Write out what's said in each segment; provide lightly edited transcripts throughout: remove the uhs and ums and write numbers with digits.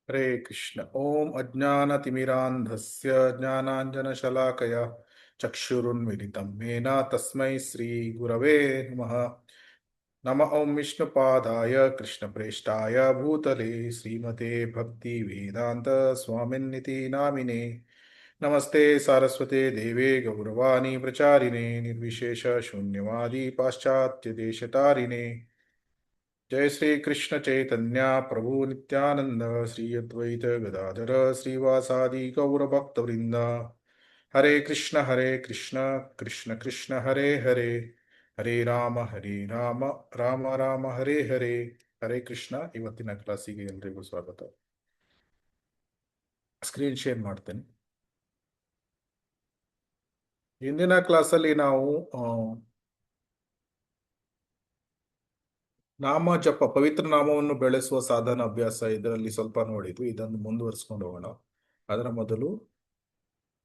ಹರೇ ಕೃಷ್ಣ. ಓಂ ಅಜ್ಞಾನತಿಮಿರಾಂಧಸ್ಯ ಜ್ಞಾನಾಂಜನಶಲಾಕಯ ಚಕ್ಷುರುನ್ಮಿಲಿತಂ ಮೇನ ತಸ್ಮೈ ಶ್ರೀ ಗುರವೇ ನಮಃ. ನಮ ಓಂ ವಿಷ್ಣುಪಾದಾಯ ಕೃಷ್ಣಪ್ರೇಷ್ಠಾಯ ಭೂತಲೆ ಶ್ರೀಮತೆ ಭಕ್ತಿ ವೇದಾಂತ ಸ್ವಾಮಿನ್ನಿತಿ ನಾಮಿನೇ. ನಮಸ್ತೆ ಸಾರಸ್ವತೆ ದೇವೇ ಗೌರವಾಣಿ ಪ್ರಚಾರಿಣೆ ನಿರ್ವಿಶೇಷ ಶೂನ್ಯವಾದಿ ಪಾಶ್ಚಾತ್ಯ ದೇಶತಾರಿಣೆ. जय श्री कृष्ण चैतन्य प्रभु नित्यानंद श्री अद्वैत गदाधर श्रीवासादि गौर भक्त वृंद. हरे कृष्ण कृष्ण कृष्ण हरे हरे, हरे राम राम राम हरे हरे. ಹರೇ ಕೃಷ್ಣ. ಇವತ್ತಿನ ಕ್ಲಾಸಿಗೆ ಎಲ್ರಿಗೂ ಸ್ವಾಗತ. ಸ್ಕ್ರೀನ್ ಶೇರ್ ಮಾಡ್ತೇನೆ. ಇಂದಿನ ಕ್ಲಾಸಲ್ಲಿ ನಾವು ನಾಮ ಜಪ, ಪವಿತ್ರ ನಾಮವನ್ನು ಬೆಳೆಸುವ ಸಾಧನ ಅಭ್ಯಾಸ, ಇದರಲ್ಲಿ ಸ್ವಲ್ಪ ನೋಡಿದ್ವಿ. ಇದನ್ನು ಮುಂದುವರಿಸ್ಕೊಂಡು ಹೋಗೋಣ. ಅದರ ಮೊದಲು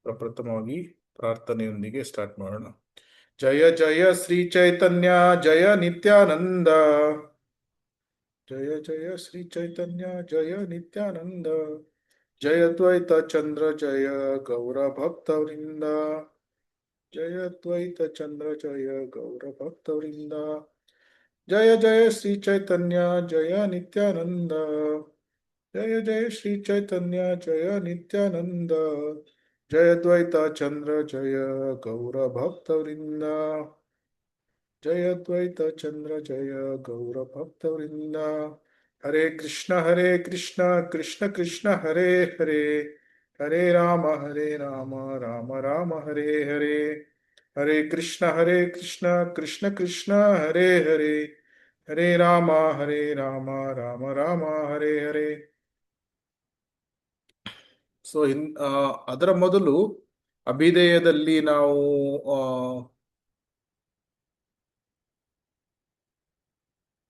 ಪ್ರಪ್ರಥಮವಾಗಿ ಪ್ರಾರ್ಥನೆಯೊಂದಿಗೆ ಸ್ಟಾರ್ಟ್ ಮಾಡೋಣ. ಜಯ ಜಯ ಶ್ರೀ ಚೈತನ್ಯ ಜಯ ನಿತ್ಯಾನಂದ, ಜಯ ಜಯ ಶ್ರೀ ಚೈತನ್ಯ ಜಯ ನಿತ್ಯಾನಂದ, ಜಯ ದ್ವೈತ ಚಂದ್ರ ಜಯ ಗೌರ ಭಕ್ತವೃಂದ, ಜಯ ದ್ವೈತ ಚಂದ್ರ ಜಯ ಗೌರ ಭಕ್ತವೃಂದ, ಜಯ ಜಯ ಶ್ರೀ ಚೈತನ್ಯ ಜಯ ನಿತ್ಯಾನಂದ, ಜಯ ಜಯ ಶ್ರೀ ಚೈತನ್ಯ ಜಯ ನಿತ್ಯಾನಂದ, ಜಯ ದ್ವೈತ ಚಂದ್ರ ಜಯ ಗೌರ ಭಕ್ತವೃಂದ, ಜಯ ದ್ವೈತ ಚಂದ್ರ ಜಯ ಗೌರ ಭಕ್ತವೃಂದ. ಹರೇ ಕೃಷ್ಣ ಕೃಷ್ಣ ಕೃಷ್ಣ ಹರೇ ಹರೇ, ಹರೇ ರಾಮ ರಾಮ ರಾಮ ಹರೇ ಹರೇ. ಹರೇ ಕೃಷ್ಣ ಕೃಷ್ಣ ಕೃಷ್ಣ ಹರೇ ಹರೇ, ಹರೇ ರಾಮ ರಾಮ ರಾಮ ಹರೇ ಹರೇ. ಸೊ ಅದರ ಮೊದಲು ಅಭಿಧೇಯದಲ್ಲಿ ನಾವು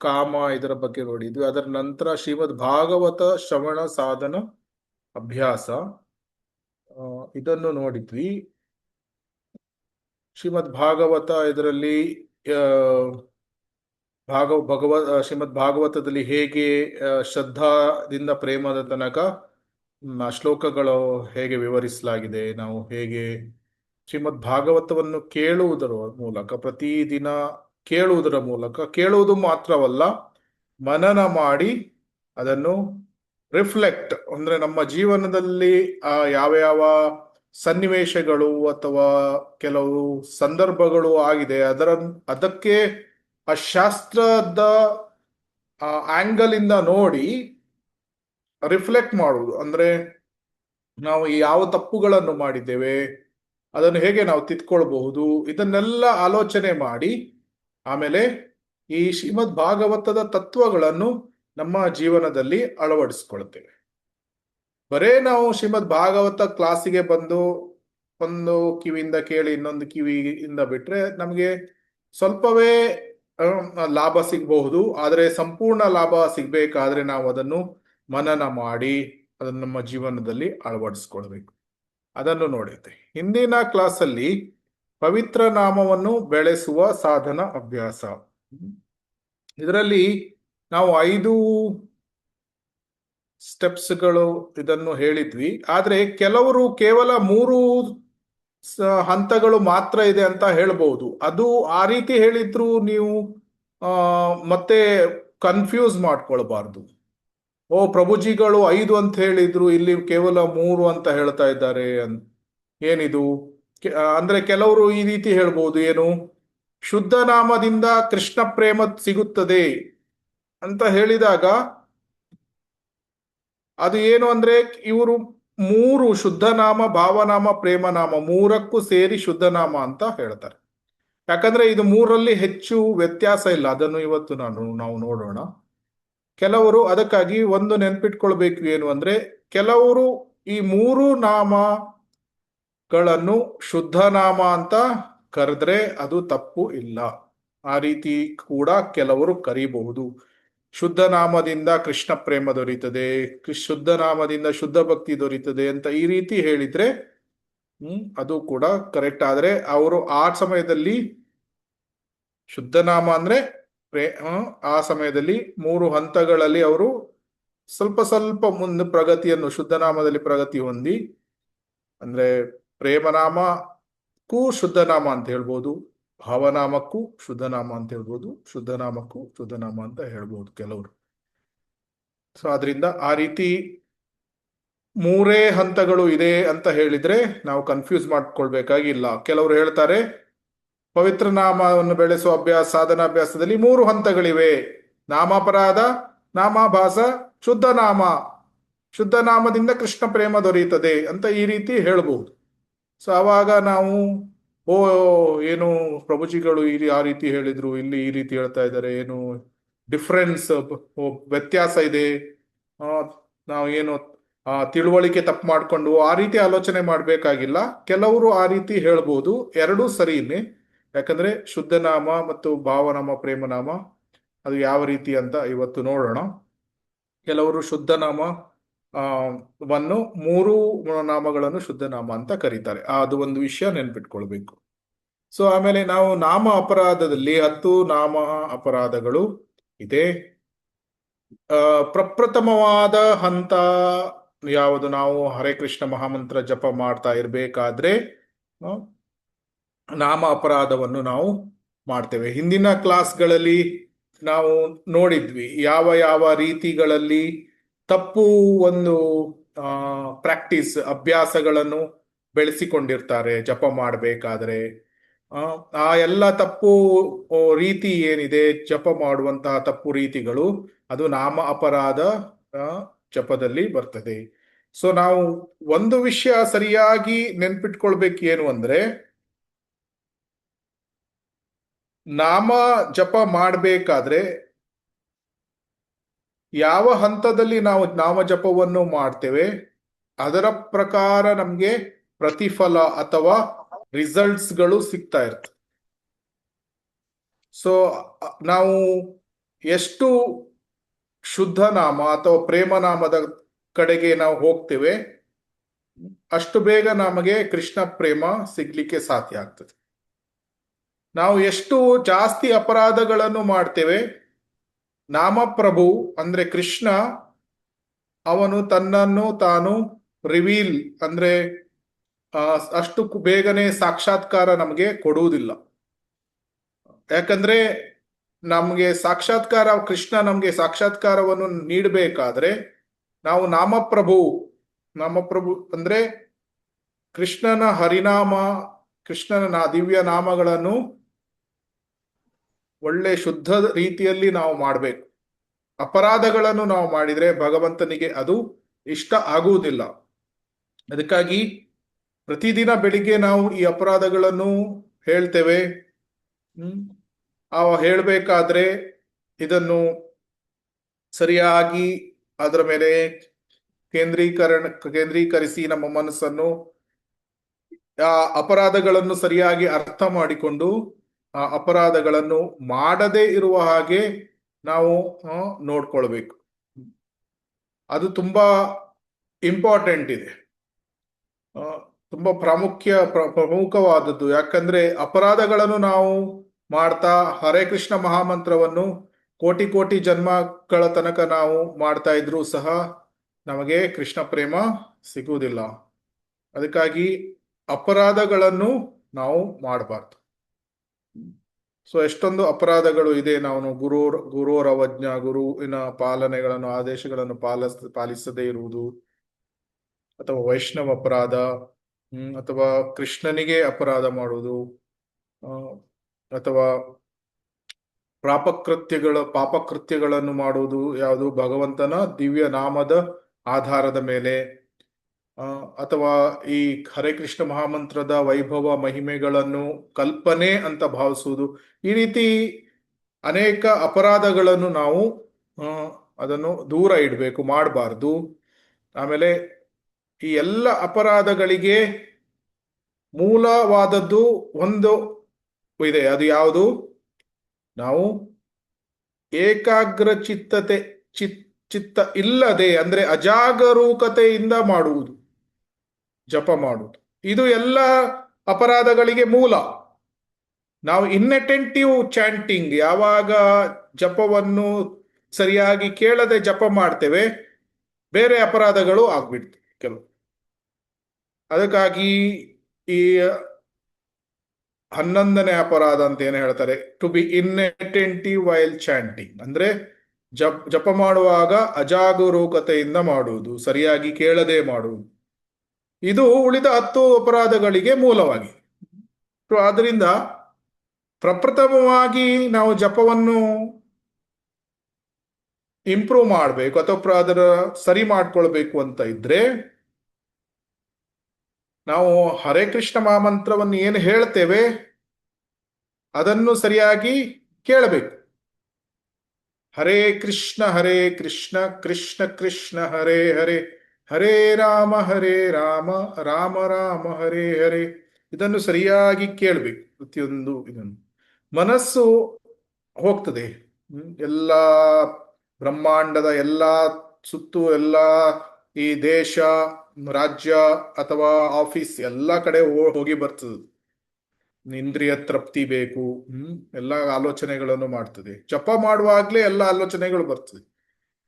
ಕಾಮ ಇದರ ಬಗ್ಗೆ ನೋಡಿದ್ವಿ. ಅದರ ನಂತರ ಶ್ರೀಮದ್ ಭಾಗವತ ಶ್ರವಣ ಸಾಧನ ಅಭ್ಯಾಸ ಇದನ್ನು ನೋಡಿದ್ವಿ. ಶ್ರೀಮದ್ ಭಾಗವತ ಇದರಲ್ಲಿ ಶ್ರೀಮದ್ ಭಾಗವತದಲ್ಲಿ ಹೇಗೆ ಶ್ರದ್ಧಾದಿಂದ ಪ್ರೇಮದ ತನಕ ಶ್ಲೋಕಗಳು ಹೇಗೆ ವಿವರಿಸಲಾಗಿದೆ, ನಾವು ಹೇಗೆ ಶ್ರೀಮದ್ ಭಾಗವತವನ್ನು ಕೇಳುವುದರ ಮೂಲಕ, ಪ್ರತಿದಿನ ಕೇಳುವುದರ ಮೂಲಕ, ಕೇಳುವುದು ಮಾತ್ರವಲ್ಲ ಮನನ ಮಾಡಿ ಅದನ್ನು ರಿಫ್ಲೆಕ್ಟ್, ಅಂದ್ರೆ ನಮ್ಮ ಜೀವನದಲ್ಲಿ ಯಾವ ಯಾವ ಸನ್ನಿವೇಶಗಳು ಅಥವಾ ಕೆಲವು ಸಂದರ್ಭಗಳು ಆಗಿದೆ ಅದಕ್ಕೆ ಆ ಶಾಸ್ತ್ರದ ಆಂಗಲ್ ಇಂದ ನೋಡಿ ರಿಫ್ಲೆಕ್ಟ್ ಮಾಡುವುದು. ಅಂದ್ರೆ ನಾವು ಯಾವ ತಪ್ಪುಗಳನ್ನು ಮಾಡಿದ್ದೇವೆ, ಅದನ್ನು ಹೇಗೆ ನಾವು ತಿದ್ಕೊಳ್ಬಹುದು, ಇದನ್ನೆಲ್ಲ ಆಲೋಚನೆ ಮಾಡಿ ಆಮೇಲೆ ಈ ಶ್ರೀಮದ್ ಭಾಗವತದ ತತ್ವಗಳನ್ನು ನಮ್ಮ ಜೀವನದಲ್ಲಿ ಅಳವಡಿಸ್ಕೊಳ್ತೇವೆ. ಬರೇ ನಾವು ಶ್ರೀಮದ್ ಭಾಗವತ ಕ್ಲಾಸಿಗೆ ಬಂದು ಒಂದು ಕಿವಿಯಿಂದ ಕೇಳಿ ಇನ್ನೊಂದು ಕಿವಿಯಿಂದ ಬಿಟ್ರೆ ನಮಗೆ ಸ್ವಲ್ಪವೇ ಲಾಭ ಸಿಗಬಹುದು. ಆದರೆ ಸಂಪೂರ್ಣ ಲಾಭ ಸಿಗ್ಬೇಕಾದ್ರೆ ನಾವು ಅದನ್ನು ಮನನ ಮಾಡಿ ಅದನ್ನು ನಮ್ಮ ಜೀವನದಲ್ಲಿ ಅಳವಡಿಸ್ಕೊಳ್ಬೇಕು. ಅದನ್ನು ನೋಡಿದ್ದೆ. ಹಿಂದಿನ ಕ್ಲಾಸಲ್ಲಿ ಪವಿತ್ರ ನಾಮವನ್ನು ಬೆಳೆಸುವ ಸಾಧನ ಅಭ್ಯಾಸ, ಇದರಲ್ಲಿ ನಾವು 5 ಸ್ಟೆಪ್ಸ್ಗಳು ಇದನ್ನು ಹೇಳಿದ್ವಿ. ಆದ್ರೆ ಕೆಲವರು ಕೇವಲ 3 ಹಂತಗಳು ಮಾತ್ರ ಇದೆ ಅಂತ ಹೇಳ್ಬಹುದು. ಅದು ಆ ರೀತಿ ಹೇಳಿದ್ರು ನೀವು ಮತ್ತೆ ಕನ್ಫ್ಯೂಸ್ ಮಾಡ್ಕೊಳ್ಬಾರ್ದು. ಓ, ಪ್ರಭುಜಿಗಳು 5 ಅಂತ ಹೇಳಿದ್ರು, ಇಲ್ಲಿ ಕೇವಲ 3 ಅಂತ ಹೇಳ್ತಾ ಇದ್ದಾರೆ, ಏನಿದು ಅಂದ್ರೆ ಕೆಲವರು ಈ ರೀತಿ ಹೇಳ್ಬಹುದು, ಏನು ಶುದ್ಧ ನಾಮದಿಂದ ಕೃಷ್ಣ ಪ್ರೇಮ ಸಿಗುತ್ತದೆ ಅಂತ ಹೇಳಿದಾಗ ಅದು ಏನು ಅಂದ್ರೆ ಇವರು 3 ಶುದ್ಧ ನಾಮ, ಭಾವನಾಮ, ಪ್ರೇಮನಾಮ 3ಕ್ಕೂ ಸೇರಿ ಶುದ್ಧ ನಾಮ ಅಂತ ಹೇಳ್ತಾರೆ. ಯಾಕಂದ್ರೆ ಇದು 3ರಲ್ಲಿ ಹೆಚ್ಚು ವ್ಯತ್ಯಾಸ ಇಲ್ಲ. ಅದನ್ನು ಇವತ್ತು ನಾವು ನೋಡೋಣ. ಕೆಲವರು ಅದಕ್ಕಾಗಿ ಒಂದು ನೆನ್ಪಿಟ್ಕೊಳ್ಬೇಕು, ಏನು ಅಂದ್ರೆ ಕೆಲವರು ಈ 3 ನಾಮಗಳನ್ನು ಶುದ್ಧ ನಾಮ ಅಂತ ಕರೆದ್ರೆ ಅದು ತಪ್ಪು ಇಲ್ಲ. ಆ ರೀತಿ ಕೂಡ ಕೆಲವರು ಕರೀಬಹುದು. ಶುದ್ಧ ನಾಮದಿಂದ ಕೃಷ್ಣ ಪ್ರೇಮ ದೊರೀತದೆ, ಶುದ್ಧ ನಾಮದಿಂದ ಶುದ್ಧ ಭಕ್ತಿ ದೊರೀತದೆ ಅಂತ ಈ ರೀತಿ ಹೇಳಿದ್ರೆ ಅದು ಕೂಡ ಕರೆಕ್ಟ್. ಆದ್ರೆ ಅವರು ಆ ಸಮಯದಲ್ಲಿ ಶುದ್ಧ ನಾಮ ಅಂದ್ರೆ ಆ ಸಮಯದಲ್ಲಿ 3 ಹಂತಗಳಲ್ಲಿ ಅವರು ಸ್ವಲ್ಪ ಸ್ವಲ್ಪ ಮುಂದೆ ಪ್ರಗತಿಯನ್ನು ಶುದ್ಧನಾಮದಲ್ಲಿ ಪ್ರಗತಿ ಹೊಂದಿ, ಅಂದ್ರೆ ಪ್ರೇಮನಾಮಕ್ಕೂ ಶುದ್ಧನಾಮ ಅಂತ ಹೇಳ್ಬೋದು, ಭಾವನಾಮಕ್ಕೂ ಶುದ್ಧನಾಮ ಅಂತ ಹೇಳ್ಬೋದು, ಶುದ್ಧನಾಮಕ್ಕೂ ಶುದ್ಧನಾಮ ಅಂತ ಹೇಳ್ಬೋದು ಕೆಲವರು. ಸೊ ಅದರಿಂದ ಆ ರೀತಿ ಮೂರೇ ಹಂತಗಳು ಇದೆ ಅಂತ ಹೇಳಿದ್ರೆ ನಾವು ಕನ್ಫ್ಯೂಸ್ ಮಾಡ್ಕೊಳ್ಬೇಕಾಗಿಲ್ಲ. ಕೆಲವರು ಹೇಳ್ತಾರೆ ಪವಿತ್ರ ನಾಮವನ್ನು ಬೆಳೆಸುವ ಸಾಧನಾಭ್ಯಾಸದಲ್ಲಿ 3 ಹಂತಗಳಿವೆ: ನಾಮಾಪರಾಧ, ನಾಮಾಭಾಸ, ಶುದ್ಧ ನಾಮ. ಶುದ್ಧ ನಾಮದಿಂದ ಕೃಷ್ಣ ಪ್ರೇಮ ದೊರೆಯುತ್ತದೆ ಅಂತ ಈ ರೀತಿ ಹೇಳ್ಬಹುದು. ಸೊ ಆವಾಗ ನಾವು ಏನು ಪ್ರಭುಜಿಗಳು ಆ ರೀತಿ ಹೇಳಿದ್ರು, ಇಲ್ಲಿ ಈ ರೀತಿ ಹೇಳ್ತಾ ಇದ್ದಾರೆ, ಏನು ಡಿಫ್ರೆನ್ಸ್, ವ್ಯತ್ಯಾಸ ಇದೆ, ನಾವು ಏನು ತಿಳುವಳಿಕೆ ತಪ್ಪು ಮಾಡಿಕೊಂಡು ಆ ರೀತಿ ಆಲೋಚನೆ ಮಾಡಬೇಕಾಗಿಲ್ಲ. ಕೆಲವರು ಆ ರೀತಿ ಹೇಳ್ಬೋದು, ಎರಡೂ ಸರಿನೇ. ಯಾಕಂದ್ರೆ ಶುದ್ಧನಾಮ ಮತ್ತು ಭಾವನಾಮ, ಪ್ರೇಮನಾಮ ಅದು ಯಾವ ರೀತಿ ಅಂತ ಇವತ್ತು ನೋಡೋಣ. ಕೆಲವರು ಶುದ್ಧನಾಮ ವನ್ನು 3 ನಾಮಗಳನ್ನು ಶುದ್ಧನಾಮ ಅಂತ ಕರೀತಾರೆ. ಅದು ಒಂದು ವಿಷಯ ನೆನ್ಪಿಟ್ಕೊಳ್ಬೇಕು. ಸೊ ಆಮೇಲೆ ನಾವು ನಾಮ ಅಪರಾಧದಲ್ಲಿ 10 ನಾಮ ಅಪರಾಧಗಳು ಇದೆ. ಪ್ರಪ್ರಥಮವಾದ ಹಂತ ಯಾವುದು? ನಾವು ಹರೇ ಕೃಷ್ಣ ಮಹಾಮಂತ್ರ ಜಪ ಮಾಡ್ತಾ ಇರಬೇಕಾದ್ರೆ ನಾಮ ಅಪರಾಧವನ್ನು ನಾವು ಮಾಡ್ತೇವೆ. ಹಿಂದಿನ ಕ್ಲಾಸ್ಗಳಲ್ಲಿ ನಾವು ನೋಡಿದ್ವಿ ಯಾವ ಯಾವ ರೀತಿಗಳಲ್ಲಿ ತಪ್ಪು ಒಂದು ಪ್ರಾಕ್ಟೀಸ್, ಅಭ್ಯಾಸಗಳನ್ನು ಬೆಳೆಸಿಕೊಂಡಿರ್ತಾರೆ ಜಪ ಮಾಡಬೇಕಾದ್ರೆ. ಆ ಎಲ್ಲ ತಪ್ಪು ರೀತಿ ಏನಿದೆ, ಜಪ ಮಾಡುವಂತಹ ತಪ್ಪು ರೀತಿಗಳು, ಅದು ನಾಮ ಅಪರಾಧ ಜಪದಲ್ಲಿ ಬರ್ತದೆ. ಸೊ ನಾವು ಒಂದು ವಿಷಯ ಸರಿಯಾಗಿ ನೆನ್ಪಿಟ್ಕೊಳ್ಬೇಕು, ಏನು ಅಂದ್ರೆ ನಾಮ ಜಪ ಮಾಡಬೇಕಾದ್ರೆ ಯಾವ ಹಂತದಲ್ಲಿ ನಾವು ನಾಮ ಜಪವನ್ನು ಮಾಡ್ತೇವೆ ಅದರ ಪ್ರಕಾರ ನಮ್ಗೆ ಪ್ರತಿಫಲ ಅಥವಾ ರಿಸಲ್ಟ್ಸ್ಗಳು ಸಿಗ್ತಾ ಇರ್ತದೆ. ಸೊ ನಾವು ಎಷ್ಟು ಶುದ್ಧ ನಾಮ ಅಥವಾ ಪ್ರೇಮನಾಮದ ಕಡೆಗೆ ನಾವು ಹೋಗ್ತೇವೆ, ಅಷ್ಟು ಬೇಗ ನಮಗೆ ಕೃಷ್ಣ ಪ್ರೇಮ ಸಿಗ್ಲಿಕ್ಕೆ ಸಾಧ್ಯ ಆಗ್ತದೆ. ನಾವು ಎಷ್ಟು ಜಾಸ್ತಿ ಅಪರಾಧಗಳನ್ನು ಮಾಡ್ತೇವೆ, ನಾಮಪ್ರಭು ಅಂದ್ರೆ ಕೃಷ್ಣ ಅವನು ತನ್ನನ್ನು ತಾನು ರಿವೀಲ್ ಅಂದ್ರೆ ಅಷ್ಟು ಬೇಗನೆ ಸಾಕ್ಷಾತ್ಕಾರ ನಮಗೆ ಕೊಡುವುದಿಲ್ಲ. ಯಾಕಂದ್ರೆ ನಮಗೆ ಸಾಕ್ಷಾತ್ಕಾರ, ಕೃಷ್ಣ ನಮಗೆ ಸಾಕ್ಷಾತ್ಕಾರವನ್ನು ನೀಡಬೇಕಾದ್ರೆ ನಾವು ನಾಮಪ್ರಭು ಅಂದ್ರೆ ಕೃಷ್ಣನ ಹರಿನಾಮ, ಕೃಷ್ಣನ ದಿವ್ಯ ನಾಮಗಳನ್ನು ಒಳ್ಳೆ ಶುದ್ಧ ರೀತಿಯಲ್ಲಿ ನಾವು ಮಾಡಬೇಕು. ಅಪರಾಧಗಳನ್ನು ನಾವು ಮಾಡಿದ್ರೆ ಭಗವಂತನಿಗೆ ಅದು ಇಷ್ಟ ಆಗುವುದಿಲ್ಲ. ಅದಕ್ಕಾಗಿ ಪ್ರತಿದಿನ ಬೆಳಿಗ್ಗೆ ನಾವು ಈ ಅಪರಾಧಗಳನ್ನು ಹೇಳ್ತೇವೆ. ಹೇಳ್ಬೇಕಾದ್ರೆ ಇದನ್ನು ಸರಿಯಾಗಿ ಅದರ ಮೇಲೆ ಕೇಂದ್ರೀಕರಿಸಿ ನಮ್ಮ ಮನಸ್ಸನ್ನು ಆ ಅಪರಾಧಗಳನ್ನು ಸರಿಯಾಗಿ ಅರ್ಥ ಮಾಡಿಕೊಂಡು ಆ ಅಪರಾಧಗಳನ್ನು ಮಾಡದೇ ಇರುವ ಹಾಗೆ ನಾವು ನೋಡ್ಕೊಳ್ಬೇಕು. ಅದು ತುಂಬಾ ಇಂಪಾರ್ಟೆಂಟ್ ಇದೆ, ತುಂಬಾ ಪ್ರಮುಖವಾದದ್ದು. ಯಾಕಂದ್ರೆ ಅಪರಾಧಗಳನ್ನು ನಾವು ಮಾಡ್ತಾ ಹರೇ ಕೃಷ್ಣ ಮಹಾಮಂತ್ರವನ್ನು ಕೋಟಿ ಕೋಟಿ ಜನ್ಮಗಳ ತನಕ ನಾವು ಮಾಡ್ತಾ ಇದ್ರೂ ಸಹ ನಮಗೆ ಕೃಷ್ಣ ಪ್ರೇಮ ಸಿಗುವುದಿಲ್ಲ. ಅದಕ್ಕಾಗಿ ಅಪರಾಧಗಳನ್ನು ನಾವು ಮಾಡಬಾರ್ದು. ಸೊ ಎಷ್ಟೊಂದು ಅಪರಾಧಗಳು ಇದೆ. ನಾವು ಗುರುರವಜ್ಞ, ಗುರುವಿನ ಪಾಲನೆಗಳನ್ನು, ಆದೇಶಗಳನ್ನು ಪಾಲಿಸದೇ ಇರುವುದು, ಅಥವಾ ವೈಷ್ಣವ ಅಪರಾಧ, ಅಥವಾ ಕೃಷ್ಣನಿಗೆ ಅಪರಾಧ ಮಾಡುವುದು, ಅಥವಾ ಪಾಪಕೃತ್ಯಗಳನ್ನು ಮಾಡುವುದು ಯಾವುದು? ಭಗವಂತನ ದಿವ್ಯ ನಾಮದ ಆಧಾರದ ಮೇಲೆ, ಅಥವಾ ಈ ಹರೇ ಕೃಷ್ಣ ಮಹಾಮಂತ್ರದ ವೈಭವ ಮಹಿಮೆಗಳನ್ನು ಕಲ್ಪನೆ ಅಂತ ಭಾವಿಸುವುದು. ಈ ರೀತಿ ಅನೇಕ ಅಪರಾಧಗಳನ್ನು ನಾವು ಅದನ್ನು ದೂರ ಇಡಬೇಕು, ಮಾಡಬಾರ್ದು. ಆಮೇಲೆ ಈ ಎಲ್ಲ ಅಪರಾಧಗಳಿಗೆ ಮೂಲವಾದದ್ದು ಒಂದು ಇದೆ. ಅದು ಯಾವುದು? ನಾವು ಏಕಾಗ್ರ ಚಿತ್ತ ಇಲ್ಲದೆ, ಅಂದ್ರೆ ಅಜಾಗರೂಕತೆಯಿಂದ ಮಾಡುವುದು, ಜಪ ಮಾಡುವುದು. ಇದು ಎಲ್ಲ ಅಪರಾಧಗಳಿಗೆ ಮೂಲ. ನಾವು ಇನ್ಅಟೆಂಟಿವ್ ಚಾಂಟಿಂಗ್, ಯಾವಾಗ ಜಪವನ್ನು ಸರಿಯಾಗಿ ಕೇಳದೆ ಜಪ ಮಾಡ್ತೇವೆ, ಬೇರೆ ಅಪರಾಧಗಳು ಆಗ್ಬಿಡ್ತು ಕೆಲವು. ಅದಕ್ಕಾಗಿ ಈ 11ನೇ ಅಪರಾಧ ಅಂತ ಏನು ಹೇಳ್ತಾರೆ, ಟು ಬಿ ಇನ್ಅಟೆಂಟಿವ್ ವೈಲ್ ಚಾಂಟಿಂಗ್, ಅಂದ್ರೆ ಜಪ ಮಾಡುವಾಗ ಅಜಾಗರೂಕತೆಯಿಂದ ಮಾಡುವುದು, ಸರಿಯಾಗಿ ಕೇಳದೆ ಮಾಡುವುದು. ಇದು ಉಳಿದ 10 ಅಪರಾಧಗಳಿಗೆ ಮೂಲವಾಗಿದೆ. ಸೊ ಆದ್ರಿಂದ ಪ್ರಪ್ರಥಮವಾಗಿ ನಾವು ಜಪವನ್ನು ಇಂಪ್ರೂವ್ ಮಾಡಬೇಕು ಅಥವಾ ಅದರ ಸರಿ ಮಾಡ್ಕೊಳ್ಬೇಕು ಅಂತ ಇದ್ರೆ, ನಾವು ಹರೇ ಕೃಷ್ಣ ಮಹಾಮಂತ್ರವನ್ನು ಏನು ಹೇಳ್ತೇವೆ ಅದನ್ನು ಸರಿಯಾಗಿ ಕೇಳಬೇಕು. ಹರೇ ಕೃಷ್ಣ ಕೃಷ್ಣ ಕೃಷ್ಣ ಹರೇ ಹರೇ, ಹರೇ ರಾಮ ರಾಮ ರಾಮ ಹರೇ ಹರೇ. ಇದನ್ನು ಸರಿಯಾಗಿ ಕೇಳಬೇಕು ಪ್ರತಿಯೊಂದು. ಇದನ್ನು ಮನಸ್ಸು ಹೋಗ್ತದೆ. ಎಲ್ಲ ಬ್ರಹ್ಮಾಂಡದ ಎಲ್ಲ ಸುತ್ತು, ಎಲ್ಲ ಈ ದೇಶ, ರಾಜ್ಯ ಅಥವಾ ಆಫೀಸ್ ಎಲ್ಲ ಕಡೆ ಹೋಗಿ ಬರ್ತದೆ. ಇಂದ್ರಿಯ ತೃಪ್ತಿ ಬೇಕು, ಎಲ್ಲ ಆಲೋಚನೆಗಳನ್ನು ಮಾಡ್ತದೆ. ಜಪ ಮಾಡುವಾಗ್ಲೇ ಎಲ್ಲ ಆಲೋಚನೆಗಳು ಬರ್ತದೆ.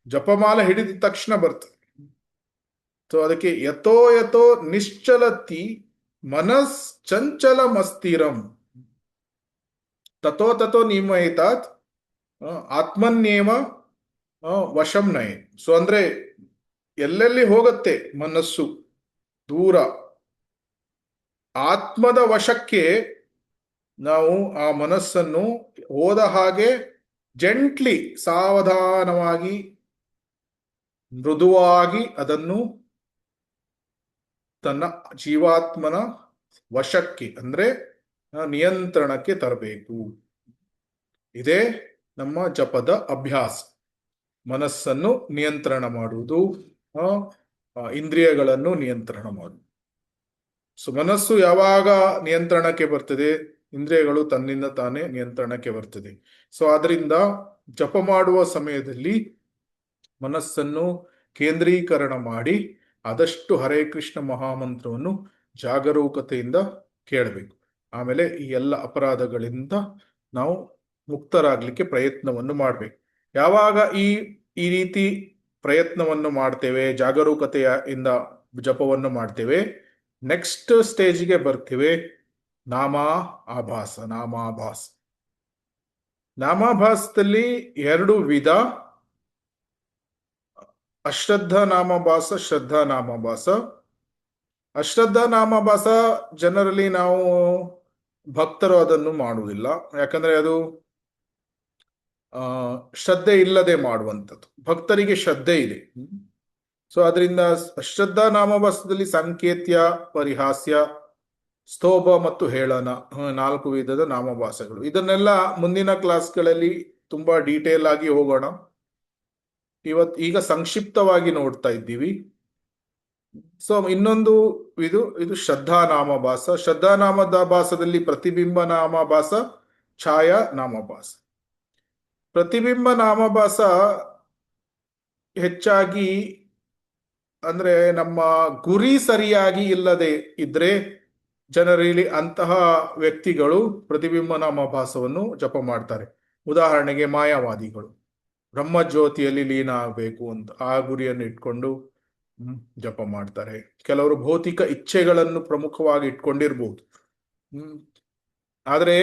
ಜಪಮಾಲ ಹಿಡಿದ ತಕ್ಷಣ ಬರ್ತದೆ. ಸೊ ಅದಕ್ಕೆ ಯಥೋ ಯಥೋ ನಿಶ್ಚಲತಿ ಮನಸ್ ಚಂಚಲ ಮಸ್ತಿರಂ ತಥೋ ತಥೋ ನಿಮಯಿತಾತ್ ಆತ್ಮನ್ಯೇವ ವಶಂ ನಯೆ. ಸೊ ಅಂದ್ರೆ ಎಲ್ಲೆಲ್ಲಿ ಹೋಗುತ್ತೆ ಮನಸ್ಸು ದೂರ, ಆತ್ಮದ ವಶಕ್ಕೆ ನಾವು ಆ ಮನಸ್ಸನ್ನು ಹೋದ ಹಾಗೆ ಜೆಂಟ್ಲಿ, ಸಾವಧಾನವಾಗಿ, ಮೃದುವಾಗಿ ಅದನ್ನು ತನ್ನ ಜೀವಾತ್ಮನ ವಶಕ್ಕೆ ಅಂದ್ರೆ ನಿಯಂತ್ರಣಕ್ಕೆ ತರಬೇಕು. ಇದೇ ನಮ್ಮ ಜಪದ ಅಭ್ಯಾಸ. ಮನಸ್ಸನ್ನು ನಿಯಂತ್ರಣ ಮಾಡುವುದು, ಇಂದ್ರಿಯಗಳನ್ನು ನಿಯಂತ್ರಣ ಮಾಡುವುದು. ಸೊ ಮನಸ್ಸು ಯಾವಾಗ ನಿಯಂತ್ರಣಕ್ಕೆ ಬರ್ತದೆ, ಇಂದ್ರಿಯಗಳು ತನ್ನಿಂದ ತಾನೇ ನಿಯಂತ್ರಣಕ್ಕೆ ಬರ್ತದೆ. ಸೊ ಆದ್ರಿಂದ ಜಪ ಮಾಡುವ ಸಮಯದಲ್ಲಿ ಮನಸ್ಸನ್ನು ಕೇಂದ್ರೀಕರಣ ಮಾಡಿ ಆದಷ್ಟು ಹರೇ ಕೃಷ್ಣ ಮಹಾಮಂತ್ರವನ್ನು ಜಾಗರೂಕತೆಯಿಂದ ಕೇಳಬೇಕು. ಆಮೇಲೆ ಈ ಎಲ್ಲ ಅಪರಾಧಗಳಿಂದ ನಾವು ಮುಕ್ತರಾಗ್ಲಿಕ್ಕೆ ಪ್ರಯತ್ನವನ್ನು ಮಾಡಬೇಕು. ಯಾವಾಗ ಈ ರೀತಿ ಪ್ರಯತ್ನವನ್ನು ಮಾಡ್ತೇವೆ, ಜಾಗರೂಕತೆಯಿಂದ ಜಪವನ್ನು ಮಾಡ್ತೇವೆ, ನೆಕ್ಸ್ಟ್ ಸ್ಟೇಜ್ಗೆ ಬರ್ತೇವೆ, ನಾಮಾಭಾಸ. ನಾಮಾಭಾಸದಲ್ಲಿ 2 ವಿಧ, ಅಶ್ರದ್ಧ ನಾಮಭಾಸ, ಶ್ರದ್ಧಾ ನಾಮಭಾಸ. ಅಶ್ರದ್ಧಾ ನಾಮಭಾಸ ಜನರಲಿ ನಾವು ಭಕ್ತರು ಅದನ್ನು ಮಾಡುವುದಿಲ್ಲ, ಯಾಕಂದ್ರೆ ಅದು ಶ್ರದ್ಧೆ ಇಲ್ಲದೆ ಮಾಡುವಂಥದ್ದು. ಭಕ್ತರಿಗೆ ಶ್ರದ್ಧೆ ಇದೆ. ಸೊ ಅದರಿಂದ ಅಶ್ರದ್ಧಾ ನಾಮಭಾಸದಲ್ಲಿ ಸಂಕೇತ್ಯ, ಪರಿಹಾಸ್ಯ, ಸ್ತೋಭ ಮತ್ತು ಹೇಳನ, 4 ವಿಧದ ನಾಮಭಾಸಗಳು. ಇದನ್ನೆಲ್ಲ ಮುಂದಿನ ಕ್ಲಾಸ್ಗಳಲ್ಲಿ ತುಂಬಾ ಡೀಟೇಲ್ ಆಗಿ ಹೋಗೋಣ. ಈಗ ಸಂಕ್ಷಿಪ್ತವಾಗಿ ನೋಡ್ತಾ ಇದ್ದೀವಿ. ಸೊ ಇನ್ನೊಂದು ಇದು ಶ್ರದ್ಧಾ ನಾಮಭಾಸ. ಶ್ರದ್ಧಾ ನಾಮಭಾಸದಲ್ಲಿ ಪ್ರತಿಬಿಂಬ ನಾಮಭಾಸ, ಛಾಯಾ ನಾಮಭಾಸ. ಪ್ರತಿಬಿಂಬ ನಾಮಭಾಸ ಹೆಚ್ಚಾಗಿ ಅಂದ್ರೆ ನಮ್ಮ ಗುರಿ ಸರಿಯಾಗಿ ಇಲ್ಲದೆ ಇದ್ರೆ ಜನರಲ್ಲಿ ಅಂತಹ ವ್ಯಕ್ತಿಗಳು ಪ್ರತಿಬಿಂಬ ನಾಮಭಾಸವನ್ನು ಜಪ ಮಾಡ್ತಾರೆ. ಉದಾಹರಣೆಗೆ ಮಾಯಾವಾದಿಗಳು ಬ್ರಹ್ಮಜ್ಯೋತಿಯಲ್ಲಿ ಲೀನ ಆಗಬೇಕು ಅಂತ ಆ ಗುರಿಯನ್ನು ಇಟ್ಕೊಂಡು ಜಪ ಮಾಡ್ತಾರೆ. ಕೆಲವರು ಭೌತಿಕ ಇಚ್ಛೆಗಳನ್ನು ಪ್ರಮುಖವಾಗಿ ಇಟ್ಕೊಂಡಿರ್ಬೋದು. ಆದರೆ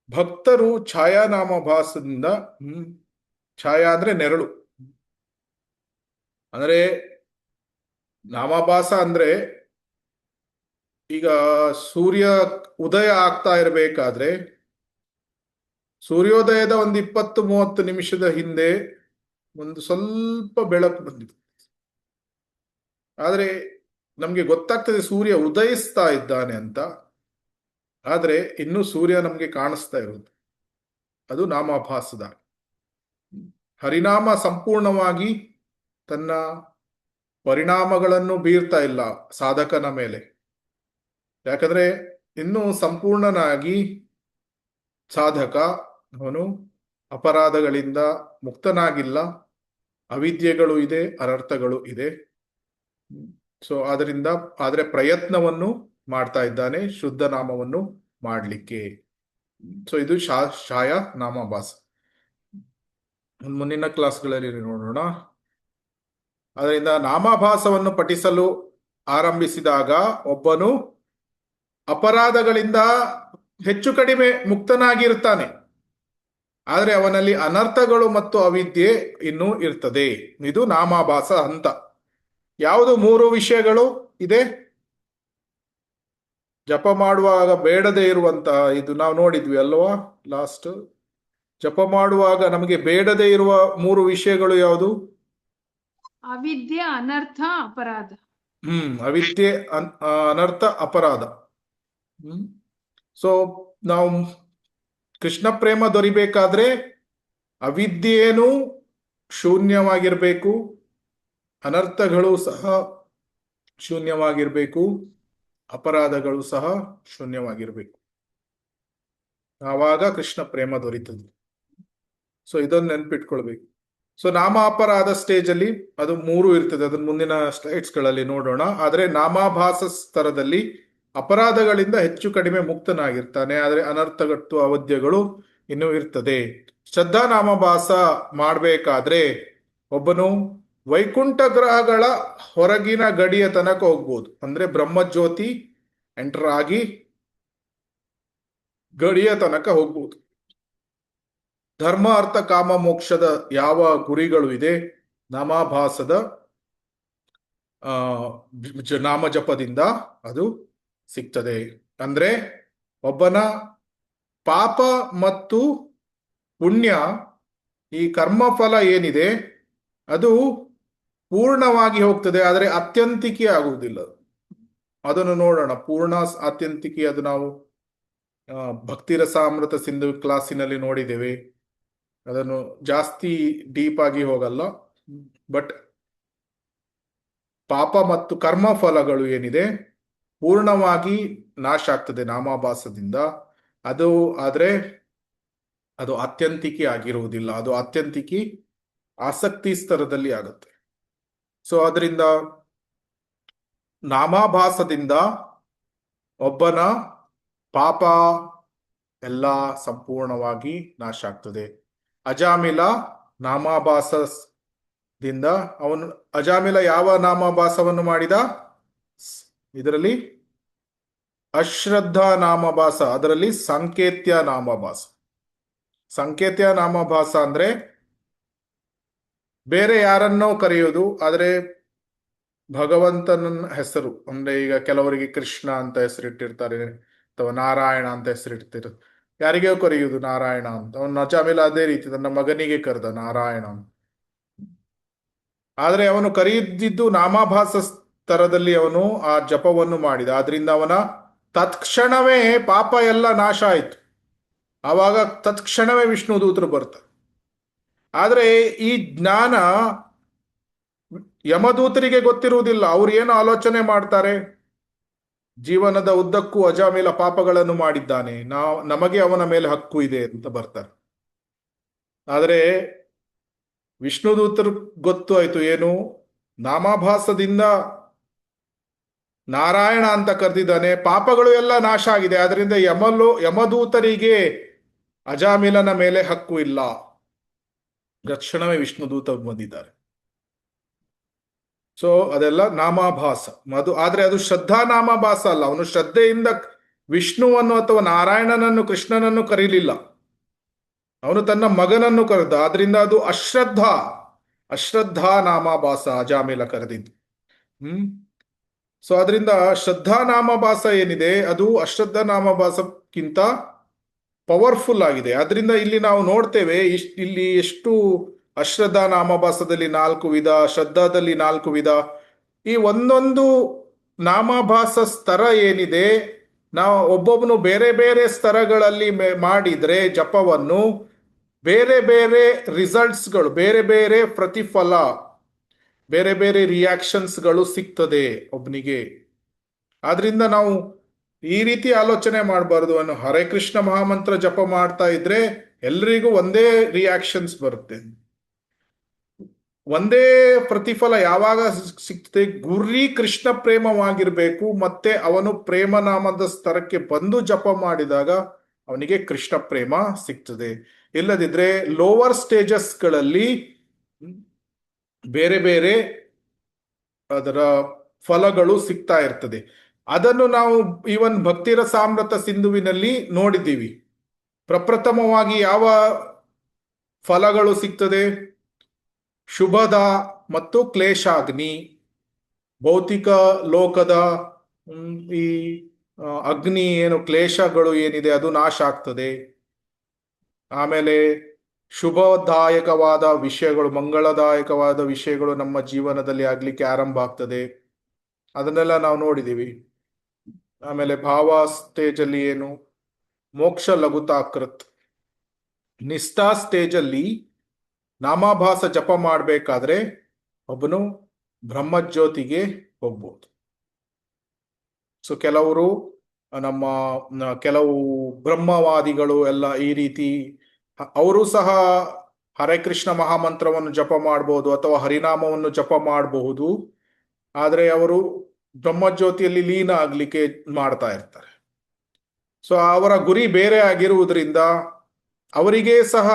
ಭಕ್ತರು ಛಾಯಾನಾಮಭಾಸದಿಂದ, ಛಾಯಾ ಅಂದ್ರೆ ನೆರಳು, ಅಂದ್ರೆ ನಾಮಭಾಸ ಅಂದ್ರೆ ಈಗ ಸೂರ್ಯ ಉದಯ ಆಗ್ತಾ ಇರಬೇಕಾದ್ರೆ ಸೂರ್ಯೋದಯದ ಒಂದು 20-30 ನಿಮಿಷದ ಹಿಂದೆ ಒಂದು ಸ್ವಲ್ಪ ಬೆಳಕು ಬಂದಿದೆ, ಆದ್ರೆ ನಮ್ಗೆ ಗೊತ್ತಾಗ್ತದೆ ಸೂರ್ಯ ಉದಯಿಸ್ತಾ ಇದ್ದಾನೆ ಅಂತ. ಆದ್ರೆ ಇನ್ನು ಸೂರ್ಯ ನಮ್ಗೆ ಕಾಣಿಸ್ತಾ ಇರೋದು, ಅದು ನಾಮಾಭಾಸದ. ಹರಿನಾಮ ಸಂಪೂರ್ಣವಾಗಿ ತನ್ನ ಪರಿಣಾಮಗಳನ್ನು ಬೀರ್ತಾ ಇಲ್ಲ ಸಾಧಕನ ಮೇಲೆ, ಯಾಕಂದ್ರೆ ಇನ್ನು ಸಂಪೂರ್ಣನಾಗಿ ಸಾಧಕ ಅವನು ಅಪರಾಧಗಳಿಂದ ಮುಕ್ತನಾಗಿಲ್ಲ, ಅವಿದ್ಯೆಗಳು ಇದೆ, ಅನರ್ಥಗಳು ಇದೆ. ಸೊ ಆದ್ರೆ ಪ್ರಯತ್ನವನ್ನು ಮಾಡ್ತಾ ಇದ್ದಾನೆ ಶುದ್ಧ ನಾಮವನ್ನು ಮಾಡಲಿಕ್ಕೆ. ಸೊ ಇದು ಛಾಯಾ ನಾಮಭಾಸ. ಮುಂದಿನ ಕ್ಲಾಸ್ಗಳಲ್ಲಿ ನೋಡೋಣ. ಅದರಿಂದ ನಾಮಾಭಾಸವನ್ನು ಪಠಿಸಲು ಆರಂಭಿಸಿದಾಗ ಒಬ್ಬನು ಅಪರಾಧಗಳಿಂದ ಹೆಚ್ಚು ಕಡಿಮೆ ಮುಕ್ತನಾಗಿರ್ತಾನೆ. ಆದರೆ ಅವನಲ್ಲಿ ಅನರ್ಥಗಳು ಮತ್ತು ಅವಿದ್ಯೆ ಇನ್ನೂ ಇರ್ತದೆ. ಇದು ನಾಮಾಭಾಸ ಹಂತ. ಯಾವುದು 3 ವಿಷಯಗಳು ಇದೆ? ಜಪ ಮಾಡುವಾಗ ಬೇಡದೇ ಇರುವಂತಹ, ಇದು ನಾವು ನೋಡಿದ್ವಿ ಅಲ್ವಾ ಲಾಸ್ಟ್. ಜಪ ಮಾಡುವಾಗ ನಮಗೆ ಬೇಡದೇ ಇರುವ 3 ವಿಷಯಗಳು ಯಾವುದು? ಅವಿದ್ಯೆ, ಅನರ್ಥ, ಅಪರಾಧ. ಅವಿದ್ಯೆ, ಅನರ್ಥ, ಅಪರಾಧ. ಸೊ ನಾವು ಕೃಷ್ಣ ಪ್ರೇಮ ದೊರಿಬೇಕಾದ್ರೆ ಅವಿದ್ಯೆಯೇನು ಶೂನ್ಯವಾಗಿರ್ಬೇಕು, ಅನರ್ಥಗಳು ಸಹ ಶೂನ್ಯವಾಗಿರ್ಬೇಕು, ಅಪರಾಧಗಳು ಸಹ ಶೂನ್ಯವಾಗಿರ್ಬೇಕು. ಆವಾಗ ಕೃಷ್ಣ ಪ್ರೇಮ ದೊರೀತದೆ. ಸೊ ಇದನ್ನು ನೆನ್ಪಿಟ್ಕೊಳ್ಬೇಕು. ಸೊ ನಾಮ ಅಪರಾಧ ಸ್ಟೇಜ್ ಅಲ್ಲಿ ಅದು 3 ಇರ್ತದೆ. ಅದನ್ನ ಮುಂದಿನ ಸ್ಲೈಡ್ಸ್ ಗಳಲ್ಲಿ ನೋಡೋಣ. ಆದ್ರೆ ನಾಮಾಭಾಸ ಸ್ತರದಲ್ಲಿ ಅಪರಾಧಗಳಿಂದ ಹೆಚ್ಚು ಕಡಿಮೆ ಮುಕ್ತನಾಗಿರ್ತಾನೆ, ಆದ್ರೆ ಅನರ್ಥಗಟ್ಟು ಅವಧ್ಯಗಳು ಇನ್ನೂ ಇರ್ತದೆ. ಶ್ರದ್ಧಾ ನಾಮಭಾಸ ಮಾಡಬೇಕಾದ್ರೆ ಒಬ್ಬನು ವೈಕುಂಠ ಗ್ರಹಗಳ ಹೊರಗಿನ ಗಡಿಯ ತನಕ ಹೋಗ್ಬೋದು. ಅಂದ್ರೆ ಬ್ರಹ್ಮಜ್ಯೋತಿ ಎಂಟರ್ ಆಗಿ ಗಡಿಯ ತನಕ ಹೋಗ್ಬೋದು. ಧರ್ಮ, ಅರ್ಥ, ಕಾಮ, ಮೋಕ್ಷದ ಯಾವ ಗುರಿಗಳು ಇದೆ ನಾಮಾಭಾಸದ ನಾಮಜಪದಿಂದ ಅದು ಸಿಗ್ತದೆ. ಅಂದ್ರೆ ಒಬ್ಬನ ಪಾಪ ಮತ್ತು ಪುಣ್ಯ, ಈ ಕರ್ಮಫಲ ಏನಿದೆ ಅದು ಪೂರ್ಣವಾಗಿ ಹೋಗ್ತದೆ, ಆದರೆ ಅತ್ಯಂತಿಕೆ ಆಗುವುದಿಲ್ಲ. ಅದನ್ನು ನೋಡೋಣ. ಪೂರ್ಣ ಆತ್ಯಂತಿಕೆ ಅದು ನಾವು ಭಕ್ತಿರಸಾಮೃತ ಸಿಂಧು ಕ್ಲಾಸಿನಲ್ಲಿ ನೋಡಿದ್ದೇವೆ. ಅದನ್ನು ಜಾಸ್ತಿ ಡೀಪ್ ಆಗಿ ಹೋಗಲ್ಲ. ಬಟ್ ಪಾಪ ಮತ್ತು ಕರ್ಮ ಫಲಗಳು ಏನಿದೆ ಪೂರ್ಣವಾಗಿ ನಾಶ ಆಗ್ತದೆ ನಾಮಾಭಾಸದಿಂದ. ಅದು ಆದ್ರೆ ಅದು ಆತ್ಯಂತಿಕೆ ಆಗಿರುವುದಿಲ್ಲ, ಅದು ಆತ್ಯಂತಿಕೆ ಆಸಕ್ತಿ ಸ್ತರದಲ್ಲಿ ಆಗುತ್ತೆ. ಸೊ ಅದರಿಂದ ನಾಮಾಭಾಸದಿಂದ ಒಬ್ಬನ ಪಾಪ ಎಲ್ಲ ಸಂಪೂರ್ಣವಾಗಿ ನಾಶ ಆಗ್ತದೆ. ಅಜಾಮಿಲ ನಾಮಾಭಾಸದಿಂದ ಅವನು, ಅಜಾಮಿಲ ಯಾವ ನಾಮಾಭಾಸವನ್ನು ಮಾಡಿದ? ಇದರಲ್ಲಿ ಅಶ್ರದ್ಧಾ ನಾಮಭಾಸ, ಅದರಲ್ಲಿ ಸಂಕೇತ್ಯ ನಾಮಭಾಸ. ಸಂಕೇತ್ಯ ನಾಮಭಾಸ ಅಂದ್ರೆ ಬೇರೆ ಯಾರನ್ನೋ ಕರೆಯೋದು, ಆದರೆ ಭಗವಂತನ ಹೆಸರು. ಅಂದ್ರೆ ಈಗ ಕೆಲವರಿಗೆ ಕೃಷ್ಣ ಅಂತ ಹೆಸರಿಟ್ಟಿರ್ತಾರೆ, ಅಥವಾ ನಾರಾಯಣ ಅಂತ ಹೆಸರಿಡ್ತಿರ್ತಾರೆ. ಯಾರಿಗೋ ಕರೆಯುವುದು ನಾರಾಯಣ ಅಂತ. ಅವನು ಅಜಾಮಿಲ ಅದೇ ರೀತಿ ತನ್ನ ಮಗನಿಗೆ ಕರೆದ ನಾರಾಯಣ. ಆದ್ರೆ ಅವನು ಕರೆಯುತ್ತಿದ್ದು ನಾಮಾಭಾಸ ಸ್ತರದಲ್ಲಿ ಅವನು ಆ ಜಪವನ್ನು ಮಾಡಿದ. ಆದ್ರಿಂದ ಅವನ ತತ್ಕ್ಷಣವೇ ಪಾಪ ಎಲ್ಲ ನಾಶ ಆಯಿತು. ಆವಾಗ ತತ್ಕ್ಷಣವೇ ವಿಷ್ಣು ದೂತರು ಬರ್ತಾರೆ. ಆದ್ರೆ ಈ ಜ್ಞಾನ ಯಮದೂತರಿಗೆ ಗೊತ್ತಿರುವುದಿಲ್ಲ. ಅವ್ರು ಏನು ಆಲೋಚನೆ ಮಾಡ್ತಾರೆ? ಜೀವನದ ಉದ್ದಕ್ಕೂ ಅಜಾಮಿಲ ಪಾಪಗಳನ್ನು ಮಾಡಿದ್ದಾನೆ, ನಮಗೆ ಅವನ ಮೇಲೆ ಹಕ್ಕು ಇದೆ ಅಂತ ಬರ್ತಾರೆ. ಆದರೆ ವಿಷ್ಣು ದೂತರು ಗೊತ್ತು ಆಯ್ತು ಏನು, ನಾಮಾಭಾಸದಿಂದ ನಾರಾಯಣ ಅಂತ ಕರೆದಿದ್ದಾನೆ, ಪಾಪಗಳು ಎಲ್ಲ ನಾಶ ಆಗಿದೆ. ಅದರಿಂದ ಯಮದೂತರಿಗೆ ಅಜಾಮಿಲನ ಮೇಲೆ ಹಕ್ಕು ಇಲ್ಲ. ತಕ್ಷಣವೇ ವಿಷ್ಣು ದೂತ ಬಂದಿದ್ದಾರೆ. ಸೊ ಅದೆಲ್ಲ ನಾಮಾಭಾಸ ಆದ್ರೆ ಅದು ಶ್ರದ್ಧಾ ನಾಮಾಭಾಸ ಅಲ್ಲ. ಅವನು ಶ್ರದ್ಧೆಯಿಂದ ವಿಷ್ಣುವನ್ನು ಅಥವಾ ನಾರಾಯಣನನ್ನು, ಕೃಷ್ಣನನ್ನು ಕರೀಲಿಲ್ಲ, ಅವನು ತನ್ನ ಮಗನನ್ನು ಕರೆದ. ಆದ್ರಿಂದ ಅದು ಅಶ್ರದ್ಧಾ ನಾಮಾಭಾಸ ಅಜಾಮಿಲ ಕರೆದಿದ್ದು. ಸೊ ಅದರಿಂದ ಶ್ರದ್ಧಾ ನಾಮಭಾಸ ಏನಿದೆ ಅದು ಅಶ್ರದ್ಧಾ ನಾಮಭಾಸಕ್ಕಿಂತ ಪವರ್ಫುಲ್ ಆಗಿದೆ. ಅದರಿಂದ ಇಲ್ಲಿ ನಾವು ನೋಡ್ತೇವೆ, ಇಲ್ಲಿ ಎಷ್ಟು ಅಶ್ರದ್ಧಾ ನಾಮಭಾಸದಲ್ಲಿ 4 ವಿಧ, ಶ್ರದ್ಧಾದಲ್ಲಿ 4 ವಿಧ. ಈ ಒಂದೊಂದು ನಾಮಭಾಸ ಸ್ತರ ಏನಿದೆ, ನಾವು ಒಬ್ಬೊಬ್ಬನು ಬೇರೆ ಬೇರೆ ಸ್ತರಗಳಲ್ಲಿ ಮಾಡಿದ್ರೆ ಜಪವನ್ನು, ಬೇರೆ ಬೇರೆ ರಿಸಲ್ಟ್ಸ್ಗಳು, ಬೇರೆ ಬೇರೆ ಪ್ರತಿಫಲ, ಬೇರೆ ಬೇರೆ ರಿಯಾಕ್ಷನ್ಸ್ಗಳು ಸಿಗ್ತದೆ ಒಬ್ಬನಿಗೆ. ಆದ್ರಿಂದ ನಾವು ಈ ರೀತಿ ಆಲೋಚನೆ ಮಾಡಬಾರ್ದು. ಅನ್ನು ಹರೇ ಕೃಷ್ಣ ಮಹಾಮಂತ್ರ ಜಪ ಮಾಡ್ತಾ ಇದ್ರೆ ಎಲ್ರಿಗೂ ಒಂದೇ ರಿಯಾಕ್ಷನ್ಸ್ ಬರುತ್ತೆ, ಒಂದೇ ಪ್ರತಿಫಲ ಯಾವಾಗ ಸಿಗ್ತದೆ? ಗುರಿ ಕೃಷ್ಣ ಪ್ರೇಮವಾಗಿರ್ಬೇಕು, ಮತ್ತೆ ಅವನು ಪ್ರೇಮನಾಮದ ಸ್ತರಕ್ಕೆ ಬಂದು ಜಪ ಮಾಡಿದಾಗ ಅವನಿಗೆ ಕೃಷ್ಣ ಪ್ರೇಮ ಸಿಗ್ತದೆ. ಇಲ್ಲದಿದ್ರೆ ಲೋವರ್ ಸ್ಟೇಜಸ್ಗಳಲ್ಲಿ ಬೇರೆ ಬೇರೆ ಅದರ ಫಲಗಳು ಸಿಗ್ತಾ ಇರ್ತದೆ. ಅದನ್ನು ನಾವು ಈವನ್ ಭಕ್ತಿರಸಾಮೃತ ಸಿಂಧುವಿನಲ್ಲಿ ನೋಡಿದ್ದೀವಿ. ಪ್ರಪ್ರಥಮವಾಗಿ ಯಾವ ಫಲಗಳು ಸಿಗ್ತದೆ? ಶುಭದ ಮತ್ತು ಕ್ಲೇಶಾಗ್ನಿ, ಭೌತಿಕ ಲೋಕದ ಈ ಅಗ್ನಿ ಏನು ಕ್ಲೇಶಗಳು ಏನಿದೆ ಅದು ನಾಶ ಆಗ್ತದೆ. ಆಮೇಲೆ ಶುಭದಾಯಕವಾದ ವಿಷಯಗಳು, ಮಂಗಳದಾಯಕವಾದ ವಿಷಯಗಳು ನಮ್ಮ ಜೀವನದಲ್ಲಿ ಆಗ್ಲಿಕ್ಕೆ ಆರಂಭ ಆಗ್ತದೆ. ಅದನ್ನೆಲ್ಲ ನಾವು ನೋಡಿದ್ದೀವಿ. ಆಮೇಲೆ ಭಾವ ಸ್ಟೇಜಲ್ಲಿ ಏನು? ಮೋಕ್ಷ ಲಘುತಾಕೃತ್. ನಿಷ್ಠಾ ಸ್ಟೇಜಲ್ಲಿ ನಾಮಾಭಾಸ ಜಪ ಮಾಡಬೇಕಾದ್ರೆ ಒಬ್ಬನು ಬ್ರಹ್ಮಜ್ಯೋತಿಗೆ ಹೋಗ್ಬೋದು. ಸೊ ಕೆಲವರು ಕೆಲವು ಬ್ರಹ್ಮವಾದಿಗಳು ಎಲ್ಲ ಈ ರೀತಿ ಅವರು ಸಹ ಹರೇ ಕೃಷ್ಣ ಮಹಾಮಂತ್ರವನ್ನು ಜಪ ಮಾಡಬಹುದು ಅಥವಾ ಹರಿನಾಮವನ್ನು ಜಪ ಮಾಡಬಹುದು. ಆದರೆ ಅವರು ಬ್ರಹ್ಮಜ್ಯೋತಿಯಲ್ಲಿ ಲೀನ ಆಗ್ಲಿಕ್ಕೆ ಮಾಡ್ತಾ ಇರ್ತಾರೆ. ಸೊ ಅವರ ಗುರಿ ಬೇರೆ ಆಗಿರುವುದರಿಂದ ಅವರಿಗೆ ಸಹ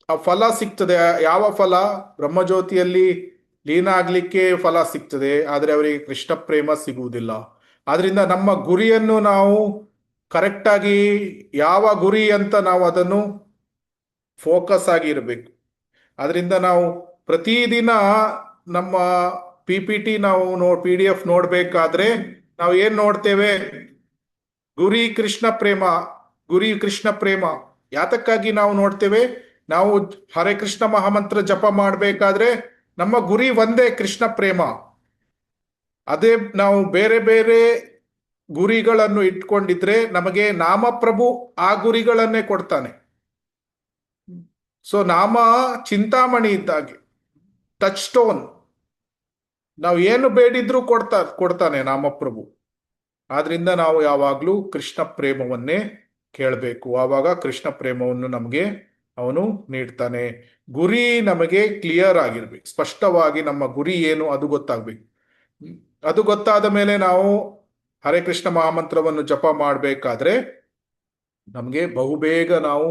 ಆ ಫಲ ಸಿಗ್ತದೆ. ಯಾವ ಫಲ? ಬ್ರಹ್ಮಜ್ಯೋತಿಯಲ್ಲಿ ಲೀನ ಆಗ್ಲಿಕ್ಕೆ ಫಲ ಸಿಗ್ತದೆ, ಆದರೆ ಅವರಿಗೆ ಕೃಷ್ಣ ಪ್ರೇಮ ಸಿಗುವುದಿಲ್ಲ. ಆದ್ರಿಂದ ನಮ್ಮ ಗುರಿಯನ್ನು ನಾವು ಕರೆಕ್ಟಾಗಿ, ಯಾವ ಗುರಿ ಅಂತ ನಾವು ಅದನ್ನು ಫೋಕಸ್ ಆಗಿ ಇರಬೇಕು. ಅದರಿಂದ ನಾವು ಪ್ರತಿದಿನ ನಮ್ಮ PPT ನಾವು PDF ನೋಡ್ಬೇಕಾದ್ರೆ ನಾವು ಏನ್ ನೋಡ್ತೇವೆ? ಗುರಿ ಕೃಷ್ಣ ಪ್ರೇಮ, ಗುರಿ ಕೃಷ್ಣ ಪ್ರೇಮ. ಯಾತಕ್ಕಾಗಿ ನಾವು ನೋಡ್ತೇವೆ? ನಾವು ಹರೇ ಕೃಷ್ಣ ಮಹಾಮಂತ್ರ ಜಪ ಮಾಡಬೇಕಾದ್ರೆ ನಮ್ಮ ಗುರಿ ಒಂದೇ, ಕೃಷ್ಣ ಪ್ರೇಮ. ಅದೇ ನಾವು ಬೇರೆ ಬೇರೆ ಗುರಿಗಳನ್ನು ಇಟ್ಕೊಂಡಿದ್ರೆ ನಮಗೆ ನಾಮಪ್ರಭು ಆ ಗುರಿಗಳನ್ನೇ ಕೊಡ್ತಾನೆ. ಸೊ ನಾಮ ಚಿಂತಾಮಣಿ ಇದ್ದಾಗೆ, ಟಚ್ ಸ್ಟೋನ್. ನಾವು ಏನು ಬೇಡಿದ್ರೂ ಕೊಡ್ತಾನೆ ನಾಮಪ್ರಭು. ಆದ್ರಿಂದ ನಾವು ಯಾವಾಗ್ಲೂ ಕೃಷ್ಣ ಪ್ರೇಮವನ್ನೇ ಕೇಳಬೇಕು. ಆವಾಗ ಕೃಷ್ಣ ಪ್ರೇಮವನ್ನು ನಮಗೆ ಅವನು ನೀಡ್ತಾನೆ. ಗುರಿ ನಮಗೆ ಕ್ಲಿಯರ್ ಆಗಿರ್ಬೇಕು, ಸ್ಪಷ್ಟವಾಗಿ ನಮ್ಮ ಗುರಿ ಏನು ಅದು ಗೊತ್ತಾಗ್ಬೇಕು. ಅದು ಗೊತ್ತಾದ ಮೇಲೆ ನಾವು ಹರೇ ಕೃಷ್ಣ ಮಹಾಮಂತ್ರವನ್ನು ಜಪ ಮಾಡಬೇಕಾದ್ರೆ ನಮಗೆ ಬಹುಬೇಗ ನಾವು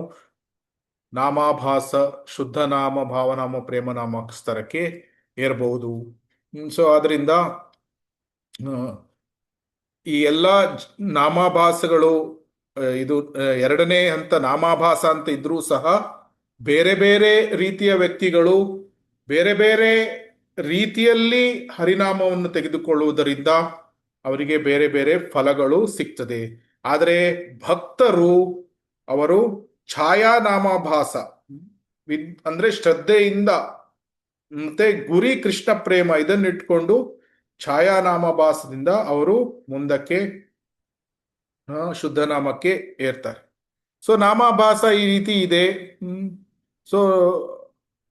ನಾಮಾಭಾಸ, ಶುದ್ಧ ನಾಮ, ಭಾವನಾಮ, ಪ್ರೇಮನಾಮ ಸ್ತರಕ್ಕೆ ಏರ್ಬಹುದು. ಸೊ ಅದರಿಂದ ಈ ಎಲ್ಲ ನಾಮಾಭಾಸಗಳು, ಇದು ಎರಡನೇ ಹಂತ ನಾಮಾಭಾಸ ಅಂತ ಇದ್ರೂ ಸಹ ಬೇರೆ ಬೇರೆ ರೀತಿಯ ವ್ಯಕ್ತಿಗಳು ಬೇರೆ ಬೇರೆ ರೀತಿಯಲ್ಲಿ ಹರಿನಾಮವನ್ನು ತೆಗೆದುಕೊಳ್ಳುವುದರಿಂದ ಅವರಿಗೆ ಬೇರೆ ಬೇರೆ ಫಲಗಳು ಸಿಗ್ತದೆ. ಆದರೆ ಭಕ್ತರು ಅವರು ಛಾಯಾನಾಮಾಭಾಸ ಅಂದ್ರೆ ಶ್ರದ್ಧೆಯಿಂದ ಮತ್ತೆ ಗುರಿ ಕೃಷ್ಣ ಪ್ರೇಮ ಇದನ್ನಿಟ್ಕೊಂಡು ಛಾಯಾನಾಮಾಭಾಸದಿಂದ ಅವರು ಮುಂದಕ್ಕೆ ಶುದ್ಧ ನಾಮಕ್ಕೆ ಏರ್ತಾರೆ. ಸೊ ನಾಮಾಭಾಸ ಈ ರೀತಿ ಇದೆ. ಸೊ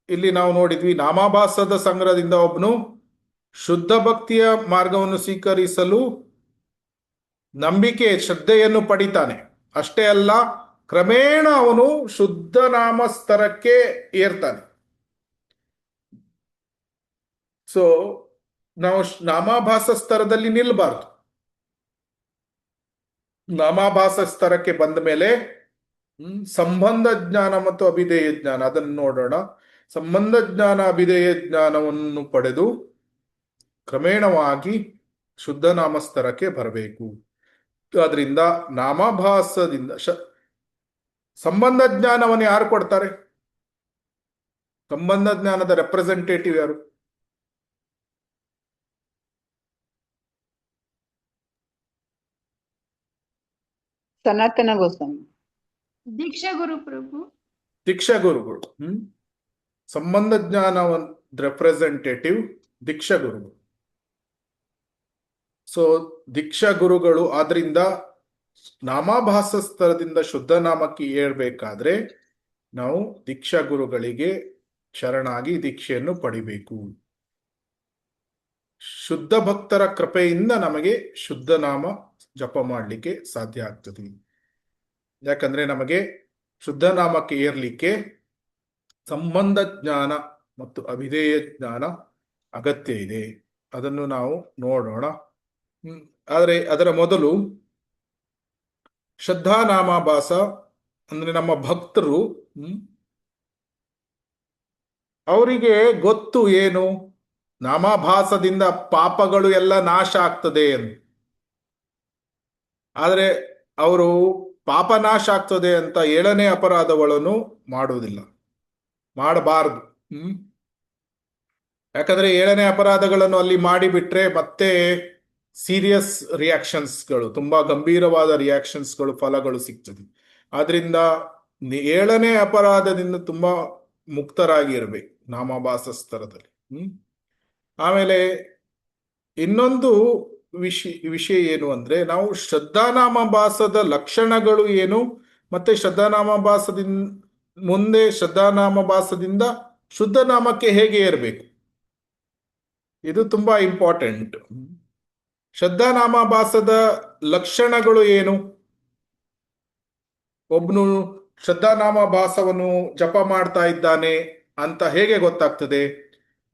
ಇಲ್ಲಿ ನಾವು ನೋಡಿದ್ವಿ, ನಾಮಾಭಾಸದ ಸಂಗ್ರಹದಿಂದ ಒಬ್ಬನು ಶುದ್ಧ ಭಕ್ತಿಯ ಮಾರ್ಗವನ್ನು ಸ್ವೀಕರಿಸಲು ನಂಬಿಕೆ, ಶ್ರದ್ಧೆಯನ್ನು ಪಡಿತಾನೆ. ಅಷ್ಟೇ ಅಲ್ಲ, ಕ್ರಮೇಣ ಅವನು ಶುದ್ಧ ನಾಮ ಸ್ತರಕ್ಕೆ ಏರ್ತಾನೆ. ಸೊ ನಾವು ನಾಮಾಭಾಸ ಸ್ತರದಲ್ಲಿ ನಿಲ್ಬಾರ್ದು. ನಾಮಾಭಾಸ ಸ್ತರಕ್ಕೆ ಬಂದ ಮೇಲೆ ಸಂಬಂಧ ಜ್ಞಾನ ಮತ್ತು ಅಭಿಧೇಯ ಜ್ಞಾನ, ಅದನ್ನು ನೋಡೋಣ. ಸಂಬಂಧ ಜ್ಞಾನ, ಅಭಿಧೇಯ ಜ್ಞಾನವನ್ನು ಪಡೆದು ಕ್ರಮೇಣವಾಗಿ ಶುದ್ಧ ನಾಮ ಸ್ತರಕ್ಕೆ ಬರಬೇಕು. ಆದ್ರಿಂದ ನಾಮಾಭಾಸದಿಂದ ಸಂಬಂಧ ಜ್ಞಾನವನ್ನು ಯಾರು ಕೊಡ್ತಾರೆ? ಸಂಬಂಧ ಜ್ಞಾನದ ರೆಪ್ರೆಸೆಂಟೇಟಿವ್ ಯಾರು? ಸನಾತನ ಗೋಸ್ವಾಮಿ. ದೀಕ್ಷಾ ಗುರು ಪ್ರಭು. ದೀಕ್ಷಾ ಗುರುಗಳು. ಸಂಬಂಧ ಜ್ಞಾನ ರೆಪ್ರೆಸೆಂಟೇಟಿವ್ ದೀಕ್ಷಾ ಗುರುಗಳು. ಸೊ ದೀಕ್ಷಾ ಗುರುಗಳು. ಆದ್ರಿಂದ ನಾಮಾಭಾಸ ಸ್ತರದಿಂದ ಶುದ್ಧ ನಾಮಕ್ಕೆ ಏರ್ಬೇಕಾದ್ರೆ ನಾವು ದೀಕ್ಷಾ ಗುರುಗಳಿಗೆ ಶರಣಾಗಿ ದೀಕ್ಷೆಯನ್ನು ಪಡಿಬೇಕು. ಶುದ್ಧ ಭಕ್ತರ ಕೃಪೆಯಿಂದ ನಮಗೆ ಶುದ್ಧ ನಾಮ ಜಪ ಮಾಡಲಿಕ್ಕೆ ಸಾಧ್ಯ ಆಗ್ತದೆ. ಯಾಕಂದ್ರೆ ನಮಗೆ ಶುದ್ಧ ನಾಮಕ್ಕೆ ಏರ್ಲಿಕ್ಕೆ ಸಂಬಂಧ ಜ್ಞಾನ ಮತ್ತು ಅಭಿಧೇಯ ಜ್ಞಾನ ಅಗತ್ಯ ಇದೆ. ಅದನ್ನು ನಾವು ನೋಡೋಣ. ಆದರೆ ಅದರ ಮೊದಲು ಶ್ರದ್ಧಾ ನಾಮಾಭಾಸ ಅಂದ್ರೆ ನಮ್ಮ ಭಕ್ತರು ಅವರಿಗೆ ಗೊತ್ತು ಏನು ನಾಮಾಭಾಸದಿಂದ ಪಾಪಗಳು ಎಲ್ಲ ನಾಶ ಆಗ್ತದೆ ಅಂತ. ಆದರೆ ಅವರು ಪಾಪ ನಾಶ ಆಗ್ತದೆ ಅಂತ 7ನೇ ಅಪರಾಧಗಳನ್ನು ಮಾಡುವುದಿಲ್ಲ, ಮಾಡಬಾರದು. ಯಾಕಂದ್ರೆ 7ನೇ ಅಪರಾಧಗಳನ್ನು ಅಲ್ಲಿ ಮಾಡಿಬಿಟ್ರೆ ಮತ್ತೆ ಸೀರಿಯಸ್ ರಿಯಾಕ್ಷನ್ಸ್ಗಳು, ತುಂಬಾ ಗಂಭೀರವಾದ ರಿಯಾಕ್ಷನ್ಸ್ಗಳು, ಫಲಗಳು ಸಿಗ್ತದೆ. ಆದ್ರಿಂದ 7ನೇ ಅಪರಾಧದಿಂದ ತುಂಬಾ ಮುಕ್ತರಾಗಿ ಇರಬೇಕು ನಾಮಾಭಾಸ ಸ್ತರದಲ್ಲಿ. ಆಮೇಲೆ ಇನ್ನೊಂದು ವಿಷಯ ಏನು ಅಂದ್ರೆ, ನಾವು ಶ್ರದ್ಧಾನಾಮಭಾಸದ ಲಕ್ಷಣಗಳು ಏನು, ಮತ್ತೆ ಶ್ರದ್ಧಾನಾಮಭಾಸದಿಂದ ಮುಂದೆ ಶ್ರದ್ಧಾನಾಮಭಾಸದಿಂದ ಶುದ್ಧ ನಾಮಕ್ಕೆ ಹೇಗೆ ಏರಬೇಕು, ಇದು ತುಂಬಾ ಇಂಪಾರ್ಟೆಂಟ್. ಶ್ರದ್ಧಾನಾಮಭಾಸದ ಲಕ್ಷಣಗಳು ಏನು? ಒಬ್ನು ಶ್ರದ್ಧಾನಾಮಭಾಸವನ್ನು ಜಪ ಮಾಡ್ತಾ ಇದ್ದಾನೆ ಅಂತ ಹೇಗೆ ಗೊತ್ತಾಗ್ತದೆ?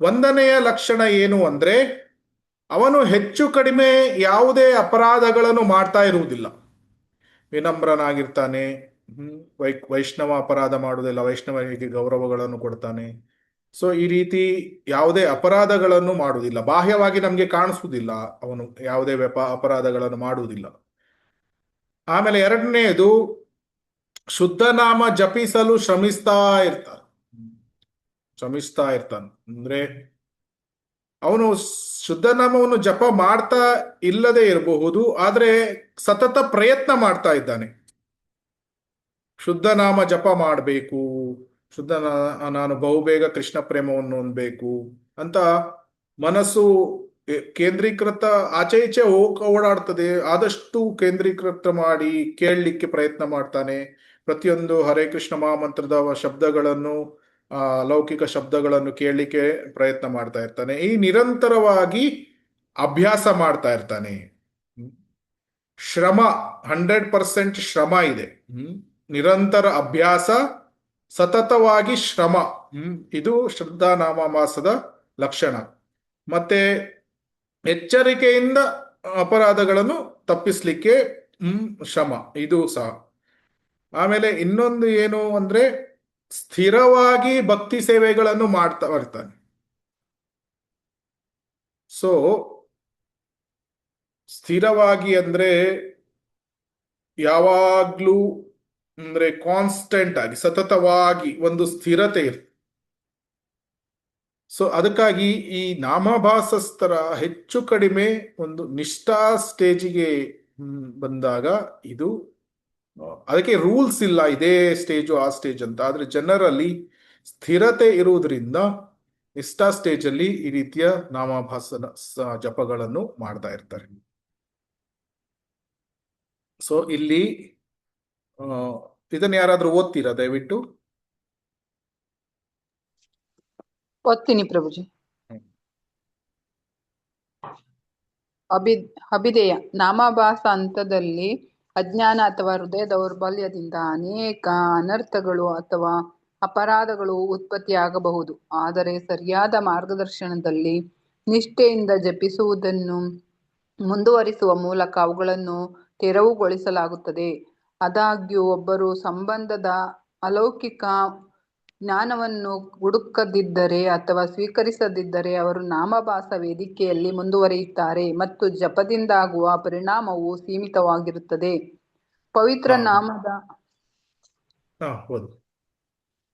1ನೆಯ ಲಕ್ಷಣ ಏನು ಅಂದ್ರೆ, ಅವನು ಹೆಚ್ಚು ಕಡಿಮೆ ಯಾವುದೇ ಅಪರಾಧಗಳನ್ನು ಮಾಡ್ತಾ ಇರುವುದಿಲ್ಲ, ವಿನಮ್ರನಾಗಿರ್ತಾನೆ, ವೈಷ್ಣವ ಅಪರಾಧ ಮಾಡುವುದಿಲ್ಲ, ವೈಷ್ಣವರಿಗೆ ಗೌರವಗಳನ್ನು ಕೊಡ್ತಾನೆ. ಸೊ ಈ ರೀತಿ ಯಾವುದೇ ಅಪರಾಧಗಳನ್ನು ಮಾಡುವುದಿಲ್ಲ, ಬಾಹ್ಯವಾಗಿ ನಮಗೆ ಕಾಣಿಸುವುದಿಲ್ಲ, ಅವನು ಯಾವುದೇ ಅಪರಾಧಗಳನ್ನು ಮಾಡುವುದಿಲ್ಲ. ಆಮೇಲೆ 2ನೇದು, ಶುದ್ಧ ನಾಮ ಜಪಿಸಲು ಶ್ರಮಿಸ್ತಾ ಇರ್ತಾನೆ. ಅಂದ್ರೆ ಅವನು ಶುದ್ಧ ನಾಮವನ್ನು ಜಪ ಮಾಡ್ತಾ ಇಲ್ಲದೆ ಇರಬಹುದು, ಆದ್ರೆ ಸತತ ಪ್ರಯತ್ನ ಮಾಡ್ತಾ ಇದ್ದಾನೆ. ಶುದ್ಧ ನಾಮ ಜಪ ಮಾಡಬೇಕು, ನಾನು ಬಹುಬೇಗ ಕೃಷ್ಣ ಪ್ರೇಮವನ್ನು ಹೊಂದಬೇಕು ಅಂತ ಮನಸ್ಸು ಕೇಂದ್ರೀಕೃತ, ಆಚೆ ಈಚೆ ಓಡಾಡ್ತದೆ. ಆದಷ್ಟು ಕೇಂದ್ರೀಕೃತ ಮಾಡಿ ಕೇಳಲಿಕ್ಕೆ ಪ್ರಯತ್ನ ಮಾಡ್ತಾನೆ. ಪ್ರತಿಯೊಂದು ಹರೇ ಕೃಷ್ಣ ಮಹಾಮಂತ್ರದ ಶಬ್ದಗಳನ್ನು, ಲೌಕಿಕ ಶಬ್ದಗಳನ್ನು ಕೇಳಲಿಕ್ಕೆ ಪ್ರಯತ್ನ ಮಾಡ್ತಾ ಇರ್ತಾನೆ. ಈ ನಿರಂತರವಾಗಿ ಅಭ್ಯಾಸ ಮಾಡ್ತಾ ಇರ್ತಾನೆ. ಶ್ರಮ, 100% ಶ್ರಮ ಇದೆ. ನಿರಂತರ ಅಭ್ಯಾಸ, ಸತತವಾಗಿ ಶ್ರಮ, ಇದು ಶ್ರದ್ಧಾನಾಮಭಾಸದ ಲಕ್ಷಣ. ಮತ್ತೆ ಎಚ್ಚರಿಕೆಯಿಂದ ಅಪರಾಧಗಳನ್ನು ತಪ್ಪಿಸ್ಲಿಕ್ಕೆ ಶ್ರಮ, ಇದು ಸಹ. ಆಮೇಲೆ ಇನ್ನೊಂದು ಏನು ಅಂದ್ರೆ, ಸ್ಥಿರವಾಗಿ ಭಕ್ತಿ ಸೇವೆಗಳನ್ನು ಮಾಡ್ತಾ ಬರ್ತಾನೆ. ಸೊ ಸ್ಥಿರವಾಗಿ ಅಂದ್ರೆ ಯಾವಾಗ್ಲೂ, ಅಂದ್ರೆ ಕಾನ್ಸ್ಟೆಂಟ್ ಆಗಿ, ಸತತವಾಗಿ ಒಂದು ಸ್ಥಿರತೆ ಇರ್ತದೆ. ಸೊ ಅದಕ್ಕಾಗಿ ಈ ನಾಮಾಭಾಸಸ್ತರ ಹೆಚ್ಚು ಕಡಿಮೆ ಒಂದು ನಿಷ್ಠಾ ಸ್ಟೇಜಿಗೆ ಬಂದಾಗ, ಇದು ಅದಕ್ಕೆ ರೂಲ್ಸ್ ಇಲ್ಲ, ಇದೇ ಸ್ಟೇಜು ಆ ಸ್ಟೇಜ್ ಅಂತ. ಆದ್ರೆ ಜನರಲ್ಲಿ ಸ್ಥಿರತೆ ಇರುವುದರಿಂದ ನಿಷ್ಠಾ ಸ್ಟೇಜಲ್ಲಿ ಈ ರೀತಿಯ ನಾಮಾಭಾಸನ ಜಪಗಳನ್ನು ಮಾಡ್ತಾ ಇರ್ತಾರೆ. ಸೊ ಇಲ್ಲಿ ಇದನ್ನ ಯಾರಾದ್ರೂ ಓದ್ತೀರಾ ದಯವಿಟ್ಟು? ಓದ್ತೀನಿ ಪ್ರಭುಜಿ. ಅಭಿಧೇಯ. ನಾಮಾಭಾಸ ಹಂತದಲ್ಲಿ ಅಜ್ಞಾನ ಅಥವಾ ಹೃದಯ ದೌರ್ಬಲ್ಯದಿಂದ ಅನೇಕ ಅನರ್ಥಗಳು ಅಥವಾ ಅಪರಾಧಗಳು ಉತ್ಪತ್ತಿಯಾಗಬಹುದು. ಆದರೆ ಸರಿಯಾದ ಮಾರ್ಗದರ್ಶನದಲ್ಲಿ ನಿಷ್ಠೆಯಿಂದ ಜಪಿಸುವುದನ್ನು ಮುಂದುವರಿಸುವ ಮೂಲಕ ಅವುಗಳನ್ನು ತೆರವುಗೊಳಿಸಲಾಗುತ್ತದೆ. ಆದಾಗ್ಯೂ ಒಬ್ಬರು ಸಂಬಂಧದ ಅಲೌಕಿಕ ಜ್ಞಾನವನ್ನು ಹುಡುಕದಿದ್ದರೆ ಅಥವಾ ಸ್ವೀಕರಿಸದಿದ್ದರೆ ಅವರು ನಾಮಭಾಸ ವೇದಿಕೆಯಲ್ಲಿ ಮುಂದುವರಿಯುತ್ತಾರೆ ಮತ್ತು ಜಪದಿಂದಾಗುವ ಪರಿಣಾಮವು ಸೀಮಿತವಾಗಿರುತ್ತದೆ.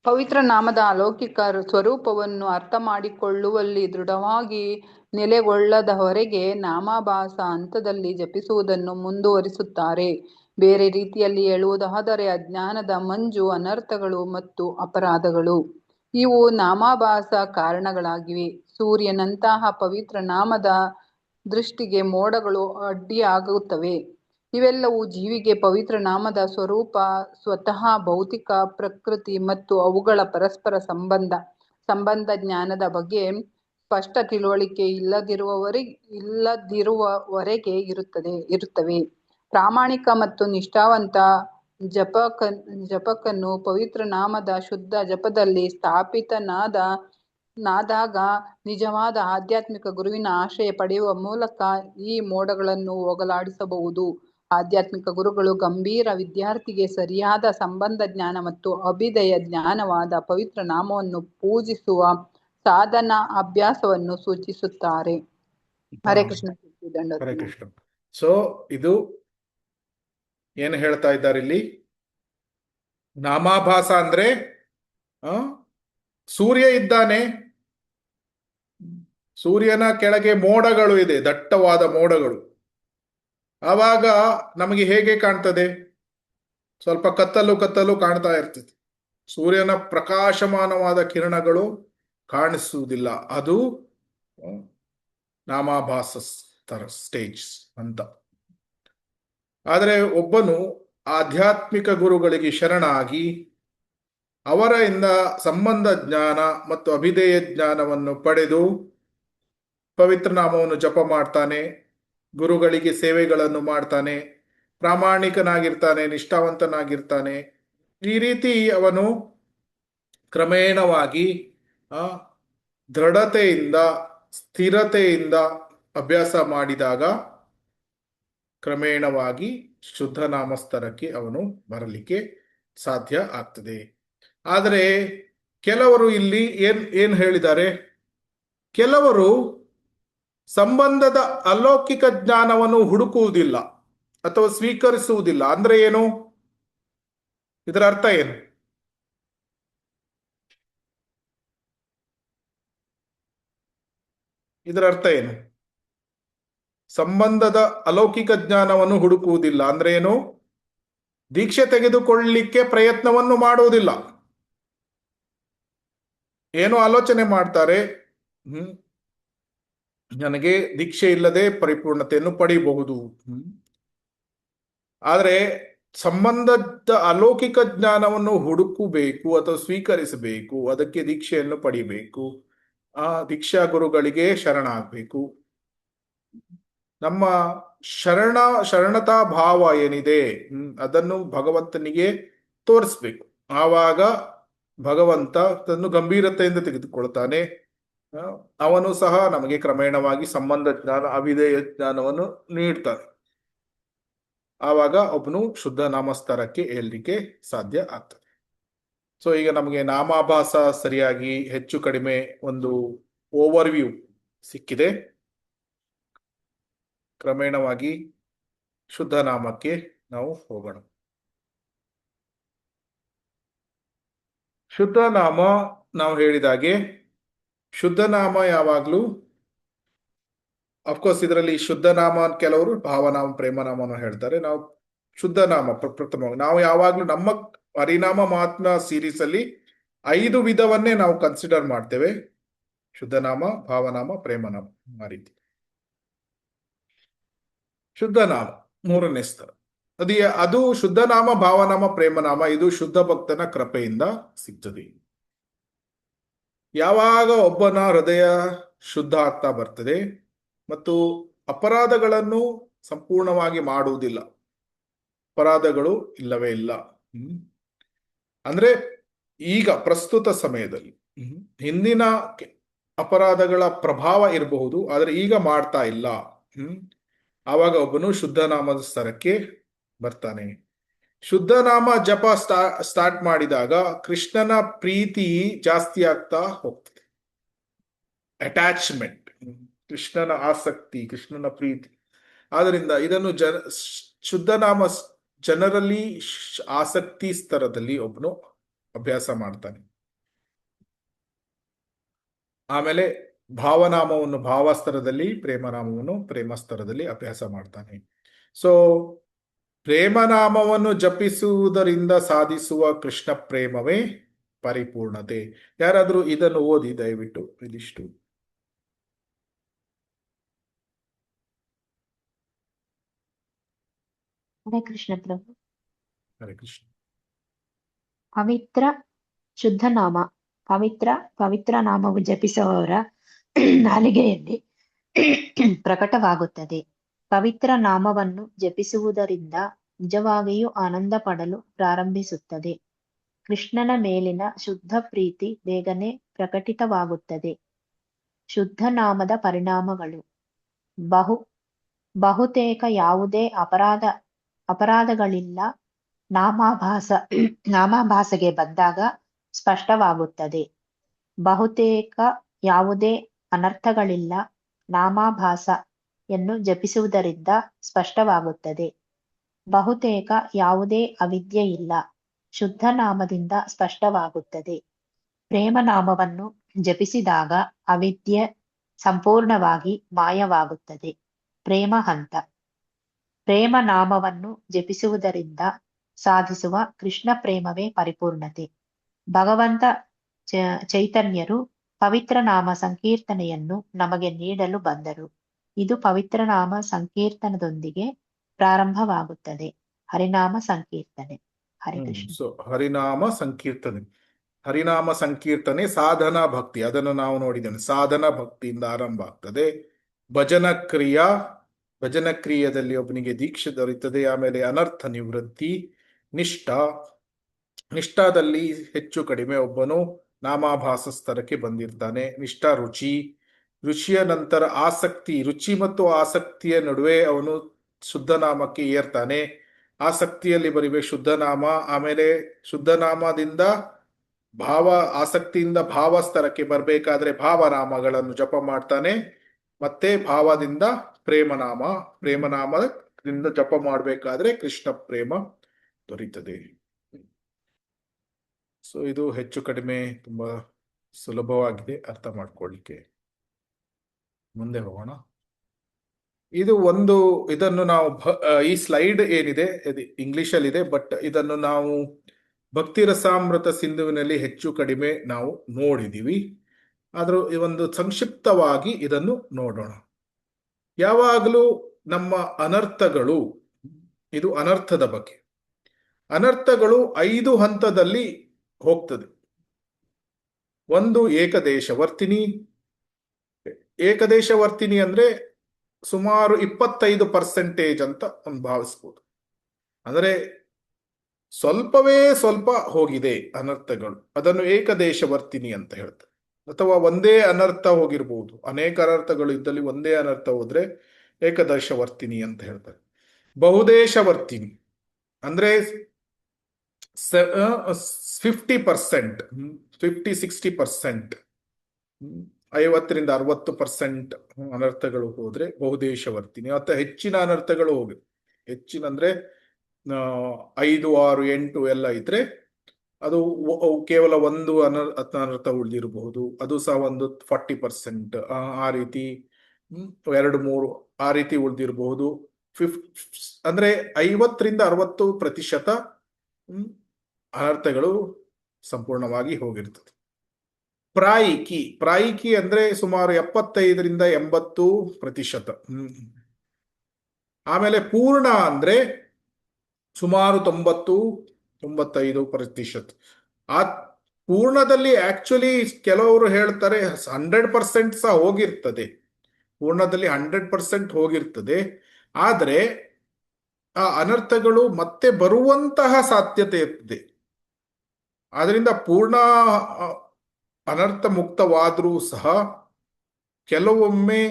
ಪವಿತ್ರ ನಾಮದ ಅಲೌಕಿಕ ಸ್ವರೂಪವನ್ನು ಅರ್ಥ ಮಾಡಿಕೊಳ್ಳುವಲ್ಲಿ ದೃಢವಾಗಿ ನೆಲೆಗೊಳ್ಳದವರೆಗೆ ನಾಮಾಭಾಸ ಹಂತದಲ್ಲಿ ಜಪಿಸುವುದನ್ನು ಮುಂದುವರಿಸುತ್ತಾರೆ. ಬೇರೆ ರೀತಿಯಲ್ಲಿ ಹೇಳುವುದಾದರೆ, ಅಜ್ಞಾನದ ಮಂಜು, ಅನರ್ಥಗಳು ಮತ್ತು ಅಪರಾಧಗಳು ಇವು ನಾಮಾಭಾಸ ಕಾರಣಗಳಾಗಿವೆ. ಸೂರ್ಯನಂತಹ ಪವಿತ್ರ ನಾಮದ ದೃಷ್ಟಿಗೆ ಮೋಡಗಳು ಅಡ್ಡಿಯಾಗುತ್ತವೆ. ಇವೆಲ್ಲವೂ ಜೀವಿಗೆ ಪವಿತ್ರ ನಾಮದ ಸ್ವರೂಪ, ಸ್ವತಃ ಭೌತಿಕ ಪ್ರಕೃತಿ ಮತ್ತು ಅವುಗಳ ಪರಸ್ಪರ ಸಂಬಂಧ ಜ್ಞಾನದ ಬಗ್ಗೆ ಸ್ಪಷ್ಟ ತಿಳುವಳಿಕೆ ಇಲ್ಲದಿರುವವರೆಗೆ ಇರುತ್ತವೆ. ಪ್ರಾಮಾಣಿಕ ಮತ್ತು ನಿಷ್ಠಾವಂತ ಜಪಕನು ಪವಿತ್ರ ನಾಮದ ಶುದ್ಧ ಜಪದಲ್ಲಿ ಸ್ಥಾಪಿತನಾದಾಗ ನಿಜವಾದ ಆಧ್ಯಾತ್ಮಿಕ ಗುರುವಿನ ಆಶ್ರಯ ಪಡೆಯುವ ಮೂಲಕ ಈ ಮೋಡಗಳನ್ನು ಹೋಗಲಾಡಿಸಬಹುದು. ಆಧ್ಯಾತ್ಮಿಕ ಗುರುಗಳು ಗಂಭೀರ ವಿದ್ಯಾರ್ಥಿಗೆ ಸರಿಯಾದ ಸಂಬಂಧ ಜ್ಞಾನ ಮತ್ತು ಅಭಿದಯ ಜ್ಞಾನವಾದ ಪವಿತ್ರ ನಾಮವನ್ನು ಪೂಜಿಸುವ ಸಾಧನ ಅಭ್ಯಾಸವನ್ನು ಸೂಚಿಸುತ್ತಾರೆ. ಹರೇ ಕೃಷ್ಣ. ಹರೇ ದಂಡೋತ್. ಕೃಷ್ಣ. ಸೊ ಇದು ಏನು ಹೇಳ್ತಾ ಇದ್ದಾರೆ ಇಲ್ಲಿ? ನಾಮಾಭಾಸ ಅಂದ್ರೆ ಸೂರ್ಯ ಇದ್ದಾನೆ, ಸೂರ್ಯನ ಕೆಳಗೆ ಮೋಡಗಳು ಇದೆ, ದಟ್ಟವಾದ ಮೋಡಗಳು. ಆವಾಗ ನಮಗೆ ಹೇಗೆ ಕಾಣ್ತದೆ? ಸ್ವಲ್ಪ ಕತ್ತಲು ಕತ್ತಲು ಕಾಣ್ತಾ ಇರ್ತದೆ. ಸೂರ್ಯನ ಪ್ರಕಾಶಮಾನವಾದ ಕಿರಣಗಳು ಕಾಣಿಸುವುದಿಲ್ಲ. ಅದು ನಾಮಾಭಾಸ ಸ್ಟೇಜ್ ಅಂತ. ಆದರೆ ಒಬ್ಬನು ಆಧ್ಯಾತ್ಮಿಕ ಗುರುಗಳಿಗೆ ಶರಣಾಗಿ ಅವರಿಂದ ಸಂಬಂಧ ಜ್ಞಾನ ಮತ್ತು ಅಭಿಧೇಯ ಜ್ಞಾನವನ್ನು ಪಡೆದು ಪವಿತ್ರ ನಾಮವನ್ನು ಜಪ ಮಾಡ್ತಾನೆ, ಗುರುಗಳಿಗೆ ಸೇವೆಗಳನ್ನು ಮಾಡ್ತಾನೆ, ಪ್ರಾಮಾಣಿಕನಾಗಿರ್ತಾನೆ, ನಿಷ್ಠಾವಂತನಾಗಿರ್ತಾನೆ. ಈ ರೀತಿ ಅವನು ಕ್ರಮೇಣವಾಗಿ ದೃಢತೆಯಿಂದ, ಸ್ಥಿರತೆಯಿಂದ ಅಭ್ಯಾಸ ಮಾಡಿದಾಗ ಕ್ರಮೇಣವಾಗಿ ಶುದ್ಧ ನಾಮಸ್ತರಕ್ಕೆ ಅವನು ಬರಲಿಕ್ಕೆ ಸಾಧ್ಯ ಆಗ್ತದೆ. ಆದರೆ ಕೆಲವರು ಇಲ್ಲಿ ಏನ್ ಹೇಳಿದ್ದಾರೆ? ಕೆಲವರು ಸಂಬಂಧದ ಅಲೌಕಿಕ ಜ್ಞಾನವನ್ನು ಹುಡುಕುವುದಿಲ್ಲ ಅಥವಾ ಸ್ವೀಕರಿಸುವುದಿಲ್ಲ. ಅಂದ್ರೆ ಏನು? ಇದರ ಅರ್ಥ ಏನು? ಇದರ ಅರ್ಥ ಏನು? ಸಂಬಂಧದ ಅಲೌಕಿಕ ಜ್ಞಾನವನ್ನು ಹುಡುಕುವುದಿಲ್ಲ ಅಂದ್ರೆ ಏನು? ದೀಕ್ಷೆ ತೆಗೆದುಕೊಳ್ಳಲಿಕ್ಕೆ ಪ್ರಯತ್ನವನ್ನು ಮಾಡುವುದಿಲ್ಲ. ಏನೋ ಆಲೋಚನೆ ಮಾಡ್ತಾರೆ, ನನಗೆ ದೀಕ್ಷೆ ಇಲ್ಲದೆ ಪರಿಪೂರ್ಣತೆಯನ್ನು ಪಡೆಯಬಹುದು. ಆದರೆ ಸಂಬಂಧದ ಅಲೌಕಿಕ ಜ್ಞಾನವನ್ನು ಹುಡುಕಬೇಕು ಅಥವಾ ಸ್ವೀಕರಿಸಬೇಕು, ಅದಕ್ಕೆ ದೀಕ್ಷೆಯನ್ನು ಪಡಿಬೇಕು, ದೀಕ್ಷಾ ಗುರುಗಳಿಗೆ ಶರಣಾಗಬೇಕು. ನಮ್ಮ ಶರಣತಾ ಭಾವ ಏನಿದೆ ಅದನ್ನು ಭಗವಂತನಿಗೆ ತೋರಿಸ್ಬೇಕು. ಆವಾಗ ಭಗವಂತ ತನ್ನ ಗಂಭೀರತೆಯಿಂದ ತೆಗೆದುಕೊಳ್ತಾನೆ. ಅವನು ಸಹ ನಮಗೆ ಕ್ರಮೇಣವಾಗಿ ಸಂಬಂಧ ಜ್ಞಾನ, ಅವಿಧೇಯ ಜ್ಞಾನವನ್ನು ನೀಡ್ತಾನೆ. ಆವಾಗ ಒಬ್ಬನು ಶುದ್ಧ ನಾಮಸ್ತರಕ್ಕೆ ಏಳಲಿಕ್ಕೆ ಸಾಧ್ಯ ಆಗ್ತದೆ. ಸೊ ಈಗ ನಮಗೆ ನಾಮಾಭಾಸ ಸರಿಯಾಗಿ ಹೆಚ್ಚು ಕಡಿಮೆ ಒಂದು ಓವರ್ವ್ಯೂ ಸಿಕ್ಕಿದೆ. ಕ್ರಮೇಣವಾಗಿ ಶುದ್ಧ ನಾಮಕ್ಕೆ ನಾವು ಹೋಗೋಣ. ಶುದ್ಧ ನಾಮ ನಾವು ಹೇಳಿದಾಗೆ, ಶುದ್ಧ ನಾಮ ಯಾವಾಗ್ಲೂ ಅಫ್ಕೋರ್ಸ್ ಇದರಲ್ಲಿ ಶುದ್ಧ ನಾಮ ಕೆಲವರು ಭಾವನಾಮ, ಪ್ರೇಮನಾಮನ ಹೇಳ್ತಾರೆ. ನಾವು ಶುದ್ಧ ನಾಮ ಪ್ರಥಮವಾಗಿ ನಾವು ಯಾವಾಗ್ಲೂ ನಮ್ಮ ಹರಿನಾಮ ಮಹಾತ್ಮ ಸೀರೀಸ್ ಅಲ್ಲಿ 5 ವಿಧವನ್ನೇ ನಾವು ಕನ್ಸಿಡರ್ ಮಾಡ್ತೇವೆ. ಶುದ್ಧ ನಾಮ, ಭಾವನಾಮ, ಪ್ರೇಮನಾಮ, ಆ ರೀತಿ. ಶುದ್ಧ ನಾಮ 3ನೇ ಸ್ತರ. ಅದು ಶುದ್ಧ ನಾಮ, ಭಾವನಾಮ, ಪ್ರೇಮನಾಮ ಇದು ಶುದ್ಧ ಭಕ್ತನ ಕೃಪೆಯಿಂದ ಸಿಗ್ತದೆ. ಯಾವಾಗ ಒಬ್ಬನ ಹೃದಯ ಶುದ್ಧ ಆಗ್ತಾ ಬರ್ತದೆ ಮತ್ತು ಅಪರಾಧಗಳನ್ನು ಸಂಪೂರ್ಣವಾಗಿ ಮಾಡುವುದಿಲ್ಲ, ಅಪರಾಧಗಳು ಇಲ್ಲವೇ ಇಲ್ಲ. ಅಂದ್ರೆ ಈಗ ಪ್ರಸ್ತುತ ಸಮಯದಲ್ಲಿ ಹಿಂದಿನ ಅಪರಾಧಗಳ ಪ್ರಭಾವ ಇರಬಹುದು, ಆದರೆ ಈಗ ಮಾಡ್ತಾ ಇಲ್ಲ. ಆವಾಗ ಒಬ್ಬನು ಶುದ್ಧ ನಾಮದ ಸ್ತರಕ್ಕೆ ಬರ್ತಾನೆ. ಶುದ್ಧ ನಾಮ ಜಪ ಸ್ಟಾರ್ಟ್ ಮಾಡಿದಾಗ ಕೃಷ್ಣನ ಪ್ರೀತಿ ಜಾಸ್ತಿ ಆಗ್ತಾ ಹೋಗ್ತದೆ. ಅಟ್ಯಾಚ್ಮೆಂಟ್, ಕೃಷ್ಣನ ಆಸಕ್ತಿ, ಕೃಷ್ಣನ ಪ್ರೀತಿ. ಆದ್ರಿಂದ ಇದನ್ನು ಶುದ್ಧ ನಾಮ ಜನರಲ್ಲಿ ಆಸಕ್ತಿ ಸ್ತರದಲ್ಲಿ ಒಬ್ಬನು ಅಭ್ಯಾಸ ಮಾಡ್ತಾನೆ. ಆಮೇಲೆ ಭಾವನಾಮವನ್ನು ಭಾವಸ್ತರದಲ್ಲಿ, ಪ್ರೇಮನಾಮವನ್ನು ಪ್ರೇಮಸ್ತರದಲ್ಲಿ ಅಭ್ಯಾಸ ಮಾಡ್ತಾನೆ. ಸೊ ಪ್ರೇಮನಾಮವನ್ನು ಜಪಿಸುವುದರಿಂದ ಸಾಧಿಸುವ ಕೃಷ್ಣ ಪ್ರೇಮವೇ ಪರಿಪೂರ್ಣತೆ. ಯಾರಾದ್ರೂ ಇದನ್ನು ಓದಿ ದಯವಿಟ್ಟು ಇದಿಷ್ಟು. ಹರೇ ಕೃಷ್ಣ ಪ್ರಭು. ಹರೇ ಕೃಷ್ಣ. ಪವಿತ್ರ ಶುದ್ಧ ನಾಮ, ಪವಿತ್ರ ನಾಮವು ಜಪಿಸುವವರ ನಾಲಿಗೆಯಲ್ಲಿ ಪ್ರಕಟವಾಗುತ್ತದೆ. ಪವಿತ್ರ ನಾಮವನ್ನು ಜಪಿಸುವುದರಿಂದ ನಿಜವಾಗಿಯೂ ಆನಂದ ಪಡಲು ಪ್ರಾರಂಭಿಸುತ್ತದೆ. ಕೃಷ್ಣನ ಮೇಲಿನ ಶುದ್ಧ ಪ್ರೀತಿ ಬೇಗನೆ ಪ್ರಕಟಿತವಾಗುತ್ತದೆ. ಶುದ್ಧ ನಾಮದ ಪರಿಣಾಮಗಳು: ಬಹುತೇಕ ಯಾವುದೇ ಅಪರಾಧಗಳಿಲ್ಲ ನಾಮಾಭಾಸಗೆ ಬಂದಾಗ ಸ್ಪಷ್ಟವಾಗುತ್ತದೆ. ಬಹುತೇಕ ಯಾವುದೇ ಅನರ್ಥಗಳಿಲ್ಲ. ನಾಮಾಭಾಸ ಯನ್ನು ಜಪಿಸುವುದರಿಂದ ಸ್ಪಷ್ಟವಾಗುತ್ತದೆ. ಬಹುತೇಕ ಯಾವುದೇ ಅವಿದ್ಯೆ ಇಲ್ಲ. ಶುದ್ಧ ನಾಮದಿಂದ ಸ್ಪಷ್ಟವಾಗುತ್ತದೆ. ಪ್ರೇಮನಾಮವನ್ನು ಜಪಿಸಿದಾಗ ಅವಿದ್ಯೆ ಸಂಪೂರ್ಣವಾಗಿ ಮಾಯವಾಗುತ್ತದೆ. ಪ್ರೇಮ ಹಂತ. ಪ್ರೇಮನಾಮವನ್ನು ಜಪಿಸುವುದರಿಂದ ಸಾಧಿಸುವ ಕೃಷ್ಣ ಪ್ರೇಮವೇ ಪರಿಪೂರ್ಣತೆ. ಭಗವಂತ ಚೈತನ್ಯರು ಪವಿತ್ರ ನಾಮ ಸಂಕೀರ್ತನೆಯನ್ನು ನಮಗೆ ನೀಡಲು ಬಂದರು. ಇದು ಪವಿತ್ರ ನಾಮ ಸಂಕೀರ್ತನದೊಂದಿಗೆ ಪ್ರಾರಂಭವಾಗುತ್ತದೆ. ಹರಿನಾಮ ಸಂಕೀರ್ತನೆ. ಹರಿಕೃಷ್ಣ. ಸೊ ಹರಿನಾಮ ಸಂಕೀರ್ತನೆ ಸಾಧನಾ ಭಕ್ತಿ, ಅದನ್ನು ನಾವು ನೋಡಿದ್ದೇವೆ. ಸಾಧನಾ ಭಕ್ತಿಯಿಂದ ಆರಂಭ ಆಗ್ತದೆ. ಭಜನ ಕ್ರಿಯೆಯಲ್ಲಿ ಒಬ್ಬನಿಗೆ ದೀಕ್ಷೆ ದೊರೆಯುತ್ತದೆ. ಆಮೇಲೆ ಅನರ್ಥ ನಿವೃತ್ತಿ, ನಿಷ್ಠಾದಲ್ಲಿ ಹೆಚ್ಚು ಕಡಿಮೆ ಒಬ್ಬನು ನಾಮಾಭಾಸ ಸ್ತರಕ್ಕೆ ಬಂದಿರ್ತಾನೆ. ನಿಷ್ಠಾ ರುಚಿಯ ನಂತರ ಆಸಕ್ತಿ, ರುಚಿ ಮತ್ತು ಆಸಕ್ತಿಯ ನಡುವೆ ಅವನು ಶುದ್ಧ ನಾಮಕ್ಕೆ ಏರ್ತಾನೆ. ಆಸಕ್ತಿಯಲ್ಲಿ ಬರಿಬೇಕು ಶುದ್ಧನಾಮ. ಆಮೇಲೆ ಶುದ್ಧನಾಮದಿಂದ ಆಸಕ್ತಿಯಿಂದ ಭಾವ ಸ್ತರಕ್ಕೆ ಬರಬೇಕಾದ್ರೆ ಭಾವನಾಮಗಳನ್ನು ಜಪ ಮಾಡ್ತಾನೆ. ಮತ್ತೆ ಭಾವದಿಂದ ಪ್ರೇಮನಾಮದಿಂದ ಜಪ ಮಾಡಬೇಕಾದ್ರೆ ಕೃಷ್ಣ ಪ್ರೇಮ ದೊರೀತದೆ. ಸೊ ಇದು ಹೆಚ್ಚು ಕಡಿಮೆ ತುಂಬಾ ಸುಲಭವಾಗಿದೆ ಅರ್ಥ ಮಾಡ್ಕೊಳ್ಳಿಕ್ಕೆ. ಮುಂದೆ ಹೋಗೋಣ. ಇದನ್ನು ನಾವು ಈ ಸ್ಲೈಡ್ ಏನಿದೆ ಇಂಗ್ಲಿಷಲ್ಲಿದೆ, ಬಟ್ ಇದನ್ನು ನಾವು ಭಕ್ತಿ ರಸಾಮೃತ ಸಿಂಧುವಿನಲ್ಲಿ ಹೆಚ್ಚು ಕಡಿಮೆ ನಾವು ನೋಡಿದೀವಿ. ಆದರೂ ಒಂದು ಸಂಕ್ಷಿಪ್ತವಾಗಿ ಇದನ್ನು ನೋಡೋಣ. ಯಾವಾಗಲೂ ನಮ್ಮ ಅನರ್ಥಗಳು, ಇದು ಅನರ್ಥದ ಬಗ್ಗೆ. ಅನರ್ಥಗಳು 5 ಹಂತದಲ್ಲಿ ಹೋಗ್ತದೆ. ಒಂದು ಏಕದೇಶವರ್ತಿನಿ ಅಂದ್ರೆ ಸುಮಾರು 25% ಅಂತ ಒಂದು ಭಾವಿಸ್ಬೋದು. ಅಂದರೆ ಸ್ವಲ್ಪವೇ ಸ್ವಲ್ಪ ಹೋಗಿದೆ ಅನರ್ಥಗಳು, ಅದನ್ನು ಏಕದೇಶವರ್ತಿನಿ ಅಂತ ಹೇಳ್ತಾರೆ. ಅಥವಾ ಒಂದೇ ಅನರ್ಥ ಹೋಗಿರ್ಬೋದು. ಅನೇಕ ಅನರ್ಥಗಳು ಇದ್ದಲ್ಲಿ ಒಂದೇ ಅನರ್ಥ ಹೋದ್ರೆ ಏಕದೇಶವರ್ತಿನಿ ಅಂತ ಹೇಳ್ತಾರೆ. ಬಹುದೇಶವರ್ತಿನಿ ಅಂದ್ರೆ 50%, 50-60%, 50-60% ಅನರ್ಥಗಳು ಹೋದ್ರೆ ಬಹುದೇಶವರ್ತಿನಿ. ಅಥವಾ ಹೆಚ್ಚಿನ ಅನರ್ಥಗಳು ಹೆಚ್ಚಿನ ಅಂದ್ರೆ 5, 6, 8 ಎಲ್ಲ ಇದ್ರೆ ಅದು ಕೇವಲ ಒಂದು ಅನರ್ಥ ಉಳಿದಿರಬಹುದು. ಅದು ಸಹ ಒಂದು 40%, ಆ ರೀತಿ 2-3 ಆ ರೀತಿ ಉಳಿದಿರಬಹುದು. ಅಂದ್ರೆ 50-60% ಅನರ್ಥಗಳು ಸಂಪೂರ್ಣವಾಗಿ ಹೋಗಿರ್ತದೆ. ಪ್ರಾಯಿಕಿ ಅಂದ್ರೆ ಸುಮಾರು 75-80%. ಆಮೇಲೆ ಪೂರ್ಣ ಅಂದ್ರೆ ಸುಮಾರು 90-95%. ಆ ಪೂರ್ಣದಲ್ಲಿ ಆಕ್ಚುಲಿ ಕೆಲವರು ಹೇಳ್ತಾರೆ 100% ಸಹ ಹೋಗಿರ್ತದೆ. ಪೂರ್ಣದಲ್ಲಿ 100% ಹೋಗಿರ್ತದೆ. ಆದರೆ ಆ ಅನರ್ಥಗಳು ಮತ್ತೆ ಬರುವಂತಹ ಸಾಧ್ಯತೆ ಇರ್ತದೆ. ಆದ್ರಿಂದ ಪೂರ್ಣ ಅನರ್ಥ ಮುಕ್ತವಾದರೂ ಸಹ ಕೆಲವೊಮ್ಮೆ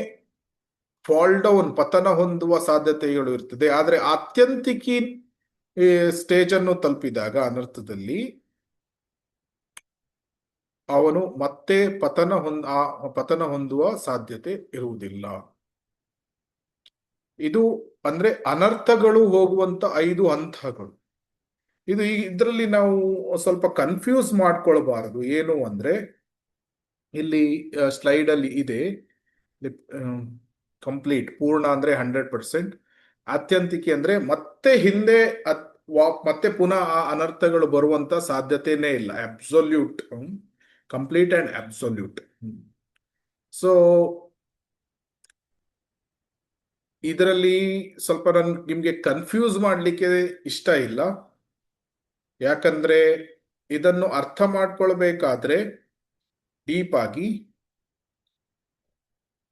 ಫಾಲ್ ಡೌನ್, ಪತನ ಹೊಂದುವ ಸಾಧ್ಯತೆಗಳು ಇರ್ತದೆ. ಆದರೆ ಆತ್ಯಂತಿಕಿ ಸ್ಟೇಜ್ ಅನ್ನು ತಲುಪಿದಾಗ ಅನರ್ಥದಲ್ಲಿ ಅವನು ಮತ್ತೆ ಪತನ ಹೊಂದುವ ಸಾಧ್ಯತೆ ಇರುವುದಿಲ್ಲ. ಇದು ಅಂದ್ರೆ ಅನರ್ಥಗಳು ಹೋಗುವಂತ 5 ಹಂತಗಳು. ಇದರಲ್ಲಿ ನಾವು ಸ್ವಲ್ಪ ಕನ್ಫ್ಯೂಸ್ ಮಾಡ್ಕೊಳ್ಬಾರದು. ಏನು ಅಂದ್ರೆ ಇಲ್ಲಿ ಸ್ಲೈಡ್ ಅಲ್ಲಿ ಇದೆ, ಕಂಪ್ಲೀಟ್ ಪೂರ್ಣ ಅಂದ್ರೆ 100%, ಆತ್ಯಂತಿಕಿ ಅಂದ್ರೆ ಮತ್ತೆ ಹಿಂದೆ ಮತ್ತೆ ಪುನಃ ಆ ಅನರ್ಥಗಳು ಬರುವಂತ ಸಾಧ್ಯತೆನೇ ಇಲ್ಲ. Absolute, complete and absolute. So ಇದರಲ್ಲಿ ಸ್ವಲ್ಪ ನಿಮ್ಗೆ ಕನ್ಫ್ಯೂಸ್ ಮಾಡ್ಲಿಕ್ಕೆ ಇಷ್ಟ ಇಲ್ಲ. ಯಾಕಂದ್ರೆ ಇದನ್ನು ಅರ್ಥ ಮಾಡ್ಕೊಳ್ಬೇಕಾದ್ರೆ ಡೀಪ್ ಆಗಿ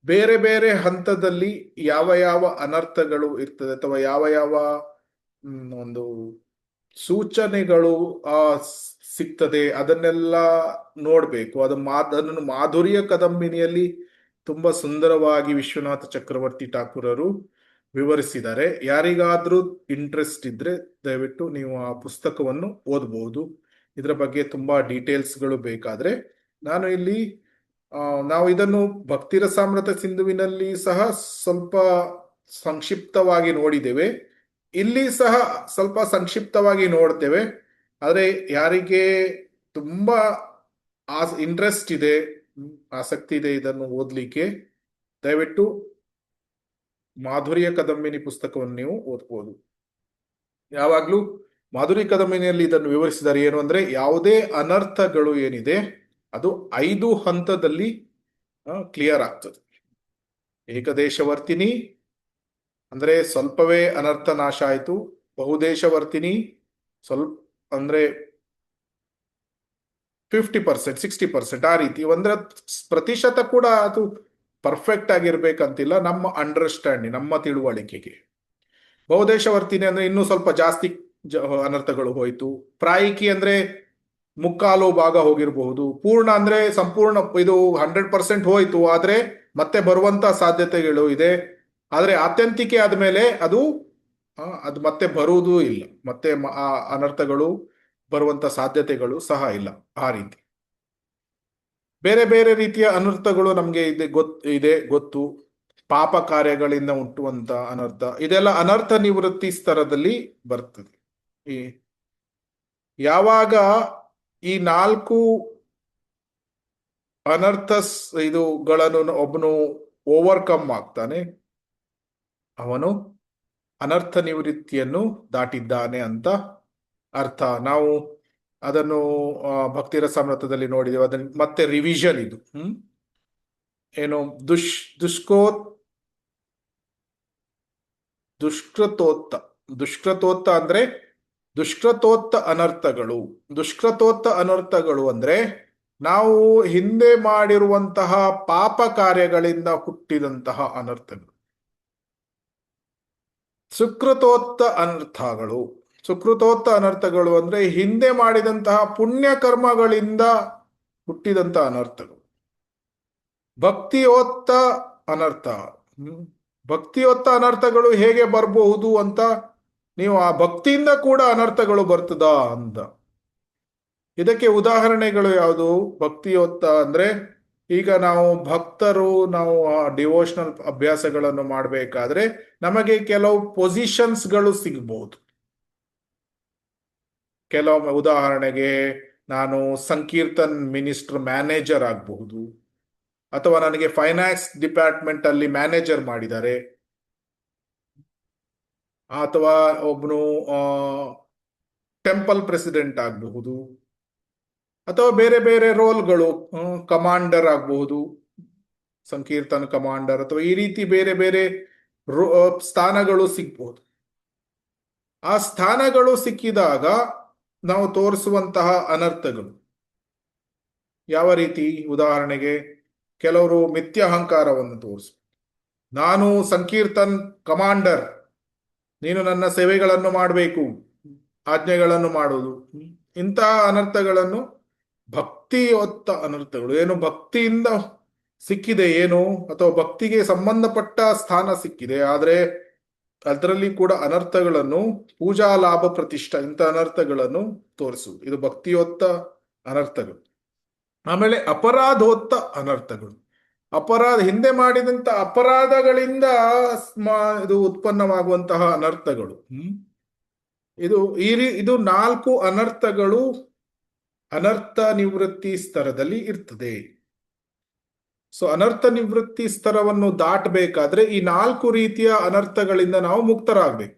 ಬೇರೆ ಬೇರೆ ಹಂತದಲ್ಲಿ ಯಾವ ಅನರ್ಥಗಳು ಇರ್ತದೆ ಅಥವಾ ಯಾವ ಒಂದು ಸೂಚನೆಗಳು ಸಿಗ್ತದೆ ಅದನ್ನೆಲ್ಲ ನೋಡ್ಬೇಕು. ಅದನ್ನು ಮಾಧುರ್ಯ ಕದಂಬಿನಿಯಲ್ಲಿ ತುಂಬಾ ಸುಂದರವಾಗಿ ವಿಶ್ವನಾಥ ಚಕ್ರವರ್ತಿ ಠಾಕೂರರು ವಿವರಿಸಿದ್ದಾರೆ. ಯಾರಿಗಾದ್ರೂ ಇಂಟ್ರೆಸ್ಟ್ ಇದ್ರೆ ದಯವಿಟ್ಟು ನೀವು ಆ ಪುಸ್ತಕವನ್ನು ಓದಬಹುದು. ಇದರ ಬಗ್ಗೆ ತುಂಬಾ ಡೀಟೇಲ್ಸ್ಗಳು ಬೇಕಾದ್ರೆ ನಾನು ಇಲ್ಲಿ ನಾವು ಇದನ್ನು ಭಕ್ತಿರಸಾಮೃತ ಸಿಂಧುವಿನಲ್ಲಿ ಸಹ ಸ್ವಲ್ಪ ಸಂಕ್ಷಿಪ್ತವಾಗಿ ನೋಡಿದ್ದೇವೆ. ಇಲ್ಲಿ ಸಹ ಸ್ವಲ್ಪ ಸಂಕ್ಷಿಪ್ತವಾಗಿ ನೋಡ್ತೇವೆ. ಆದರೆ ಯಾರಿಗೆ ತುಂಬಾ ಇಂಟ್ರೆಸ್ಟ್ ಇದೆ, ಆಸಕ್ತಿ ಇದೆ ಇದನ್ನು ಓದಲಿಕ್ಕೆ, ದಯವಿಟ್ಟು ಮಾಧುರ್ಯ ಕದಂಬಿನಿ ಪುಸ್ತಕವನ್ನು ನೀವು ಓದ್ಬೋದು. ಯಾವಾಗಲೂ ಮಾಧುರ್ಯ ಕದಂಬಿನಿಯಲ್ಲಿ ಇದನ್ನು ವಿವರಿಸಿದ್ದಾರೆ. ಏನು ಅಂದ್ರೆ, ಯಾವುದೇ ಅನರ್ಥಗಳು ಏನಿದೆ ಅದು 5 ಹಂತದಲ್ಲಿ ಕ್ಲಿಯರ್ ಆಗ್ತದೆ. ಏಕದೇಶವರ್ತಿನಿ ಅಂದ್ರೆ ಸ್ವಲ್ಪವೇ ಅನರ್ಥ ನಾಶ ಆಯಿತು. ಬಹುದೇಶವರ್ತಿನಿ ಸ್ವಲ್ಪ ಅಂದ್ರೆ 50%, 60%, ಆ ರೀತಿ 1% ಕೂಡ ಅದು ಪರ್ಫೆಕ್ಟ್ ಆಗಿರ್ಬೇಕಂತಿಲ್ಲ, ನಮ್ಮ ಅಂಡರ್ಸ್ಟ್ಯಾಂಡಿಂಗ್, ನಮ್ಮ ತಿಳುವಳಿಕೆಗೆ. ಬಹುದೇಶವರ್ತಿನಿ ಅಂದ್ರೆ ಇನ್ನೂ ಸ್ವಲ್ಪ ಜಾಸ್ತಿ ಅನರ್ಥಗಳು ಹೋಯ್ತು. ಪ್ರಾಯಿಕಿ ಅಂದ್ರೆ ಮುಕ್ಕಾಲು ಭಾಗ ಹೋಗಿರಬಹುದು. ಪೂರ್ಣ ಅಂದ್ರೆ ಸಂಪೂರ್ಣ ಇದು 100% ಹೋಯ್ತು, ಆದ್ರೆ ಮತ್ತೆ ಬರುವಂತ ಸಾಧ್ಯತೆಗಳು ಇದೆ. ಆದ್ರೆ ಆತ್ಯಂತಿಕೆ ಆದ್ಮೇಲೆ ಅದು ಮತ್ತೆ ಬರುವುದೂ ಇಲ್ಲ, ಮತ್ತೆ ಆ ಅನರ್ಥಗಳು ಬರುವಂತ ಸಾಧ್ಯತೆಗಳು ಸಹ ಇಲ್ಲ. ಆ ರೀತಿ ಬೇರೆ ಬೇರೆ ರೀತಿಯ ಅನರ್ಥಗಳು ನಮ್ಗೆ ಗೊತ್ತು. ಪಾಪ ಕಾರ್ಯಗಳಿಂದ ಹುಟ್ಟುವಂತ ಅನರ್ಥ, ಇದೆಲ್ಲ ಅನರ್ಥ ನಿವೃತ್ತಿ ಸ್ತರದಲ್ಲಿ ಬರ್ತದೆ. ಯಾವಾಗ ಈ 4 ಅನರ್ಥ ಇದುಗಳನ್ನು ಒಬ್ಬನು ಓವರ್ಕಮ್ ಆಗ್ತಾನೆ, ಅವನು ಅನರ್ಥ ನಿವೃತ್ತಿಯನ್ನು ದಾಟಿದ್ದಾನೆ ಅಂತ ಅರ್ಥ. ನಾವು ಅದನ್ನು ಭಕ್ತಿರಸಾಮೃತದಲ್ಲಿ ನೋಡಿದ್ದೇವೆ. ಅದನ್ನ ಮತ್ತೆ ರಿವಿಷನ್ ಇದು ಏನು ದುಷ್ಕೃತೋತ್ತ ಅಂದ್ರೆ ದುಷ್ಕೃತೋತ್ತ ಅನರ್ಥಗಳು ಅಂದ್ರೆ ನಾವು ಹಿಂದೆ ಮಾಡಿರುವಂತಹ ಪಾಪ ಕಾರ್ಯಗಳಿಂದ ಹುಟ್ಟಿದಂತಹ ಅನರ್ಥಗಳು. ಸುಕೃತೋತ್ತ ಅನರ್ಥಗಳು ಅಂದ್ರೆ ಹಿಂದೆ ಮಾಡಿದಂತಹ ಪುಣ್ಯ ಕರ್ಮಗಳಿಂದ ಹುಟ್ಟಿದಂತ ಅನರ್ಥಗಳು. ಭಕ್ತಿಯೋತ್ತ ಅನರ್ಥಗಳು ಹೇಗೆ ಬರಬಹುದು ಅಂತ, ನೀವು ಆ ಭಕ್ತಿಯಿಂದ ಕೂಡ ಅನರ್ಥಗಳು ಬರ್ತದಾ ಅಂತ. ಇದಕ್ಕೆ ಉದಾಹರಣೆಗಳು ಯಾವುದು? ಭಕ್ತಿಯೋತ್ತ ಅಂದ್ರೆ, ಈಗ ನಾವು ಭಕ್ತರು, ನಾವು ಡಿವೋಷನಲ್ ಅಭ್ಯಾಸಗಳನ್ನು ಮಾಡಬೇಕಾದ್ರೆ ನಮಗೆ ಕೆಲವು ಪೊಸಿಷನ್ಸ್ಗಳು ಸಿಗ್ಬಹುದು. ಕೆಲವೊಮ್ಮೆ ಉದಾಹರಣೆಗೆ ನಾನು ಸಂಕೀರ್ತನ್ ಮಿನಿಸ್ಟರ್ ಮ್ಯಾನೇಜರ್ ಆಗಬಹುದು, ಅಥವಾ ನನಗೆ ಫೈನಾನ್ಸ್ ಡಿಪಾರ್ಟ್ಮೆಂಟ್ ಅಲ್ಲಿ ಮ್ಯಾನೇಜರ್ ಮಾಡಿದ್ದಾರೆ, ಅಥವಾ ಒಬ್ಬನು ಟೆಂಪಲ್ ಪ್ರೆಸಿಡೆಂಟ್ ಆಗಬಹುದು, ಅಥವಾ ಬೇರೆ ಬೇರೆ ರೋಲ್ಗಳು, ಕಮಾಂಡರ್ ಆಗಬಹುದು, ಸಂಕೀರ್ತನ ಕಮಾಂಡರ್, ಅಥವಾ ಈ ರೀತಿ ಬೇರೆ ಬೇರೆ ಸ್ಥಾನಗಳು ಸಿಗ್ಬಹುದು. ಆ ಸ್ಥಾನಗಳು ಸಿಕ್ಕಿದಾಗ ನಾವು ತೋರಿಸುವಂತಹ ಅನರ್ಥಗಳು ಯಾವ ರೀತಿ? ಉದಾಹರಣೆಗೆ ಕೆಲವರು ಮಿಥ್ಯಾಹಂಕಾರವನ್ನು ತೋರಿಸು, ನಾನು ಸಂಕೀರ್ತನ್ ಕಮಾಂಡರ್, ನೀನು ನನ್ನ ಸೇವೆಗಳನ್ನು ಮಾಡಬೇಕು, ಆಜ್ಞೆಗಳನ್ನು ಮಾಡುವುದು. ಇಂತಹ ಅನರ್ಥಗಳನ್ನು ಭಕ್ತಿಯೊತ್ತ ಅನರ್ಥಗಳು. ಏನು ಭಕ್ತಿಯಿಂದ ಸಿಕ್ಕಿದೆ ಏನು, ಅಥವಾ ಭಕ್ತಿಗೆ ಸಂಬಂಧಪಟ್ಟ ಸ್ಥಾನ ಸಿಕ್ಕಿದೆ, ಆದ್ರೆ ಅದರಲ್ಲಿ ಕೂಡ ಅನರ್ಥಗಳನ್ನು, ಪೂಜಾ ಲಾಭ ಪ್ರತಿಷ್ಠಾ, ಇಂಥ ಅನರ್ಥಗಳನ್ನು ತೋರಿಸುವುದು. ಇದು ಭಕ್ತಿಯೊತ್ತ ಅನರ್ಥಗಳು. ಆಮೇಲೆ ಅಪರಾಧೋತ್ತ ಅನರ್ಥಗಳು. ಹಿಂದೆ ಮಾಡಿದಂತ ಅಪರಾಧಗಳಿಂದ ಇದು ಉತ್ಪನ್ನವಾಗುವಂತಹ ಅನರ್ಥಗಳು. ಇದು 4 ಅನರ್ಥಗಳು ಅನರ್ಥ ನಿವೃತ್ತಿ ಸ್ತರದಲ್ಲಿ ಇರ್ತದೆ. ಸೊ ಅನರ್ಥ ನಿವೃತ್ತಿ ಸ್ತರವನ್ನು ದಾಟಬೇಕಾದ್ರೆ ಈ 4 ರೀತಿಯ ಅನರ್ಥಗಳಿಂದ ನಾವು ಮುಕ್ತರಾಗಬೇಕು.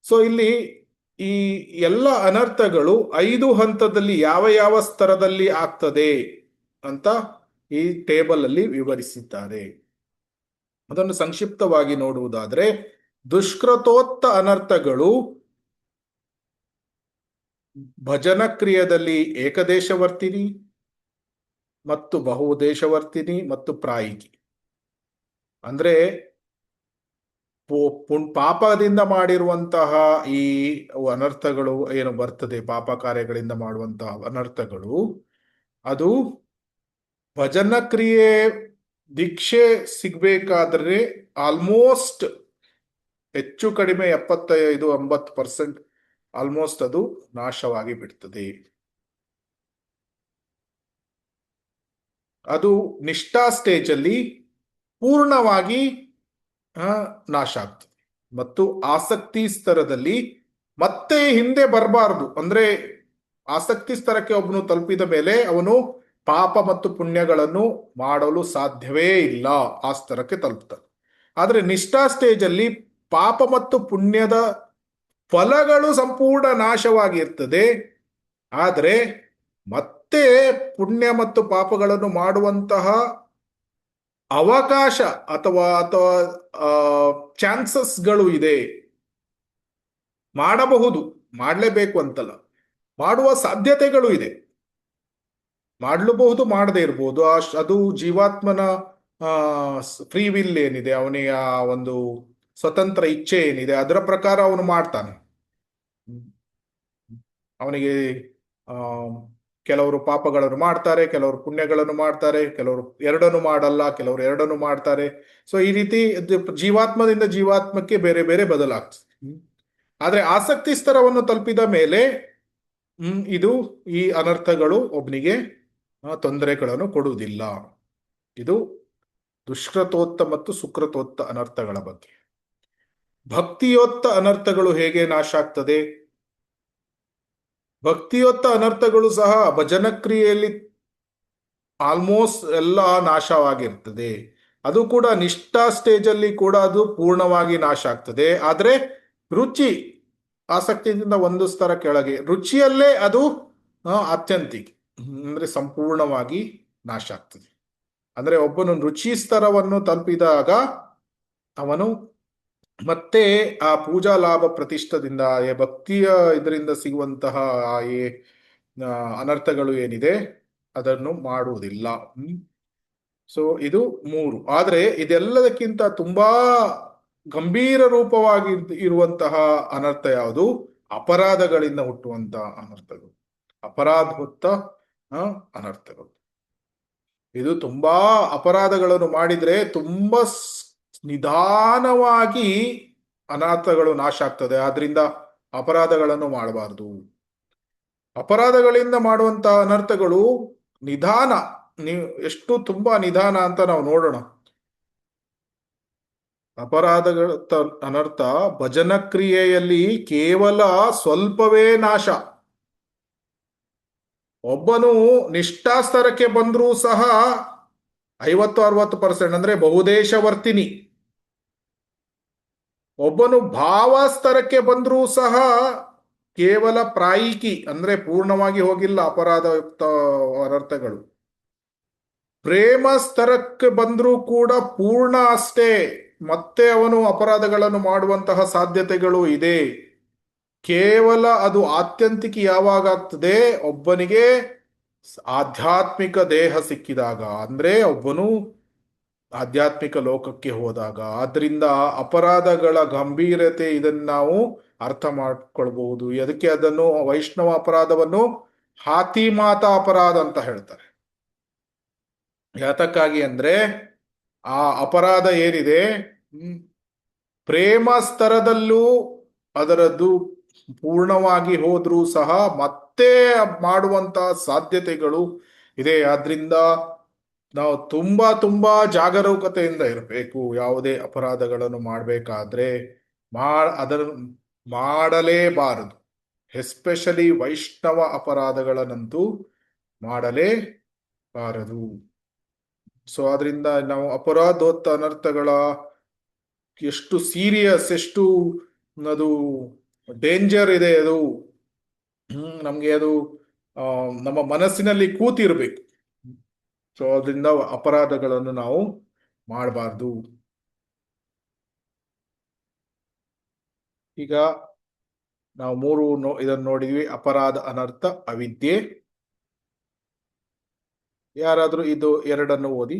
ಸೊ ಇಲ್ಲಿ ಈ ಎಲ್ಲ ಅನರ್ಥಗಳು 5 ಹಂತದಲ್ಲಿ ಯಾವ ಯಾವ ಸ್ತರದಲ್ಲಿ ಆಗ್ತದೆ ಅಂತ ಈ ಟೇಬಲ್ ಅಲ್ಲಿ ವಿವರಿಸಿದ್ದಾರೆ. ಅದನ್ನು ಸಂಕ್ಷಿಪ್ತವಾಗಿ ನೋಡುವುದಾದ್ರೆ, ದುಷ್ಕೃತೋತ್ತ ಅನರ್ಥಗಳು ಭಜನ ಕ್ರಿಯೆಯಲ್ಲಿ ಏಕದೇಶವರ್ತಿನಿ ಮತ್ತು ಬಹುದೇಶವರ್ತಿನಿ ಮತ್ತು ಪ್ರಾಯಿಕಿ. ಅಂದ್ರೆ ಪಾಪದಿಂದ ಮಾಡಿರುವಂತಹ ಈ ಅನರ್ಥಗಳು ಏನು ಬರ್ತದೆ, ಪಾಪ ಕಾರ್ಯಗಳಿಂದ ಮಾಡುವಂತಹ ಅನರ್ಥಗಳು, ಅದು ಭಜನ ಕ್ರಿಯೆ ದೀಕ್ಷೆ ಸಿಗ್ಬೇಕಾದ್ರೆ ಆಲ್ಮೋಸ್ಟ್ ಹೆಚ್ಚು ಕಡಿಮೆ 75-80% ಆಲ್ಮೋಸ್ಟ್ ಅದು ನಾಶವಾಗಿ ಬಿಡ್ತದೆ. ಅದು ನಿಷ್ಠಾ ಸ್ಟೇಜಲ್ಲಿ ಪೂರ್ಣವಾಗಿ ನಾಶ ಆಗ್ತದೆ. ಮತ್ತು ಆಸಕ್ತಿ ಸ್ತರದಲ್ಲಿ ಮತ್ತೆ ಹಿಂದೆ ಬರಬಾರದು. ಅಂದ್ರೆ ಆಸಕ್ತಿ ಸ್ತರಕ್ಕೆ ಒಬ್ಬನು ತಲುಪಿದ ಮೇಲೆ ಅವನು ಪಾಪ ಮತ್ತು ಪುಣ್ಯಗಳನ್ನು ಮಾಡಲು ಸಾಧ್ಯವೇ ಇಲ್ಲ, ಆ ಸ್ತರಕ್ಕೆ ತಲುಪ್ತಾನೆ. ಆದ್ರೆ ನಿಷ್ಠಾ ಸ್ಟೇಜಲ್ಲಿ ಪಾಪ ಮತ್ತು ಪುಣ್ಯದ ಫಲಗಳು ಸಂಪೂರ್ಣ ನಾಶವಾಗಿರ್ತದೆ. ಆದರೆ ಮತ್ತೆ ಪುಣ್ಯ ಮತ್ತು ಪಾಪಗಳನ್ನು ಮಾಡುವಂತಹ ಅವಕಾಶ ಅಥವಾ ಅಥವಾ ಚಾನ್ಸಸ್ಗಳು ಇದೆ. ಮಾಡಬಹುದು, ಮಾಡಲೇಬೇಕು ಅಂತಲ್ಲ, ಮಾಡುವ ಸಾಧ್ಯತೆಗಳು ಇದೆ. ಮಾಡಲೂಬಹುದು, ಮಾಡದೇ ಇರಬಹುದು. ಅದು ಜೀವಾತ್ಮನ ಫ್ರೀ ವಿಲ್ ಏನಿದೆ, ಅವನಿಗೆ ಆ ಒಂದು ಸ್ವತಂತ್ರ ಇಚ್ಛೆ ಏನಿದೆ, ಅದರ ಪ್ರಕಾರ ಅವನು ಮಾಡ್ತಾನೆ. ಅವನಿಗೆ ಕೆಲವರು ಪಾಪಗಳನ್ನು ಮಾಡ್ತಾರೆ, ಕೆಲವರು ಪುಣ್ಯಗಳನ್ನು ಮಾಡ್ತಾರೆ, ಕೆಲವರು ಎರಡನ್ನು ಮಾಡಲ್ಲ, ಕೆಲವರು ಎರಡನ್ನು ಮಾಡ್ತಾರೆ. ಸೊ ಈ ರೀತಿ ಜೀವಾತ್ಮದಿಂದ ಜೀವಾತ್ಮಕ್ಕೆ ಬೇರೆ ಬೇರೆ ಬದಲಾಗ್ತದೆ. ಆದ್ರೆ ಆಸಕ್ತಿ ಸ್ತರವನ್ನು ತಲುಪಿದ ಮೇಲೆ ಈ ಅನರ್ಥಗಳು ಒಬ್ಬನಿಗೆ ತೊಂದರೆಗಳನ್ನು ಕೊಡುವುದಿಲ್ಲ. ಇದು ದುಷ್ಕೃತೋತ್ತ ಮತ್ತು ಸುಕೃತೋತ್ತ ಅನರ್ಥಗಳ ಬಗ್ಗೆ. ಭಕ್ತಿಯೋತ್ತ ಅನರ್ಥಗಳು ಹೇಗೆ ನಾಶ ಆಗ್ತದೆ? ಭಕ್ತಿಯೋತ್ತ ಅನರ್ಥಗಳು ಸಹ ಭಜನ ಕ್ರಿಯೆಯಲ್ಲಿ ಆಲ್ಮೋಸ್ಟ್ ಎಲ್ಲ ನಾಶವಾಗಿರ್ತದೆ. ಅದು ಕೂಡ ನಿಷ್ಠಾ ಸ್ಟೇಜಲ್ಲಿ ಕೂಡ ಅದು ಪೂರ್ಣವಾಗಿ ನಾಶ ಆಗ್ತದೆ. ಆದ್ರೆ ರುಚಿ, ಆಸಕ್ತಿಯಿಂದ ಒಂದು ಸ್ತರ ಕೆಳಗೆ, ರುಚಿಯಲ್ಲೇ ಅದು ಆತ್ಯಂತಿಕ ಅಂದ್ರೆ ಸಂಪೂರ್ಣವಾಗಿ ನಾಶ ಆಗ್ತದೆ. ಅಂದ್ರೆ ಒಬ್ಬನು ರುಚಿ ಸ್ತರವನ್ನು ತಲುಪಿದಾಗ ಅವನು ಮತ್ತೆ ಆ ಪೂಜಾ ಲಾಭ ಪ್ರತಿಷ್ಠದಿಂದ ಭಕ್ತಿಯ ಇದರಿಂದ ಸಿಗುವಂತಹ ಅನರ್ಥಗಳು ಏನಿದೆ ಅದನ್ನು ಮಾಡುವುದಿಲ್ಲ. ಸೊ ಇದು 3. ಆದ್ರೆ ಇದೆಲ್ಲದಕ್ಕಿಂತ ತುಂಬಾ ಗಂಭೀರ ರೂಪವಾಗಿ ಇರುವಂತಹ ಅನರ್ಥ ಯಾವುದು? ಅಪರಾಧಗಳಿಂದ ಹುಟ್ಟುವಂತಹ ಅನರ್ಥಗಳು, ಅಪರಾಧ ಹೊತ್ತ ಅನರ್ಥಗಳು. ಇದು ತುಂಬಾ ಅಪರಾಧಗಳನ್ನು ಮಾಡಿದ್ರೆ ತುಂಬಾ ನಿಧಾನವಾಗಿ ಅನಾಥಗಳು ನಾಶ ಆಗ್ತದೆ. ಆದ್ರಿಂದ ಅಪರಾಧಗಳನ್ನು ಮಾಡಬಾರ್ದು. ಅಪರಾಧಗಳಿಂದ ಮಾಡುವಂತಹ ಅನರ್ಥಗಳು ನಿಧಾನ, ನೀವು ಎಷ್ಟು ತುಂಬಾ ನಿಧಾನ ಅಂತ ನಾವು ನೋಡೋಣ. ಅಪರಾಧಗಳ ಅನರ್ಥ ಭಜನ ಕ್ರಿಯೆಯಲ್ಲಿ ಕೇವಲ ಸ್ವಲ್ಪವೇ ನಾಶ. ಒಬ್ಬನು ನಿಷ್ಠಾಸ್ತರಕ್ಕೆ ಬಂದರೂ ಸಹ 50-60% ಅಂದ್ರೆ ಬಹುದೇಶವರ್ತಿನಿ. ಒಬ್ಬನು ಭಾವಸ್ತರಕ್ಕೆ ಬಂದರೂ ಸಹ ಕೇವಲ ಪ್ರಾಯಿಕಿ, ಅಂದ್ರೆ ಪೂರ್ಣವಾಗಿ ಹೋಗಿಲ್ಲ ಅಪರಾಧಯುಕ್ತ ಅನರ್ಥಗಳು. ಪ್ರೇಮ ಸ್ತರಕ್ಕೆ ಬಂದರೂ ಕೂಡ ಪೂರ್ಣ ಅಷ್ಟೇ, ಮತ್ತೆ ಅವನು ಅಪರಾಧಗಳನ್ನು ಮಾಡುವಂತಹ ಸಾಧ್ಯತೆಗಳು ಇದೆ. ಕೇವಲ ಅದು ಆತ್ಯಂತಿಕ ಯಾವಾಗ ಆಗ್ತದೆ? ಒಬ್ಬನಿಗೆ ಆಧ್ಯಾತ್ಮಿಕ ದೇಹ ಸಿಕ್ಕಿದಾಗ, ಅಂದ್ರೆ ಒಬ್ಬನು ಆಧ್ಯಾತ್ಮಿಕ ಲೋಕಕ್ಕೆ ಹೋದಾಗ. ಆದ್ರಿಂದ ಅಪರಾಧಗಳ ಗಂಭೀರತೆ ಇದನ್ನು ನಾವು ಅರ್ಥ ಮಾಡ್ಕೊಳ್ಬಹುದು. ಅದಕ್ಕೆ ಅದನ್ನು ವೈಷ್ಣವ ಅಪರಾಧವನ್ನು ಹಾತಿಮಾತ ಅಪರಾಧ ಅಂತ ಹೇಳ್ತಾರೆ. ಯಾತಕ್ಕಾಗಿ ಅಂದ್ರೆ ಆ ಅಪರಾಧ ಏನಿದೆ ಪ್ರೇಮ ಸ್ತರದಲ್ಲೂ ಅದರದ್ದು ಪೂರ್ಣವಾಗಿ ಹೋದ್ರೂ ಸಹ ಮತ್ತೆ ಮಾಡುವಂತಹ ಸಾಧ್ಯತೆಗಳು ಇದೆ. ಆದ್ರಿಂದ ನಾವು ತುಂಬಾ ಜಾಗರೂಕತೆಯಿಂದ ಇರಬೇಕು. ಯಾವುದೇ ಅಪರಾಧಗಳನ್ನು ಮಾಡಬೇಕಾದ್ರೆ ಅದನ್ನು ಮಾಡಲೇಬಾರದು. ಎಸ್ಪೆಷಲಿ ವೈಷ್ಣವ ಅಪರಾಧಗಳನ್ನಂತೂ ಮಾಡಲೇಬಾರದು. ಸೊ ಆದ್ರಿಂದ ನಾವು ಅಪರಾಧೋತ್ತ ಅನರ್ಥಗಳ ಎಷ್ಟು ಸೀರಿಯಸ್, ಎಷ್ಟು ಅದು ಡೇಂಜರ್ ಇದೆ, ಅದು ನಮ್ಗೆ ಅದು ನಮ್ಮ ಮನಸ್ಸಿನಲ್ಲಿ ಕೂತಿರ್ಬೇಕು. ಸೊ ಅದರಿಂದ ಅಪರಾಧಗಳನ್ನು ನಾವು ಮಾಡಬಾರ್ದು. ಈಗ ನಾವು 3 ಇದನ್ನು ನೋಡಿದ್ವಿ: ಅಪರಾಧ, ಅನರ್ಥ, ಅವಿದ್ಯೆ. ಯಾರಾದ್ರೂ ಇದು 2 ಓದಿ.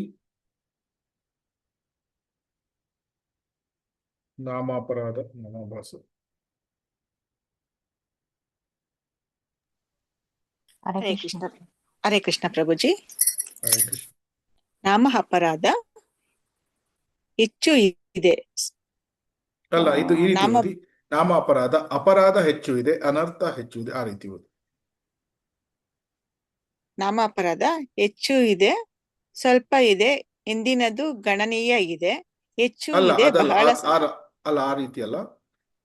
ನಾಮಾಪರಾಧ, ನಾಮಾಭಾಸ. ಹರೇ ಕೃಷ್ಣ. ಹರೇ ಕೃಷ್ಣ ಪ್ರಭುಜಿ. ಹರೇ ಕೃಷ್ಣ. ನಾಮ ಅಪರಾಧ ಹೆಚ್ಚು ಇದೆ. ಅಲ್ಲ, ಇದು ಈ ರೀತಿ ಓದಿ: ನಾಮ ಅಪರಾಧ, ಅಪರಾಧ ಹೆಚ್ಚು ಇದೆ, ಅನರ್ಥ ಹೆಚ್ಚು ಇದೆ. ಆ ರೀತಿ ಓದಿ. ನಾಮ ಅಪರಾಧ ಹೆಚ್ಚು ಇದೆ, ಸ್ವಲ್ಪ ಇದೆ, ಇಂದಿನದು ಗಣನೀಯ ಇದೆ, ಹೆಚ್ಚು ಅಲ್ಲ ಇದೆ, ಅದಲ್ಲ ಬಹಳ ಅಲ್ಲ ಆ ರೀತಿ ಅಲ್ಲ.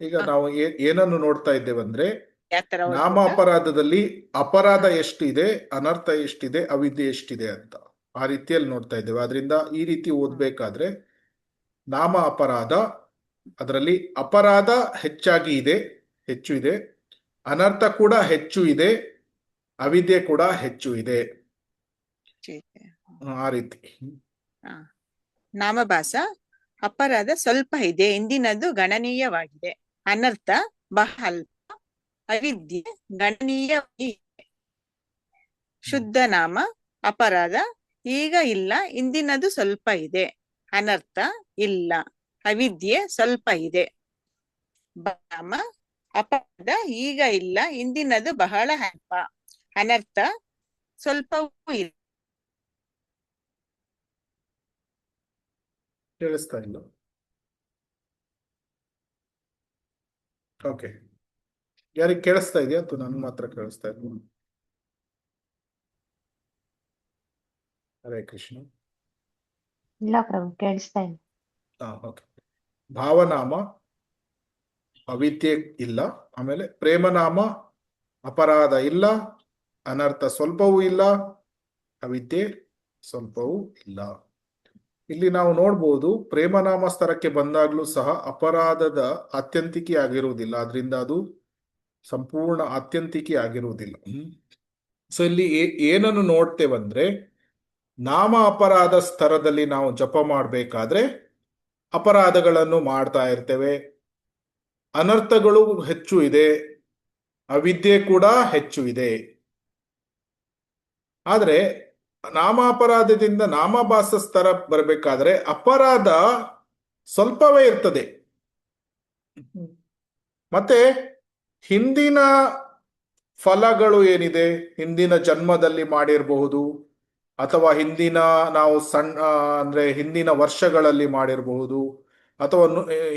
ಈಗ ಹ. ನಾವು ಏನನ್ನು ನೋಡ್ತಾ ಇದ್ದೇವೆ ಅಂದ್ರೆ, ಯಾವ ತರ ನಾಮ ಓದ್ಬೋದಾ? ಅಪರಾಧದಲ್ಲಿ ಅಪರಾಧ ಎಷ್ಟಿದೆ, ಅನರ್ಥ ಎಷ್ಟಿದೆ, ಅವಿದ್ಯೆ ಎಷ್ಟಿದೆ ಅಂತ ಆ ರೀತಿಯಲ್ಲಿ ನೋಡ್ತಾ ಇದ್ದೇವೆ. ಅದರಿಂದ ಈ ರೀತಿ ಓದ್ಬೇಕಾದ್ರೆ ನಾಮ ಅಪರಾಧ, ಅದರಲ್ಲಿ ಅಪರಾಧ ಹೆಚ್ಚಾಗಿ ಇದೆ, ಹೆಚ್ಚು ಇದೆ, ಅನರ್ಥ ಕೂಡ ಹೆಚ್ಚು ಇದೆ, ಅವಿದ್ಯೆ ಕೂಡ ಹೆಚ್ಚು ಇದೆ, ಆ ರೀತಿ. ಹ. ನಾಮಭಾಸ ಅಪರಾಧ ಸ್ವಲ್ಪ ಇದೆ, ಇಂದಿನದು ಗಣನೀಯವಾಗಿದೆ, ಅನರ್ಥ ಬಹಳ ಅಲ್ಪ, ಅವಿದ್ಯೆ ಗಣನೀಯವಾಗಿ ಇದೆ. ಶುದ್ಧ ನಾಮ ಅಪರಾಧ ಈಗ ಇಲ್ಲ, ಇಂದಿನದು ಸ್ವಲ್ಪ ಇದೆ, ಅನರ್ಥ ಇಲ್ಲ, ಅವಿದ್ಯೆ ಸ್ವಲ್ಪ ಇದೆ. ನಾಮ ಅಪರಾಧ ಈಗ ಇಲ್ಲ, ಇಂದಿನದು ಬಹಳ ಅಲ್ಪ, ಅನರ್ಥ ಸ್ವಲ್ಪವೂ ಇಲ್ಲ. ಕೇಳಿಸ್ತಾ ಇಲ್ಲ? ಓಕೆ, ಯಾರಿಗೆ ಕೇಳಿಸ್ತಾ ಇದೆಯಾ ಅಥವಾ ನನ್ಗೆ ಮಾತ್ರ ಕೇಳಿಸ್ತಾ ಇದ್ದೀನಿ? ಹರೇ ಕೃಷ್ಣ. ಇಲ್ಲ ಪ್ರಭು, ಕೇಳಿಸ್ತಾ ಇಲ್ಲ. ಓಕೆ. ಭಾವನಾಮ ಅವಿದ್ಯೆ ಇಲ್ಲ, ಆಮೇಲೆ ಪ್ರೇಮನಾಮ ಅಪರಾಧ ಇಲ್ಲ, ಅನರ್ಥ ಸ್ವಲ್ಪವೂ ಇಲ್ಲ, ಅವಿದ್ಯೆ ಸ್ವಲ್ಪವೂ ಇಲ್ಲ. ಇಲ್ಲಿ ನಾವು ನೋಡ್ಬೋದು, ಪ್ರೇಮನಾಮ ಸ್ತರಕ್ಕೆ ಬಂದಾಗ್ಲೂ ಸಹ ಅಪರಾಧದ ಆತ್ಯಂತಿಕೆ ಆಗಿರುವುದಿಲ್ಲ, ಅದರಿಂದ ಅದು ಸಂಪೂರ್ಣ ಆತ್ಯಂತಿಕೆ ಆಗಿರುವುದಿಲ್ಲ. ಸೊ ಇಲ್ಲಿ ಏನನ್ನು ನೋಡ್ತೇವಂದ್ರೆ, ನಾಮ ಅಪರಾಧ ಸ್ತರದಲ್ಲಿ ನಾವು ಜಪ ಮಾಡಬೇಕಾದ್ರೆ ಅಪರಾಧಗಳನ್ನು ಮಾಡ್ತಾ ಇರ್ತೇವೆ, ಅನರ್ಥಗಳು ಹೆಚ್ಚು ಇದೆ, ಅವಿದ್ಯೆ ಕೂಡ ಹೆಚ್ಚು ಇದೆ. ಆದರೆ ನಾಮಾಪರಾಧದಿಂದ ನಾಮಭಾಸ ಸ್ತರ ಬರಬೇಕಾದ್ರೆ ಅಪರಾಧ ಸ್ವಲ್ಪವೇ ಇರ್ತದೆ. ಮತ್ತೆ ಹಿಂದಿನ ಫಲಗಳು ಏನಿದೆ, ಹಿಂದಿನ ಜನ್ಮದಲ್ಲಿ ಮಾಡಿರಬಹುದು, ಅಥವಾ ಹಿಂದಿನ ನಾವು ಅಂದ್ರೆ ಹಿಂದಿನ ವರ್ಷಗಳಲ್ಲಿ ಮಾಡಿರಬಹುದು, ಅಥವಾ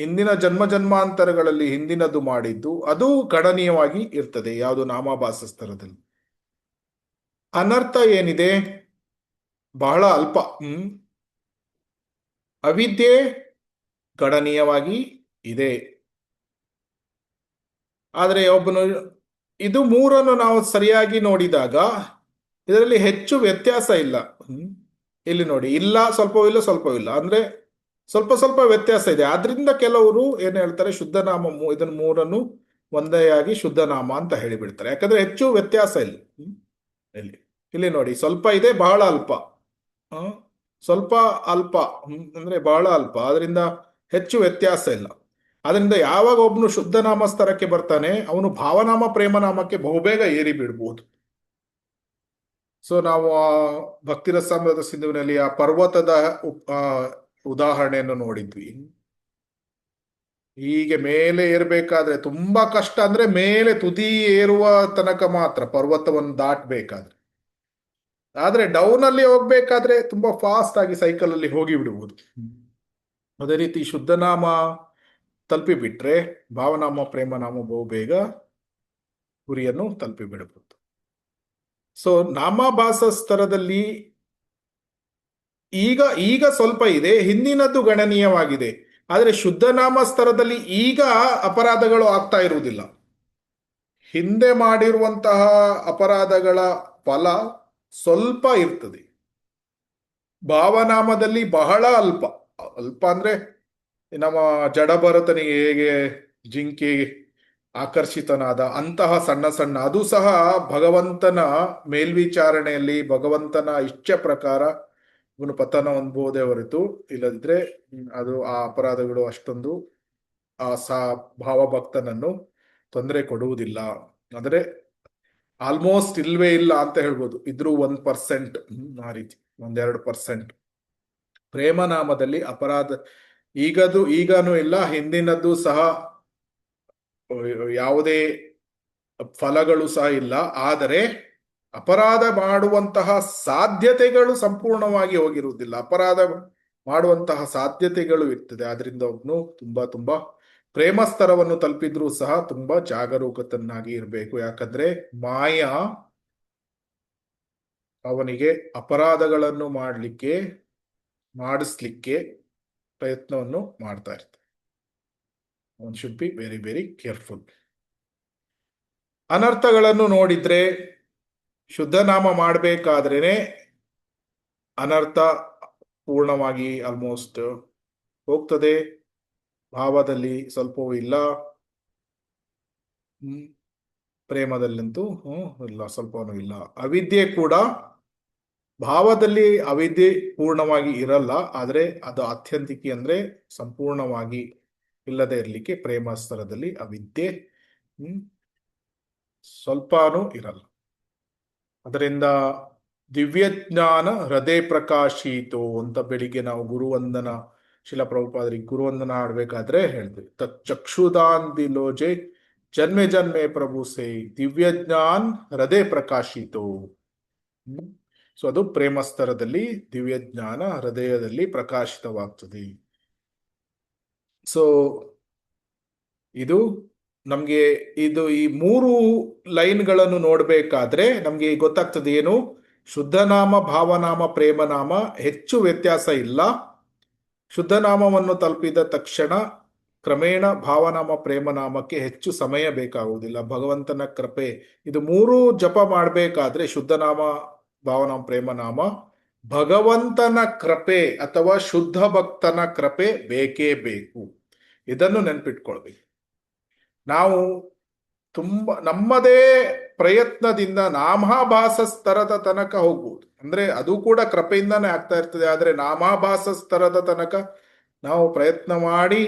ಹಿಂದಿನ ಜನ್ಮಾಂತರಗಳಲ್ಲಿ ಹಿಂದಿನದು ಮಾಡಿದ್ದು, ಅದು ಗಣನೀಯವಾಗಿ ಇರ್ತದೆ ಯಾವುದು ನಾಮಾಭಾಸ ಸ್ತರದಲ್ಲಿ. ಅನರ್ಥ ಏನಿದೆ ಬಹಳ ಅಲ್ಪ. ಅವಿದ್ಯೆ ಗಣನೀಯವಾಗಿ ಇದೆ. ಆದರೆ ಒಬ್ಬನು ಇದು ಮೂರನ್ನು ನಾವು ಸರಿಯಾಗಿ ನೋಡಿದಾಗ ಇದರಲ್ಲಿ ಹೆಚ್ಚು ವ್ಯತ್ಯಾಸ ಇಲ್ಲ. ಇಲ್ಲಿ ನೋಡಿ, ಇಲ್ಲ ಸ್ವಲ್ಪವೂ ಇಲ್ಲ, ಸ್ವಲ್ಪವೂ ಇಲ್ಲ, ಅಂದ್ರೆ ಸ್ವಲ್ಪ ಸ್ವಲ್ಪ ವ್ಯತ್ಯಾಸ ಇದೆ. ಆದ್ರಿಂದ ಕೆಲವರು ಏನ್ ಹೇಳ್ತಾರೆ, ಶುದ್ಧ ನಾಮ ಇದನ್ನ ಮೂರನ್ನು ಒಂದೇ ಆಗಿ ಶುದ್ಧ ನಾಮ ಅಂತ ಹೇಳಿಬಿಡ್ತಾರೆ, ಯಾಕಂದ್ರೆ ಹೆಚ್ಚು ವ್ಯತ್ಯಾಸ ಇಲ್ಲ. ಇಲ್ಲಿ ನೋಡಿ, ಸ್ವಲ್ಪ ಇದೆ, ಬಹಳ ಅಲ್ಪ, ಸ್ವಲ್ಪ ಅಲ್ಪ, ಅಂದ್ರೆ ಬಹಳ ಅಲ್ಪ, ಅದರಿಂದ ಹೆಚ್ಚು ವ್ಯತ್ಯಾಸ ಇಲ್ಲ. ಅದರಿಂದ ಯಾವಾಗ ಒಬ್ಬನು ಶುದ್ಧ ನಾಮ ಸ್ತರಕ್ಕೆ ಬರ್ತಾನೆ, ಅವನು ಭಾವನಾಮ ಪ್ರೇಮನಾಮಕ್ಕೆ ಬಹುಬೇಗ ಏರಿ ಬಿಡ್ಬೋದು. ಸೊ ನಾವು ಭಕ್ತಿ ರಸಾಮೃತ ಸಿಂಧುವಿನಲ್ಲಿ ಆ ಪರ್ವತದ ಉದಾಹರಣೆಯನ್ನು ನೋಡಿದ್ವಿ. ಹೀಗೆ ಮೇಲೆ ಏರ್ಬೇಕಾದ್ರೆ ತುಂಬಾ ಕಷ್ಟ, ಅಂದ್ರೆ ಮೇಲೆ ತುದಿ ಏರುವ ತನಕ ಮಾತ್ರ ಪರ್ವತವನ್ನು ದಾಟಬೇಕಾದ್ರೆ. ಆದ್ರೆ ಡೌನ್ ಅಲ್ಲಿ ಹೋಗ್ಬೇಕಾದ್ರೆ ತುಂಬಾ ಫಾಸ್ಟ್ ಆಗಿ ಸೈಕಲ್ ಅಲ್ಲಿ ಹೋಗಿ ಬಿಡುವುದು. ಅದೇ ರೀತಿ ಶುದ್ಧನಾಮ ತಲುಪಿಬಿಟ್ರೆ ಭಾವನಾಮ ಪ್ರೇಮನಾಮ ಬಹುಬೇಗ ಗುರಿಯನ್ನು ತಲುಪಿಬಿಡಬಹುದು. ಸೊ ನಾಮಾಭಾಸ ಸ್ತರದಲ್ಲಿ ಈಗ ಸ್ವಲ್ಪ ಇದೆ, ಹಿಂದಿನದ್ದು ಗಣನೀಯವಾಗಿದೆ. ಆದರೆ ಶುದ್ಧನಾಮ ಸ್ತರದಲ್ಲಿ ಈಗ ಅಪರಾಧಗಳು ಆಗ್ತಾ ಇರುವುದಿಲ್ಲ. ಹಿಂದೆ ಮಾಡಿರುವಂತಹ ಅಪರಾಧಗಳ ಫಲ ಸ್ವಲ್ಪ ಇರ್ತದೆ. ಭಾವನಾಮದಲ್ಲಿ ಬಹಳ ಅಲ್ಪ. ಅಲ್ಪ ಅಂದ್ರೆ ನಮ್ಮ ಜಡಭರತನಿಗೆ ಹೇಗೆ ಜಿಂಕೆ ಆಕರ್ಷಿತನಾದ ಅಂತಹ ಸಣ್ಣ ಸಣ್ಣ, ಅದು ಸಹ ಭಗವಂತನ ಮೇಲ್ವಿಚಾರಣೆಯಲ್ಲಿ ಭಗವಂತನ ಇಚ್ಛೆ ಪ್ರಕಾರ ಇವನು ಪತನ ಹೊಂದಬಹುದೇ ಹೊರತು ಇಲ್ಲದಿದ್ರೆ ಅದು ಆ ಅಪರಾಧಗಳು ಅಷ್ಟೊಂದು ಆ ಭಾವಭಕ್ತನನ್ನು ತೊಂದರೆ ಕೊಡುವುದಿಲ್ಲ. ಅಂದ್ರೆ ಆಲ್ಮೋಸ್ಟ್ ಇಲ್ವೇ ಇಲ್ಲ ಅಂತ ಹೇಳ್ಬೋದು, ಇದ್ರೂ 1%, ಆ ರೀತಿ 1-2%. ಪ್ರೇಮನಾಮದಲ್ಲಿ ಅಪರಾಧ ಈಗನೂ ಇಲ್ಲ, ಹಿಂದಿನದ್ದು ಸಹ ಯಾವುದೇ ಫಲಗಳು ಸಹ ಇಲ್ಲ. ಆದರೆ ಅಪರಾಧ ಮಾಡುವಂತಹ ಸಾಧ್ಯತೆಗಳು ಸಂಪೂರ್ಣವಾಗಿ ಹೋಗಿರುವುದಿಲ್ಲ, ಅಪರಾಧ ಮಾಡುವಂತಹ ಸಾಧ್ಯತೆಗಳು ಇರ್ತದೆ. ಆದ್ರಿಂದ ಒಬ್ನು ತುಂಬಾ ಪ್ರೇಮ ಸ್ತರವನ್ನು ತಲುಪಿದ್ರೂ ಸಹ ತುಂಬಾ ಜಾಗರೂಕತನಾಗಿ ಇರಬೇಕು. ಯಾಕಂದ್ರೆ ಮಾಯಾ ಅವನಿಗೆ ಅಪರಾಧಗಳನ್ನು ಮಾಡಿಸ್ಲಿಕ್ಕೆ ಪ್ರಯತ್ನವನ್ನು ಮಾಡ್ತಾ ಇರ್ತಾರೆ. One should be very very careful. ಅನರ್ಥಗಳನ್ನು ನೋಡಿದ್ರೆ ಶುದ್ಧನಾಮ ಮಾಡಬೇಕಾದ್ರೇನೆ ಅನರ್ಥ ಪೂರ್ಣವಾಗಿ ಆಲ್ಮೋಸ್ಟ್ ಹೋಗ್ತದೆ. ಭಾವದಲ್ಲಿ ಸ್ವಲ್ಪವೂ ಇಲ್ಲ, ಪ್ರೇಮದಲ್ಲಂತೂ ಇಲ್ಲ, ಸ್ವಲ್ಪನೂ ಇಲ್ಲ. ಅವಿದ್ಯೆ ಕೂಡ ಭಾವದಲ್ಲಿ ಅವಿದ್ಯೆ ಪೂರ್ಣವಾಗಿ ಇರಲ್ಲ, ಆದರೆ ಅದು ಆತ್ಯಂತಿಕಿ ಅಂದ್ರೆ ಸಂಪೂರ್ಣವಾಗಿ ಇಲ್ಲದೆ ಇರಲಿಕ್ಕೆ ಪ್ರೇಮ ಸ್ತರದಲ್ಲಿ ಅವಿದ್ಯೆ ಸ್ವಲ್ಪನೂ ಇರಲ್ಲ. ಅದರಿಂದ ದಿವ್ಯಜ್ಞಾನ ಹೃದಯ ಪ್ರಕಾಶಿತೋ ಅಂತ ಬೆಳಿಗ್ಗೆ ನಾವು ಗುರುವಂದನ ಶಿಲ ಪ್ರಭುಪಾದರಿಗೆ ಗುರುವಂದನ ಆಡ್ಬೇಕಾದ್ರೆ ಹೇಳ್ತೀವಿ, ತತ್ ಚಕ್ಷುದಾನ್ ದಿಲೋಜೆ ಜನ್ಮೆ ಜನ್ಮೆ ಪ್ರಭು ಸೇ ದಿವ್ಯಜ್ಞಾನ್ ಹೃದಯ ಪ್ರಕಾಶಿತೋ. ಸೊ ಅದು ಪ್ರೇಮ ಸ್ತರದಲ್ಲಿ ದಿವ್ಯಜ್ಞಾನ ಹೃದಯದಲ್ಲಿ ಪ್ರಕಾಶಿತವಾಗ್ತದೆ. ಸೊ ಇದು ನಮ್ಗೆ ಈ 3 ಲೈನ್ಗಳನ್ನು ನೋಡ್ಬೇಕಾದ್ರೆ ನಮ್ಗೆ ಗೊತ್ತಾಗ್ತದೆ ಏನು, ಶುದ್ಧನಾಮ, ಭಾವನಾಮ, ಪ್ರೇಮನಾಮ ಹೆಚ್ಚು ವ್ಯತ್ಯಾಸ ಇಲ್ಲ. ಶುದ್ಧನಾಮವನ್ನು ತಲುಪಿದ ತಕ್ಷಣ ಕ್ರಮೇಣ ಭಾವನಾಮ, ಪ್ರೇಮನಾಮಕ್ಕೆ ಹೆಚ್ಚು ಸಮಯ ಬೇಕಾಗುವುದಿಲ್ಲ. ಭಗವಂತನ ಕೃಪೆ, ಇದು 3 ಜಪ ಮಾಡಬೇಕಾದ್ರೆ ಶುದ್ಧನಾಮ, ಭಾವನಾಮ, ಪ್ರೇಮನಾಮ, ಭಗವಂತನ ಕೃಪೆ ಅಥವಾ ಶುದ್ಧ ಭಕ್ತನ ಕೃಪೆ ಬೇಕೇ ಬೇಕು. ಇದನ್ನು ನೆನ್ಪಿಟ್ಕೊಳ್ಬೇಕು. ನಾವು ನಮ್ಮದೇ ಪ್ರಯತ್ನದಿಂದ ನಾಮಾಭಾಸ ಸ್ತರದ ತನಕ ಹೋಗ್ಬೋದು, ಅಂದ್ರೆ ಅದು ಕೂಡ ಕೃಪೆಯಿಂದಾನೇ ಆಗ್ತಾ ಇರ್ತದೆ. ಆದ್ರೆ ನಾಮಾಭಾಸ ಸ್ತರದ ತನಕ ನಾವು ಪ್ರಯತ್ನ ಮಾಡಿ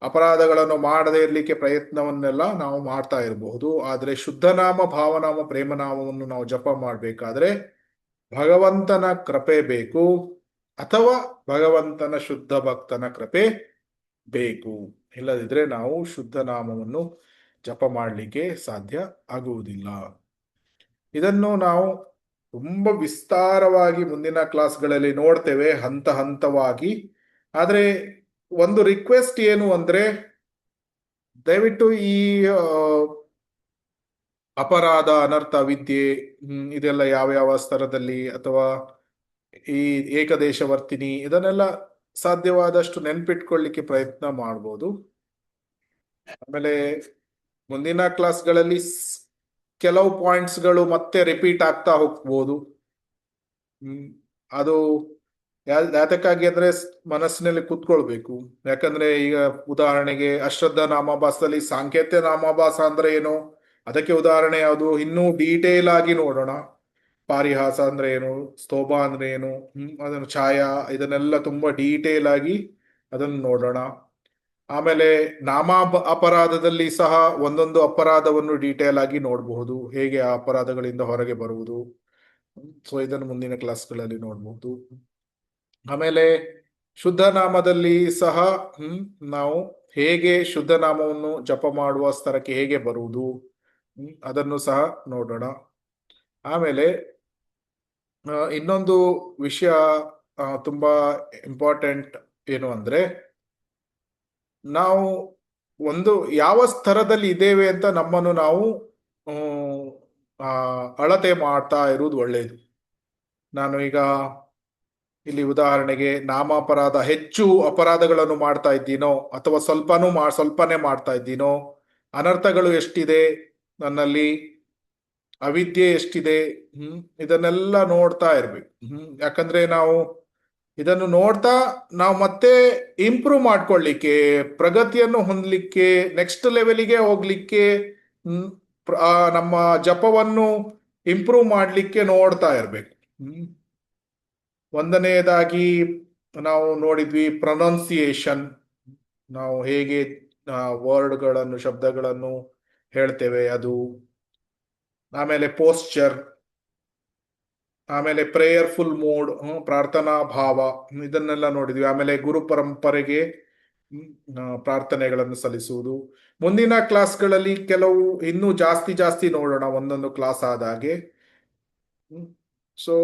ಅಪರಾಧಗಳನ್ನು ಮಾಡದೇ ಇರಲಿಕ್ಕೆ ಪ್ರಯತ್ನವನ್ನೆಲ್ಲ ನಾವು ಮಾಡ್ತಾ ಇರಬಹುದು. ಆದ್ರೆ ಶುದ್ಧನಾಮ, ಭಾವನಾಮ, ಪ್ರೇಮನಾಮವನ್ನು ನಾವು ಜಪ ಮಾಡಬೇಕಾದ್ರೆ ಭಗವಂತನ ಕೃಪೆ ಬೇಕು ಅಥವಾ ಭಗವಂತನ ಶುದ್ಧ ಭಕ್ತನ ಕೃಪೆ ಬೇಕು. ಇಲ್ಲದಿದ್ರೆ ನಾವು ಶುದ್ಧ ನಾಮವನ್ನು ಜಪ ಮಾಡಲಿಕ್ಕೆ ಸಾಧ್ಯ ಆಗುವುದಿಲ್ಲ. ಇದನ್ನು ನಾವು ತುಂಬಾ ವಿಸ್ತಾರವಾಗಿ ಮುಂದಿನ ಕ್ಲಾಸ್ಗಳಲ್ಲಿ ನೋಡ್ತೇವೆ, ಹಂತ ಹಂತವಾಗಿ. ಆದ್ರೆ ಒಂದು ರಿಕ್ವೆಸ್ಟ್ ಏನು ಅಂದ್ರೆ, ದಯವಿಟ್ಟು ಈ ಅಪರಾಧ, ಅನರ್ಥ, ವಿದ್ಯೆ ಇದೆಲ್ಲ ಯಾವ ಸ್ತರದಲ್ಲಿ, ಅಥವಾ ಈ ಏಕದೇಶವರ್ತಿನಿ, ಇದನ್ನೆಲ್ಲ ಸಾಧ್ಯವಾದಷ್ಟು ನೆನ್ಪಿಟ್ಕೊಳ್ಳಿಕ್ಕೆ ಪ್ರಯತ್ನ ಮಾಡ್ಬೋದು. ಆಮೇಲೆ ಮುಂದಿನ ಕ್ಲಾಸ್ಗಳಲ್ಲಿ ಕೆಲವು ಪಾಯಿಂಟ್ಸ್ಗಳು ಮತ್ತೆ ರಿಪೀಟ್ ಆಗ್ತಾ ಹೋಗ್ಬೋದು. ಅದು ಯಾತಕ್ಕಾಗಿ ಅಂದ್ರೆ ಮನಸ್ಸಿನಲ್ಲಿ ಕೂತ್ಕೊಳ್ಬೇಕು. ಯಾಕಂದ್ರೆ ಈಗ ಉದಾಹರಣೆಗೆ ಅಶ್ರದ್ಧ ನಾಮಾಭಾಸದಲ್ಲಿ ಸಾಂಕೇತ್ಯ ನಾಮಾಭಾಸ ಅಂದ್ರೆ ಏನು, ಅದಕ್ಕೆ ಉದಾಹರಣೆ ಯಾವುದು, ಇನ್ನೂ ಡೀಟೇಲ್ ಆಗಿ ನೋಡೋಣ. ಪಾರಿಹಾಸ ಅಂದ್ರೆ ಏನು, ಸ್ತೋಭ ಅಂದ್ರೆ ಏನು, ಅದನ್ನು ಛಾಯಾ, ಇದನ್ನೆಲ್ಲ ತುಂಬಾ ಡೀಟೇಲ್ ಆಗಿ ಅದನ್ನು ನೋಡೋಣ. ಆಮೇಲೆ ಅಪರಾಧದಲ್ಲಿ ಸಹ ಒಂದೊಂದು ಅಪರಾಧವನ್ನು ಡೀಟೇಲ್ ಆಗಿ ನೋಡಬಹುದು, ಹೇಗೆ ಆ ಅಪರಾಧಗಳಿಂದ ಹೊರಗೆ ಬರುವುದು. ಸೊ ಇದನ್ನು ಮುಂದಿನ ಕ್ಲಾಸ್ಗಳಲ್ಲಿ ನೋಡಬಹುದು. ಆಮೇಲೆ ಶುದ್ಧ ನಾಮದಲ್ಲಿ ಸಹ ನಾವು ಹೇಗೆ ಶುದ್ಧ ನಾಮವನ್ನು ಜಪ ಮಾಡುವ ಸ್ತರಕ್ಕೆ ಹೇಗೆ ಬರುವುದು, ಅದನ್ನು ಸಹ ನೋಡೋಣ. ಆಮೇಲೆ ಇನ್ನೊಂದು ವಿಷಯ ತುಂಬಾ ಇಂಪಾರ್ಟೆಂಟ್ ಏನು ಅಂದ್ರೆ, ನಾವು ಯಾವ ಸ್ತರದಲ್ಲಿ ಇದ್ದೇವೆ ಅಂತ ನಮ್ಮನ್ನು ನಾವು ಅಳತೆ ಮಾಡ್ತಾ ಇರುವುದು ಒಳ್ಳೆಯದು. ನಾನು ಈಗ ಇಲ್ಲಿ ಉದಾಹರಣೆಗೆ ನಾಮಾಪರಾಧ, ಹೆಚ್ಚು ಅಪರಾಧಗಳನ್ನು ಮಾಡ್ತಾ ಇದ್ದೀನೋ ಅಥವಾ ಸ್ವಲ್ಪನೇ ಮಾಡ್ತಾ ಇದ್ದೀನೋ, ಅನರ್ಥಗಳು ಎಷ್ಟಿದೆ ನನ್ನಲ್ಲಿ, ಅವಿದ್ಯೆ ಎಷ್ಟಿದೆ, ಇದನ್ನೆಲ್ಲ ನೋಡ್ತಾ ಇರ್ಬೇಕು. ಯಾಕಂದ್ರೆ ನಾವು ಇದನ್ನು ನೋಡ್ತಾ ನಾವು ಮತ್ತೆ ಇಂಪ್ರೂವ್ ಮಾಡ್ಕೊಳ್ಳಿಕ್ಕೆ, ಪ್ರಗತಿಯನ್ನು ಹೊಂದಲಿಕ್ಕೆ, ನೆಕ್ಸ್ಟ್ ಲೆವೆಲಿಗೆ ಹೋಗ್ಲಿಕ್ಕೆ, ನಮ್ಮ ಜಪವನ್ನು ಇಂಪ್ರೂವ್ ಮಾಡಲಿಕ್ಕೆ ನೋಡ್ತಾ ಇರ್ಬೇಕು. ಒಂದನೆಯದಾಗಿ ನಾವು ನೋಡಿದ್ವಿ ಪ್ರೊನೌನ್ಸಿಯೇಷನ್, ನಾವು ಹೇಗೆ ವರ್ಡ್ಗಳನ್ನು, ಶಬ್ದಗಳನ್ನು ಹೇಳ್ತೇವೆ ಅದು. ಆಮೇಲೆ ಪೋಸ್ಚರ್, ಆಮೇಲೆ ಪ್ರೇಯರ್ಫುಲ್ ಮೂಡ್, ಪ್ರಾರ್ಥನಾ ಭಾವ, ಇದನ್ನೆಲ್ಲ ನೋಡಿದ್ವಿ. ಆಮೇಲೆ ಗುರು ಪರಂಪರೆಗೆ ಪ್ರಾರ್ಥನೆಗಳನ್ನು ಸಲ್ಲಿಸುವುದು. ಮುಂದಿನ ಕ್ಲಾಸ್ಗಳಲ್ಲಿ ಕೆಲವು ಇನ್ನೂ ಜಾಸ್ತಿ ನೋಡೋಣ, ಒಂದೊಂದು ಕ್ಲಾಸ್ ಆದಾಗೆ. ಸೊ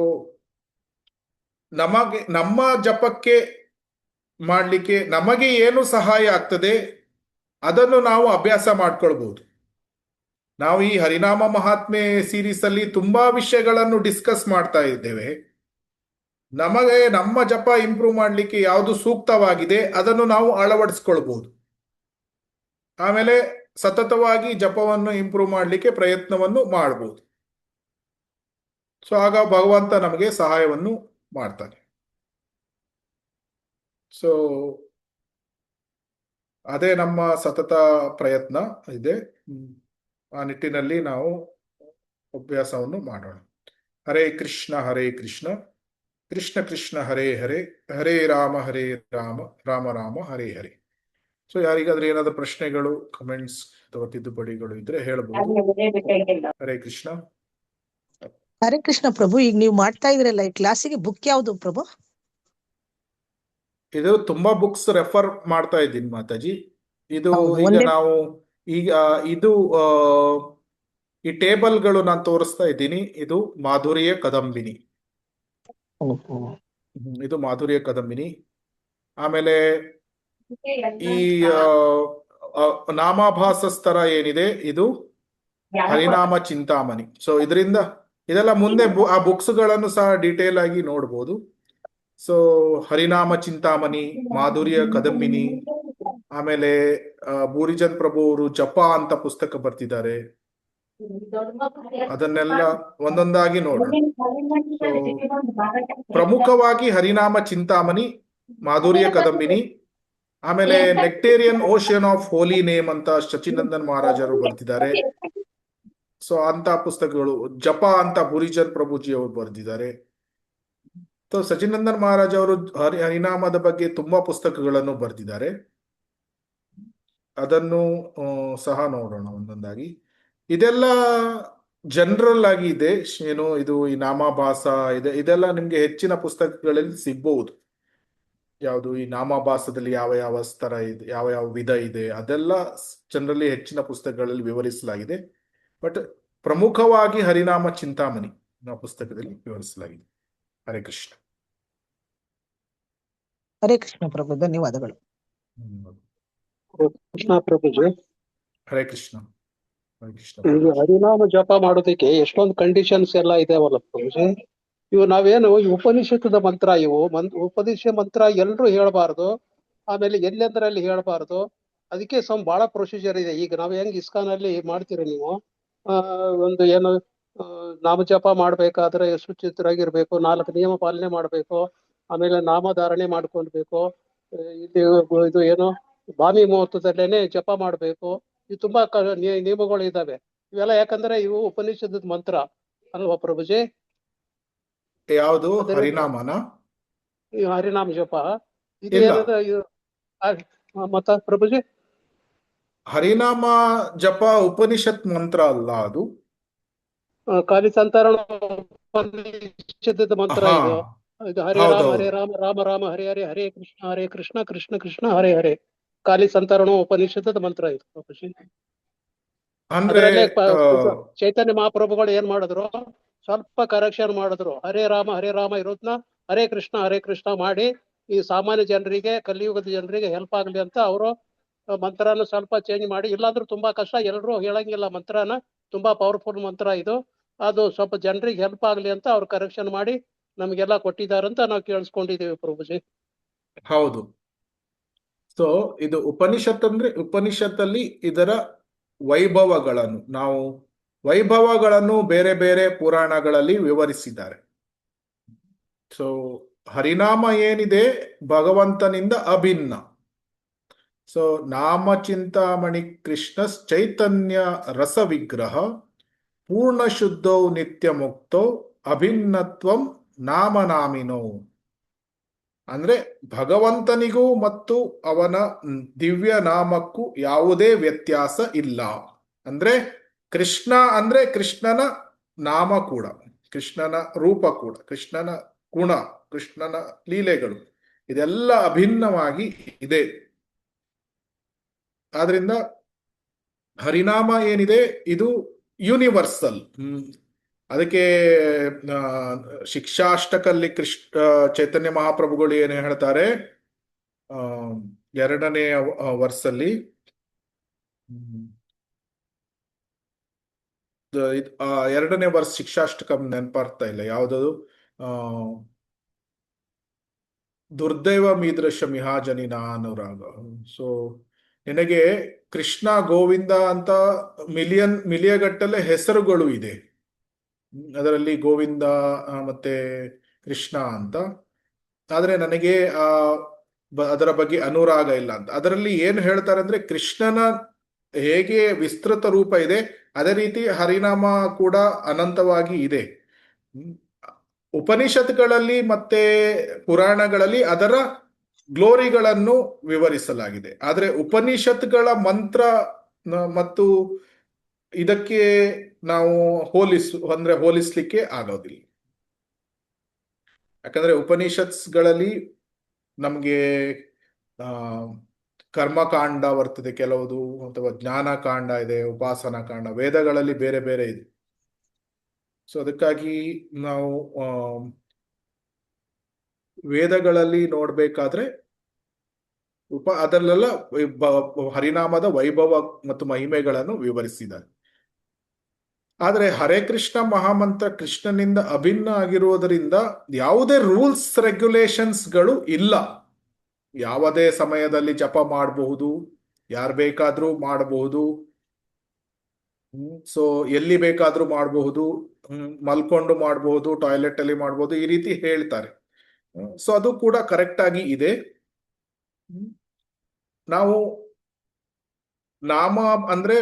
ನಮ್ಮ ಜಪಕ್ಕೆ ಮಾಡಲಿಕ್ಕೆ ನಮಗೆ ಏನು ಸಹಾಯ ಆಗ್ತದೆ ಅದನ್ನು ನಾವು ಅಭ್ಯಾಸ ಮಾಡ್ಕೊಳ್ಬಹುದು. ನಾವು ಈ ಹರಿನಾಮ ಮಹಾತ್ಮೆ ಸೀರೀಸ್ ಅಲ್ಲಿ ತುಂಬಾ ವಿಷಯಗಳನ್ನು ಡಿಸ್ಕಸ್ ಮಾಡ್ತಾ ಇದ್ದೇವೆ. ನಮಗೆ ನಮ್ಮ ಜಪ ಇಂಪ್ರೂವ್ ಮಾಡಲಿಕ್ಕೆ ಯಾವುದು ಸೂಕ್ತವಾಗಿದೆ ಅದನ್ನು ನಾವು ಅಳವಡಿಸ್ಕೊಳ್ಬಹುದು. ಆಮೇಲೆ ಸತತವಾಗಿ ಜಪವನ್ನು ಇಂಪ್ರೂವ್ ಮಾಡಲಿಕ್ಕೆ ಪ್ರಯತ್ನವನ್ನು ಮಾಡಬಹುದು. ಸೊ ಆಗ ಭಗವಂತ ನಮಗೆ ಸಹಾಯವನ್ನು ಮಾಡ್ತಾನೆ. ಸೊ ಅದೇ ನಮ್ಮ ಸತತ ಪ್ರಯತ್ನ ಇದೆ. ಆ ನಿಟ್ಟಿನಲ್ಲಿ ನಾವು ಅಭ್ಯಾಸವನ್ನು ಮಾಡೋಣ. ಹರೇ ಕೃಷ್ಣ ಕೃಷ್ಣ ಕೃಷ್ಣ ಹರೇ ಹರೇ, ಹರೇ ರಾಮ ರಾಮ ರಾಮ ಹರೇ ಹರೇ. ಸೊ ಯಾರಿಗಾದ್ರೂ ಏನಾದ್ರು ಪ್ರಶ್ನೆಗಳು, ಕಮೆಂಟ್ಸ್ ಅಥವಾ ತಿದ್ದುಪಡಿಗಳು ಇದ್ರೆ ಹೇಳ್ಬೋದು. ಹರೇ ಕೃಷ್ಣ. ಹರೇ ಕೃಷ್ಣ ಪ್ರಭು, ಈಗ ನೀವು ಮಾಡ್ತಾ ಇದ್ರಲ್ಲ ಈ ಕ್ಲಾಸಿಗೆ ಬುಕ್ ಯಾವುದು ಪ್ರಭು? ಇದು ತುಂಬಾ ಬುಕ್ಸ್ ರೆಫರ್ ಮಾಡ್ತಾ ಇದ್ದೀನಿ ಮಾತಾಜಿ. ಇದು ಹೌದು, ಈಗ ಒಂದೇ ನಾವು ಈಗ ಇದು ಈ ಟೇಬಲ್ಗಳು ನಾನು ತೋರಿಸ್ತಾ ಇದ್ದೀನಿ. ಇದು ಮಾಧುರ್ಯ ಕದಂಬಿನಿ. ಇದು ಮಾಧುರ್ಯ ಕದಂಬಿನಿ. ಆಮೇಲೆ ಈ ನಾಮಾಭಾಸಸ್ತರ ಏನಿದೆ ಇದು ಹರಿನಾಮ ಚಿಂತಾಮಣಿ. ಸೊ ಇದರಿಂದ ಇದೆಲ್ಲ ಮುಂದೆ ಆ ಬುಕ್ಸ್ ಗಳನ್ನು ಸಹ ಡೀಟೇಲ್ ಆಗಿ ನೋಡ್ಬೋದು. ಸೊ ಹರಿನಾಮ ಚಿಂತಾಮಣಿ, ಮಾಧುರ್ಯ ಕದಂಬಿನಿ, ಆಮೇಲೆ ಭೂರಿಜನ್ ಪ್ರಭು ಅವರು ಜಪ ಅಂತ ಪುಸ್ತಕ ಬರ್ತಿದ್ದಾರೆ. ಅದನ್ನೆಲ್ಲ ಒಂದೊಂದಾಗಿ ನೋಡೋಣ. ಸೊ ಪ್ರಮುಖವಾಗಿ ಹರಿನಾಮ ಚಿಂತಾಮಣಿ, ಮಾಧುರ್ಯ ಕದಂಬಿನಿ, ಆಮೇಲೆ ನೆಕ್ಟೇರಿಯನ್ ಓಷಿಯನ್ ಆಫ್ ಹೋಲಿ ನೇಮ್ ಅಂತ ಸಚಿನಂದನ್ ಮಹಾರಾಜರು ಬರ್ತಿದ್ದಾರೆ. ಸೊ ಅಂತ ಪುಸ್ತಕಗಳು, ಜಪ ಅಂತ ಭೂರಿಜನ್ ಪ್ರಭುಜಿ ಅವರು ಬರೆದಿದ್ದಾರೆ. ಸೊ ಸಚಿನಂದನ್ ಮಹಾರಾಜ್ ಅವರು ಹರಿನಾಮದ ಬಗ್ಗೆ ತುಂಬಾ ಪುಸ್ತಕಗಳನ್ನು ಬರೆದಿದ್ದಾರೆ. ಅದನ್ನು ಸಹ ನೋಡೋಣ ಒಂದೊಂದಾಗಿ. ಇದೆಲ್ಲ ಜನರಲ್ ಆಗಿ ಇದೆ. ಏನು ಇದು ಈ ನಾಮಾಭಾಸ ಇದೆ, ಇದೆಲ್ಲ ನಿಮ್ಗೆ ಹೆಚ್ಚಿನ ಪುಸ್ತಕಗಳಲ್ಲಿ ಸಿಗ್ಬಹುದು. ಯಾವುದು ಈ ನಾಮಾಭಾಸದಲ್ಲಿ ಯಾವ ಯಾವ ಸ್ತರ ಇದೆ, ಯಾವ ಯಾವ ವಿಧ ಇದೆ, ಅದೆಲ್ಲ ಜನರಲಿ ಹೆಚ್ಚಿನ ಪುಸ್ತಕಗಳಲ್ಲಿ ವಿವರಿಸಲಾಗಿದೆ. ಬಟ್ ಪ್ರಮುಖವಾಗಿ ಹರಿನಾಮ ಚಿಂತಾಮಣಿ ಪುಸ್ತಕದಲ್ಲಿ ವಿವರಿಸಲಾಗಿದೆ. ಹರೇ ಕೃಷ್ಣ. ಹರೇ ಕೃಷ್ಣ ಪ್ರಭು, ಧನ್ಯವಾದಗಳು. ಕೃಷ್ಣ ಪ್ರಭುಜಿ, ಹರೇ ಕೃಷ್ಣ. ಹರೇ ಕೃಷ್ಣ. ಇದು ಹರಿನಾಮ ಜಪ ಮಾಡೋದಕ್ಕೆ ಎಷ್ಟೊಂದು ಕಂಡೀಷನ್ಸ್ ಎಲ್ಲ ಇದಾವಲ್ಲ ಪ್ರಭುಜಿ. ಇವು ನಾವೇನು ಈ ಉಪನಿಷತ್ತದ ಮಂತ್ರ, ಇವು ಉಪನಿಷತ್ ಮಂತ್ರ ಎಲ್ರು ಹೇಳ್ಬಾರ್ದು, ಆಮೇಲೆ ಎಲ್ಲೆಂದ್ರಲ್ಲಿ ಹೇಳ್ಬಾರ್ದು. ಅದಕ್ಕೆ ಬಹಳ ಪ್ರೊಸೀಜರ್ ಇದೆ. ಈಗ ನಾವ್ ಹೆಂಗ್ ಇಸ್ಕಾನ್ ಅಲ್ಲಿ ಮಾಡ್ತೀರಿ ನೀವು, ಒಂದು ಏನು ನಾಮ ಜಪ ಮಾಡ್ಬೇಕಾದ್ರೆ ಶುಚಿತರಾಗಿರ್ಬೇಕು, 4 ನಿಯಮ ಪಾಲನೆ ಮಾಡ್ಬೇಕು, ಆಮೇಲೆ ನಾಮಧಾರಣೆ ಮಾಡ್ಕೊಳ್ಬೇಕು. ಇಲ್ಲಿ ಇದು ಏನು ಭಾಮಿ ಮುಹೂರ್ತದಲ್ಲೇನೆ ಜಪ ಮಾಡ್ಬೇಕು. ಇವು ತುಂಬಾ ನಿಯಮಗಳು ಇದಾವೆ. ಇವೆಲ್ಲ ಯಾಕಂದ್ರೆ ಇವು ಉಪನಿಷತ್ತದ ಮಂತ್ರ ಅಲ್ವಾ ಪ್ರಭುಜಿ? ಯಾವುದು ಹರಿನಾಮನ? ಈ ಹರಿನಾಮ ಜಪ ಇದು ಇಲ್ಲ. ಏನದ ಮತ್ತ ಪ್ರಭುಜಿ? ಹರಿನಾಮ ಜಪ ಉಪನಿಷತ್ ಮಂತ್ರ ಅಲ್ಲ, ಅದು ಕಾಲಿ ಸಂತರಣ ಉಪನಿಷತ್ತದ ಮಂತ್ರ ಹಾ, ಇದು. ಇದು ಹರೇ ರಾಮ ಹೌದೌದು. ಹರೇ ರಾಮ ರಾಮ ರಾಮ ಹರೇ ಹರೇ, ಹರೇ ಕೃಷ್ಣ ಕೃಷ್ಣ ಕೃಷ್ಣ ಹರೇ ಹರೇ. ಕಾಲಿ ಸಂತರಣ ಉಪನಿಷತ್ತದ ಮಂತ್ರ ಇದು ಪ್ರಭುಜಿ. ಅಂದ್ರೆ ಅದರಲ್ಲೇ ಚೈತನ್ಯ ಮಹಾಪ್ರಭುಗಳು ಏನ್ ಮಾಡಿದ್ರು, ಸ್ವಲ್ಪ ಕರೆಕ್ಷನ್ ಮಾಡಿದ್ರು. ಹರೇ ರಾಮ ಇರೋದ್ನ ಹರೇ ಕೃಷ್ಣ ಮಾಡಿ ಈ ಸಾಮಾನ್ಯ ಜನರಿಗೆ, ಕಲಿಯುಗದ ಜನರಿಗೆ ಹೆಲ್ಪ್ ಆಗ್ಲಿ ಅಂತ ಅವರು ಮಂತ್ರನ ಸ್ವಲ್ಪ ಚೇಂಜ್ ಮಾಡಿ. ಇಲ್ಲಾಂದ್ರೂ ತುಂಬಾ ಕಷ್ಟ, ಎಲ್ಲರೂ ಹೇಳಂಗಿಲ್ಲ ಮಂತ್ರನ. ತುಂಬಾ ಪವರ್ಫುಲ್ ಮಂತ್ರ ಇದು. ಅದು ಸ್ವಲ್ಪ ಜನರಿಗೆ ಹೆಲ್ಪ್ ಆಗ್ಲಿ ಅಂತ ಅವ್ರು ಕರೆಕ್ಷನ್ ಮಾಡಿ ನಮ್ಗೆಲ್ಲ ಕೊಟ್ಟಿದ್ದಾರಂತ ನಾವು ಕೇಳಿಸ್ಕೊಂಡಿದ್ದೀವಿ ಪ್ರಭುಜಿ. ಹೌದು. ಸೊ ಇದು ಉಪನಿಷತ್ ಅಂದ್ರೆ ಉಪನಿಷತ್ತಲ್ಲಿ ಇದರ ವೈಭವಗಳನ್ನು ಬೇರೆ ಬೇರೆ ಪುರಾಣಗಳಲ್ಲಿ ವಿವರಿಸಿದ್ದಾರೆ. ಸೊ ಹರಿನಾಮ ಏನಿದೆ ಭಗವಂತನಿಂದ ಅಭಿನ್ನ. ಸೊ ನಾಮ ಚಿಂತಾಮಣಿ ಕೃಷ್ಣ ಚೈತನ್ಯ ರಸ ವಿಗ್ರಹ ಪೂರ್ಣ ಶುದ್ಧೌ ನಿತ್ಯ ಮುಕ್ತೋ ಅಭಿನ್ನತ್ವಂ ನಾಮನಾಮಿನೋ. ಅಂದ್ರೆ ಭಗವಂತನಿಗೂ ಮತ್ತು ಅವನ ದಿವ್ಯ ನಾಮಕ್ಕೂ ಯಾವುದೇ ವ್ಯತ್ಯಾಸ ಇಲ್ಲ. ಅಂದ್ರೆ ಕೃಷ್ಣ ಅಂದ್ರೆ ಕೃಷ್ಣನ ನಾಮ ಕೂಡ, ಕೃಷ್ಣನ ರೂಪ ಕೂಡ, ಕೃಷ್ಣನ ಗುಣ, ಕೃಷ್ಣನ ಲೀಲೆಗಳು ಇದೆಲ್ಲ ಅಭಿನ್ನವಾಗಿ ಇದೆ. ಆದ್ರಿಂದ ಹರಿನಾಮ ಏನಿದೆ ಇದು ಯೂನಿವರ್ಸಲ್. ಅದಕ್ಕೆ ಶಿಕ್ಷಾಷ್ಟಕಲ್ಲಿ ಚೈತನ್ಯ ಮಹಾಪ್ರಭುಗಳು ಏನು ಹೇಳ್ತಾರೆ, 2ನೇ ವರ್ಸಲ್ಲಿ ಎರಡನೇ ವರ್ಷ ಶಿಕ್ಷಾಷ್ಟಕಂ ನೆನಪಾಗ್ತಾ ಇಲ್ಲ ಯಾವ್ದದು. ಆ ದುರ್ದೈವ ಮೀದೃಶ ಮಿಹಾಜನಿ ಅನುರಾಗ. ಸೊ ನಿನಗೆ ಕೃಷ್ಣ ಗೋವಿಂದ ಅಂತ ಮಿಲಿಯಗಟ್ಟಲೆ ಹೆಸರುಗಳು ಇದೆ. ಅದರಲ್ಲಿ ಗೋವಿಂದ ಮತ್ತೆ ಕೃಷ್ಣ ಅಂತ. ಆದ್ರೆ ನನಗೆ ಅದರ ಬಗ್ಗೆ ಅನುರಾಗ ಇಲ್ಲ ಅಂತ. ಅದರಲ್ಲಿ ಏನು ಹೇಳ್ತಾರೆ ಅಂದ್ರೆ ಕೃಷ್ಣನ ಹೇಗೆ ವಿಸ್ತೃತ ರೂಪ ಇದೆ ಅದೇ ರೀತಿ ಹರಿನಾಮ ಕೂಡ ಅನಂತವಾಗಿ ಇದೆ. ಉಪನಿಷತ್ಗಳಲ್ಲಿ ಮತ್ತೆ ಪುರಾಣಗಳಲ್ಲಿ ಅದರ ಗ್ಲೋರಿಗಳನ್ನು ವಿವರಿಸಲಾಗಿದೆ. ಆದ್ರೆ ಉಪನಿಷತ್ಗಳ ಮಂತ್ರ ಮತ್ತು ಇದಕ್ಕೆ ನಾವು ಹೋಲಿಸ್ಲಿಕ್ಕೆ ಆಗೋದಿಲ್ಲ. ಯಾಕಂದ್ರೆ ಉಪನಿಷತ್ಸ್ಗಳಲ್ಲಿ ನಮ್ಗೆ ಕರ್ಮಕಾಂಡ ಬರ್ತದೆ ಕೆಲವುದು, ಅಥವಾ ಜ್ಞಾನಕಾಂಡ ಇದೆ, ಉಪಾಸನಾ ಕಾಂಡ, ವೇದಗಳಲ್ಲಿ ಬೇರೆ ಬೇರೆ ಇದೆ. ಸೊ ಅದಕ್ಕಾಗಿ ನಾವು ವೇದಗಳಲ್ಲಿ ನೋಡ್ಬೇಕಾದ್ರೆ ಅದರಲ್ಲೆಲ್ಲ ಹರಿನಾಮದ ವೈಭವ ಮತ್ತು ಮಹಿಮೆಗಳನ್ನು ವಿವರಿಸಿದ್ದಾರೆ. ಆದರೆ ಹರೇ ಕೃಷ್ಣ ಮಹಾಮಂತ್ರ ಕೃಷ್ಣನಿಂದ ಅಭಿನ್ನ ಆಗಿರುವುದರಿಂದ ಯಾವುದೇ ರೂಲ್ಸ್ ರೆಗ್ಯುಲೇಷನ್ಸ್ಗಳು ಇಲ್ಲ. ಯಾವುದೇ ಸಮಯದಲ್ಲಿ ಜಪ ಮಾಡಬಹುದು, ಯಾರು ಬೇಕಾದ್ರೂ ಮಾಡಬಹುದು. ಸೊ ಎಲ್ಲಿ ಬೇಕಾದ್ರೂ ಮಾಡಬಹುದು, ಮಲ್ಕೊಂಡು ಮಾಡಬಹುದು, ಟಾಯ್ಲೆಟ್ ಅಲ್ಲಿ ಮಾಡಬಹುದು, ಈ ರೀತಿ ಹೇಳ್ತಾರೆ. ಸೊ ಅದು ಕೂಡ ಕರೆಕ್ಟ್ ಆಗಿ ಇದೆ. ನಾವು ನಾಮ ಅಂದ್ರೆ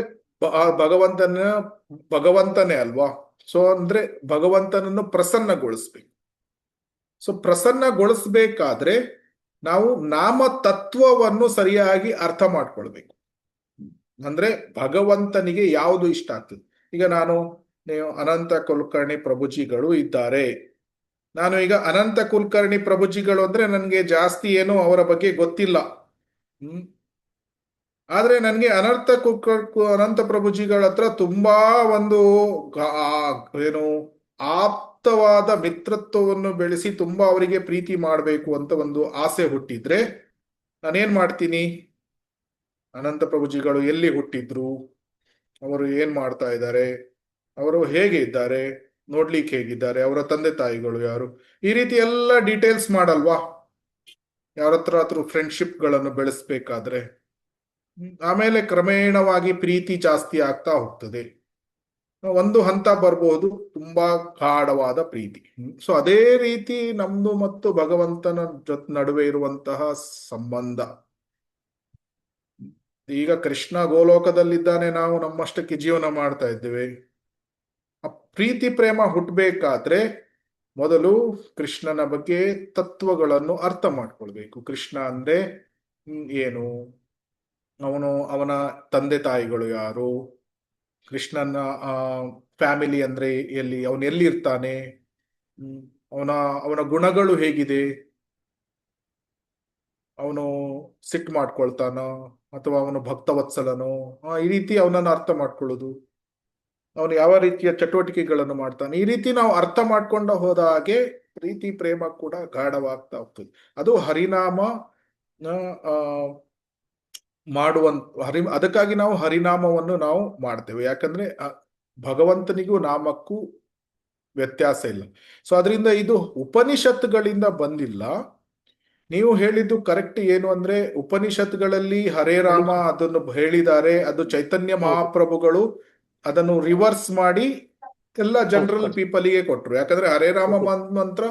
ಭಗವಂತನೇ ಅಲ್ವಾ. ಸೊ ಅಂದ್ರೆ ಭಗವಂತನನ್ನು ಪ್ರಸನ್ನಗೊಳಿಸ್ಬೇಕು. ಸೊ ಪ್ರಸನ್ನಗೊಳಿಸ್ಬೇಕಾದ್ರೆ ನಾವು ನಾಮ ತತ್ವವನ್ನು ಸರಿಯಾಗಿ ಅರ್ಥ ಮಾಡ್ಕೊಳ್ಬೇಕು. ಅಂದ್ರೆ ಭಗವಂತನಿಗೆ ಯಾವುದು ಇಷ್ಟ ಆಗ್ತದೆ. ಈಗ ನೀವು ಅನಂತ ಕುಲಕರ್ಣಿ ಪ್ರಭುಜಿಗಳು ಇದ್ದಾರೆ. ನಾನು ಈಗ ಅನಂತ ಕುಲಕರ್ಣಿ ಪ್ರಭುಜಿಗಳು ಅಂದ್ರೆ ನನಗೆ ಜಾಸ್ತಿ ಏನು ಅವರ ಬಗ್ಗೆ ಗೊತ್ತಿಲ್ಲ. ಆದ್ರೆ ನನಗೆ ಅನಂತ ಪ್ರಭುಜಿಗಳ ಹತ್ರ ತುಂಬಾ ಒಂದು ಆಪ್ತವಾದ ಮಿತ್ರತ್ವವನ್ನು ಬೆಳೆಸಿ ತುಂಬಾ ಅವರಿಗೆ ಪ್ರೀತಿ ಮಾಡಬೇಕು ಅಂತ ಒಂದು ಆಸೆ ಹುಟ್ಟಿದ್ರೆ ನಾನೇನ್ ಮಾಡ್ತೀನಿ, ಅನಂತ ಪ್ರಭುಜಿಗಳು ಎಲ್ಲಿ ಹುಟ್ಟಿದ್ರು, ಅವರು ಏನ್ ಮಾಡ್ತಾ ಇದ್ದಾರೆ, ಅವರು ಹೇಗೆ ಇದ್ದಾರೆ, ನೋಡ್ಲಿಕ್ಕೆ ಹೇಗಿದ್ದಾರೆ, ಅವರ ತಂದೆ ತಾಯಿಗಳು ಯಾರು, ಈ ರೀತಿ ಎಲ್ಲ ಡೀಟೇಲ್ಸ್ ಮಾಡಲ್ವಾ ಯಾರ ಹತ್ರ ಫ್ರೆಂಡ್ಶಿಪ್ ಗಳನ್ನು ಬೆಳೆಸ್ಬೇಕಾದ್ರೆ. ಆಮೇಲೆ ಕ್ರಮೇಣವಾಗಿ ಪ್ರೀತಿ ಜಾಸ್ತಿ ಆಗ್ತಾ ಹೋಗ್ತದೆ. ಒಂದು ಹಂತ ಬರಬಹುದು ತುಂಬಾ ಗಾಢವಾದ ಪ್ರೀತಿ. ಸೊ ಅದೇ ರೀತಿ ನಮ್ದು ಮತ್ತು ಭಗವಂತನ ನಡುವೆ ಇರುವಂತಹ ಸಂಬಂಧ. ಈಗ ಕೃಷ್ಣ ಗೋಲೋಕದಲ್ಲಿದ್ದಾನೆ, ನಾವು ನಮ್ಮಷ್ಟಕ್ಕೆ ಜೀವನ ಮಾಡ್ತಾ ಇದ್ದೇವೆ. ಆ ಪ್ರೀತಿ ಪ್ರೇಮ ಹುಟ್ಟಬೇಕಾದ್ರೆ ಮೊದಲು ಕೃಷ್ಣನ ಬಗ್ಗೆ ತತ್ವಗಳನ್ನು ಅರ್ಥ ಮಾಡ್ಕೊಳ್ಬೇಕು. ಕೃಷ್ಣ ಅಂದ್ರೆ ಏನು, ಅವನ ತಂದೆ ತಾಯಿಗಳು ಯಾರು, ಕೃಷ್ಣನ ಫ್ಯಾಮಿಲಿ ಅಂದ್ರೆ ಅವನು ಎಲ್ಲಿ ಇರ್ತಾನೆ, ಅವನ ಗುಣಗಳು ಹೇಗಿದೆ, ಅವನು ಸಿಟ್ಟು ಮಾಡ್ಕೊಳ್ತಾನ ಅಥವಾ ಅವನು ಭಕ್ತವತ್ಸಲನೋ, ಈ ರೀತಿ ಅವನನ್ನು ಅರ್ಥ ಮಾಡ್ಕೊಳ್ಳೋದು, ಅವನು ಯಾವ ರೀತಿಯ ಚಟುವಟಿಕೆಗಳನ್ನು ಮಾಡ್ತಾನೆ, ಈ ರೀತಿ ನಾವು ಅರ್ಥ ಮಾಡ್ಕೊಂಡ ಹೋದ ಹಾಗೆ ಪ್ರೀತಿ ಪ್ರೇಮ ಕೂಡ ಗಾಢವಾಗ್ತಾ ಹೋಗ್ತದೆ. ಅದು ಹರಿನಾಮ ಅದಕ್ಕಾಗಿ ನಾವು ಹರಿನಾಮವನ್ನು ನಾವು ಮಾಡ್ತೇವೆ. ಯಾಕಂದ್ರೆ ಭಗವಂತನಿಗೂ ನಾಮಕ್ಕೂ ವ್ಯತ್ಯಾಸ ಇಲ್ಲ. ಸೊ ಅದರಿಂದ ಇದು ಉಪನಿಷತ್ಗಳಿಂದ ಬಂದಿಲ್ಲ. ನೀವು ಹೇಳಿದ್ದು ಕರೆಕ್ಟ್. ಏನು ಅಂದ್ರೆ ಉಪನಿಷತ್ಗಳಲ್ಲಿ ಹರೇ ರಾಮ ಅದನ್ನು ಹೇಳಿದ್ದಾರೆ. ಅದು ಚೈತನ್ಯ ಮಹಾಪ್ರಭುಗಳು ಅದನ್ನು ರಿವರ್ಸ್ ಮಾಡಿ ಎಲ್ಲ ಜನರಲ್ ಪೀಪಲ್ಗೆ ಕೊಟ್ರು. ಯಾಕಂದ್ರೆ ಹರೇ ರಾಮ ಮಂತ್ರ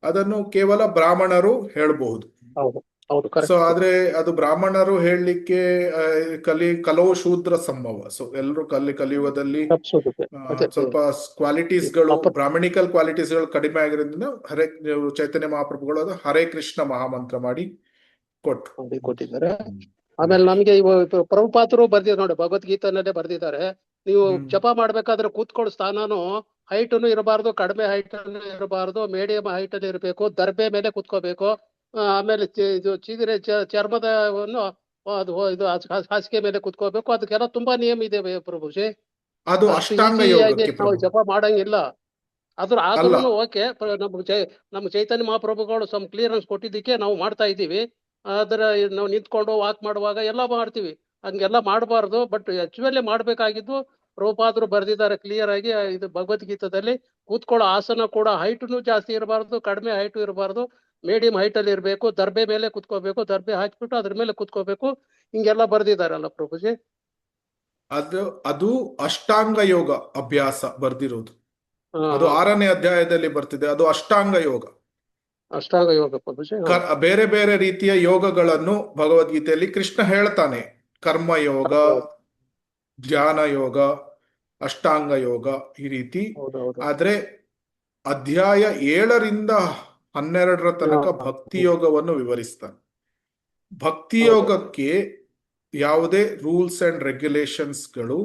ಅದನ್ನು ಕೇವಲ ಬ್ರಾಹ್ಮಣರು ಹೇಳ್ಬಹುದು. ಸೊ ಆದ್ರೆ ಅದು ಬ್ರಾಹ್ಮಣರು ಹೇಳಲಿಕ್ಕೆ ಕಲವು ಶೂದ್ರ ಸಂಭವ. ಸೊ ಎಲ್ಲರೂ ಕಲಿಯುಗದಲ್ಲಿ ಸ್ವಲ್ಪ ಕ್ವಾಲಿಟೀಸ್ಗಳು, ಬ್ರಾಹ್ಮಣಿಕಲ್ ಕ್ವಾಲಿಟೀಸ್ಗಳು ಕಡಿಮೆ ಆಗಿರೋದ್ರಿಂದ ಚೈತನ್ಯ ಮಹಾಪ್ರಭುಗಳು ಅದು ಹರೇ ಕೃಷ್ಣ ಮಹಾಮಂತ್ರ ಮಾಡಿ ಕೊಟ್ಟಿದ್ದಾರೆ. ಆಮೇಲೆ ನಮ್ಗೆ ಪ್ರಭುಪಾದರು ಬರ್ದಿದ್ದಾರೆ ನೋಡಿ, ಭಗವದ್ಗೀತೆನಲ್ಲೇ ಬರ್ದಿದ್ದಾರೆ. ನೀವು ಜಪ ಮಾಡ್ಬೇಕಾದ್ರೆ ಕೂತ್ಕೊಳ್ಳೋ ಸ್ಥಾನನು ಹೈಟನ್ನು ಇರಬಾರ್ದು, ಕಡಿಮೆ ಹೈಟ್ ಇರಬಾರ್ದು, ಮೀಡಿಯಂ ಹೈಟ್ ಅಲ್ಲಿ ಇರಬೇಕು, ದರ್ಬೆ ಮೇಲೆ ಕೂತ್ಕೋಬೇಕು. ಆಮೇಲೆ ಇದು ಚಿಗುರೆ ಚರ್ಮದವನ್ನು ಇದು ಹಾಸಿಗೆ ಮೇಲೆ ಕುತ್ಕೋಬೇಕು. ಅದಕ್ಕೆಲ್ಲ ತುಂಬಾ ನಿಯಮ ಇದೆ ಪ್ರಭುಜಿ. ಅದು ನಾವು ಜಪ ಮಾಡಂಗಿಲ್ಲ. ಆದ್ರೂ ಓಕೆ, ನಮ್ಮ ಚೈತನ್ಯ ಮಹಾಪ್ರಭುಗಳು ಸಮ್ ಕ್ಲಿಯರೆನ್ಸ್ ಕೊಟ್ಟಿದ್ದಕ್ಕೆ ನಾವು ಮಾಡ್ತಾ ಇದ್ದೀವಿ. ಆದ್ರೆ ನಾವು ನಿಂತ್ಕೊಂಡು ವಾಕ್ ಮಾಡುವಾಗ ಎಲ್ಲ ಮಾಡ್ತೀವಿ, ಹಂಗೆಲ್ಲ ಮಾಡಬಾರ್ದು. ಬಟ್ ಆಕ್ಚುಲಿ ಮಾಡ್ಬೇಕಾಗಿದ್ದು ಪ್ರಭುಪಾದರು ಬರೆದಿದ್ದಾರೆ ಕ್ಲಿಯರ್ ಆಗಿ. ಇದು ಭಗವದ್ಗೀತಾದಲ್ಲಿ ಕೂತ್ಕೊಳ್ಳೋ ಆಸನ ಕೂಡ ಹೈಟ್ನು ಜಾಸ್ತಿ ಇರಬಾರ್ದು, ಕಡಿಮೆ ಹೈಟ್ ಇರಬಾರ್ದು, ಮೀಡಿಯಂ ಹೈಟ್ ಅಲ್ಲಿ ಇರಬೇಕು, ದರ್ಬೆ ಮೇಲೆ ಕುತ್ಕೋಬೇಕು, ದರ್ಬೆ ಹಾಕಿಬಿಟ್ಟು ಅದ್ರ ಮೇಲೆ ಕುತ್ಕೋಬೇಕು, ಹಿಂಗೆಲ್ಲ ಬರ್ದಿದಾರಲ್ಲ ಪ್ರಭುಜಿ. ಅದು ಅಷ್ಟಾಂಗ ಯೋಗ ಅಭ್ಯಾಸ ಬರ್ದಿರೋದು. ಹಾ, ಅದು 6ನೇ ಅಧ್ಯಾಯದಲ್ಲಿ ಬರ್ತಿದೆ. ಅದು ಅಷ್ಟಾಂಗ ಯೋಗ. ಅಷ್ಟಾಂಗ ಯೋಗ ಪ್ರಭುಜಿ. ಬೇರೆ ಬೇರೆ ರೀತಿಯ ಯೋಗಗಳನ್ನು ಭಗವದ್ಗೀತೆಯಲ್ಲಿ ಕೃಷ್ಣ ಹೇಳ್ತಾನೆ. ಕರ್ಮಯೋಗ, ಧ್ಯಾನ ಯೋಗ, ಅಷ್ಟಾಂಗ ಯೋಗ, ಈ ರೀತಿ. ಹೌದೌದು. ಆದ್ರೆ ಅಧ್ಯಾಯ 7ರಿಂದ 12 ತನಕ ಭಕ್ತಿ ಯೋಗವನ್ನು ವಿವರಿಸ್ತಾನೆ. ಭಕ್ತಿ ಯೋಗಕ್ಕೆ ಯಾವುದೇ ರೂಲ್ಸ್ ಅಂಡ್ ರೆಗ್ಯುಲೇಷನ್ಸ್ಗಳು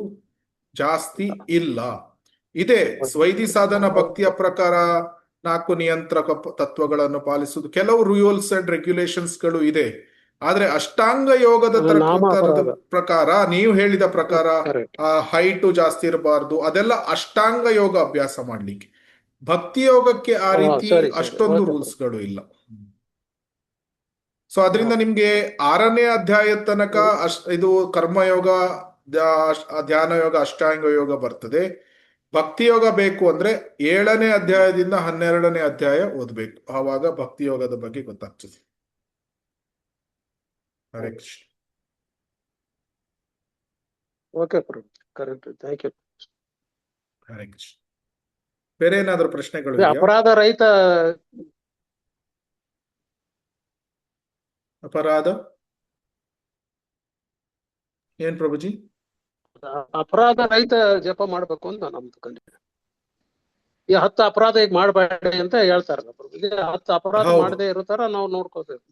ಜಾಸ್ತಿ ಇಲ್ಲ. ಇದೆ ಸ್ವೈದಿ ಸಾಧನ ಭಕ್ತಿಯ ಪ್ರಕಾರ 4 ನಿಯಂತ್ರಕ ತತ್ವಗಳನ್ನು ಪಾಲಿಸುವುದು, ಕೆಲವು ರೂಲ್ಸ್ ಅಂಡ್ ರೆಗ್ಯುಲೇಷನ್ಸ್ಗಳು ಇದೆ. ಆದ್ರೆ ಅಷ್ಟಾಂಗ ಯೋಗದ ಪ್ರಕಾರ, ನೀವು ಹೇಳಿದ ಪ್ರಕಾರ ಹೈಟು ಜಾಸ್ತಿ ಇರಬಾರ್ದು, ಅದೆಲ್ಲ ಅಷ್ಟಾಂಗ ಯೋಗ ಅಭ್ಯಾಸ ಮಾಡ್ಲಿಕ್ಕೆ. ಭಕ್ತಿ ಯೋಗಕ್ಕೆ ಆ ರೀತಿ ಅಷ್ಟೊಂದು ರೂಲ್ಸ್ಗಳು ಇಲ್ಲ. ಸೊ ಅದರಿಂದ ನಿಮ್ಗೆ 6ನೇ ಅಧ್ಯಾಯದ ತನಕ ಇದು ಕರ್ಮಯೋಗ, ಧ್ಯಾನ ಯೋಗ, ಅಷ್ಟಾಂಗ ಯೋಗ ಬರ್ತದೆ. ಭಕ್ತಿ ಯೋಗ ಬೇಕು ಅಂದ್ರೆ 7ನೇ ಅಧ್ಯಾಯದಿಂದ 12ನೇ ಅಧ್ಯಾಯ ಓದ್ಬೇಕು. ಆವಾಗ ಭಕ್ತಿ ಯೋಗದ ಬಗ್ಗೆ ಗೊತ್ತಾಗ್ತದೆ. ಹರೇ ಕೃಷ್ಣ. ಓಕೆ ಪ್ರಭು, correct. Thank you. Hare Krishna. ಬೇರೆ ಏನಾದ್ರು ಪ್ರಶ್ನೆಗಳು ಇದೆಯಾ? ಅಪರಾಧ ರಹಿತ ಅಪರಾಧ ಏನ್ ಪ್ರಭುಜಿ? ಅಪರಾಧ ರಹಿತ ಜಪ ಮಾಡ್ಬೇಕು ಅಂತ ನಮ್ದು ಕಂಡಿದೆ. ಈ 10 ಅಪರಾಧ ಈಗ ಮಾಡಬೇಡಿ ಅಂತ ಹೇಳ್ತಾರಲ್ಲ ಪ್ರಭುಜಿ. 10 ಅಪರಾಧ ಮಾಡದೇ ಇರೋ ತರ ನಾವು ನೋಡ್ಕೋಬೇಕು.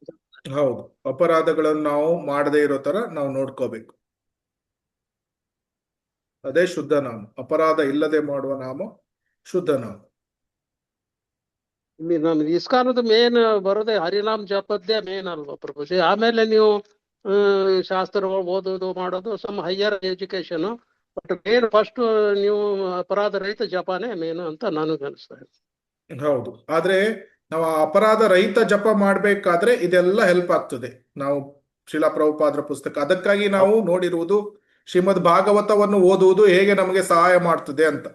ಹೌದು, ಅಪರಾಧಗಳನ್ನು ನಾವು ಮಾಡದೇ ಇರೋ ತರ ನಾವು ನೋಡ್ಕೋಬೇಕು. ಅದೇ ಶುದ್ಧ ನಾಮ. ಅಪರಾಧ ಇಲ್ಲದೆ ಮಾಡುವ ನಾಮ ಶುದ್ಧ ನಾಮ. ನಮ್ದು ಇಸ್ಕಾನದ ಮೇನ್ ಬರೋದೇ ಹರಿನಾಮ್ ಜಪದ್ದೇ ಮೇನ್ ಅಲ್ವಾ ಪ್ರಭುಜಿ. ಆಮೇಲೆ ನೀವು ಶಾಸ್ತ್ರಗಳು ಓದೋದು ಮಾಡೋದು some higher education. But main first ನೀವು ಅಪರಾಧ ರಹಿತ ಜಪಾನೇ ಮೇನ್ ಅಂತ ನನಗೆ ಅನಿಸ್ತಾ ಇದೆ. ಹೌದು, ಆದ್ರೆ ನಾವು ಅಪರಾಧ ರಹಿತ ಜಪ ಮಾಡ್ಬೇಕಾದ್ರೆ ಇದೆಲ್ಲ ಹೆಲ್ಪ್ ಆಗ್ತದೆ. ನಾವು ಶ್ರೀಲ ಪ್ರಭುಪಾದರ ಪುಸ್ತಕ, ಅದಕ್ಕಾಗಿ ನಾವು ನೋಡಿರುವುದು ಶ್ರೀಮದ್ ಭಾಗವತವನ್ನು ಓದುವುದು ಹೇಗೆ ನಮಗೆ ಸಹಾಯ ಮಾಡ್ತದೆ ಅಂತ.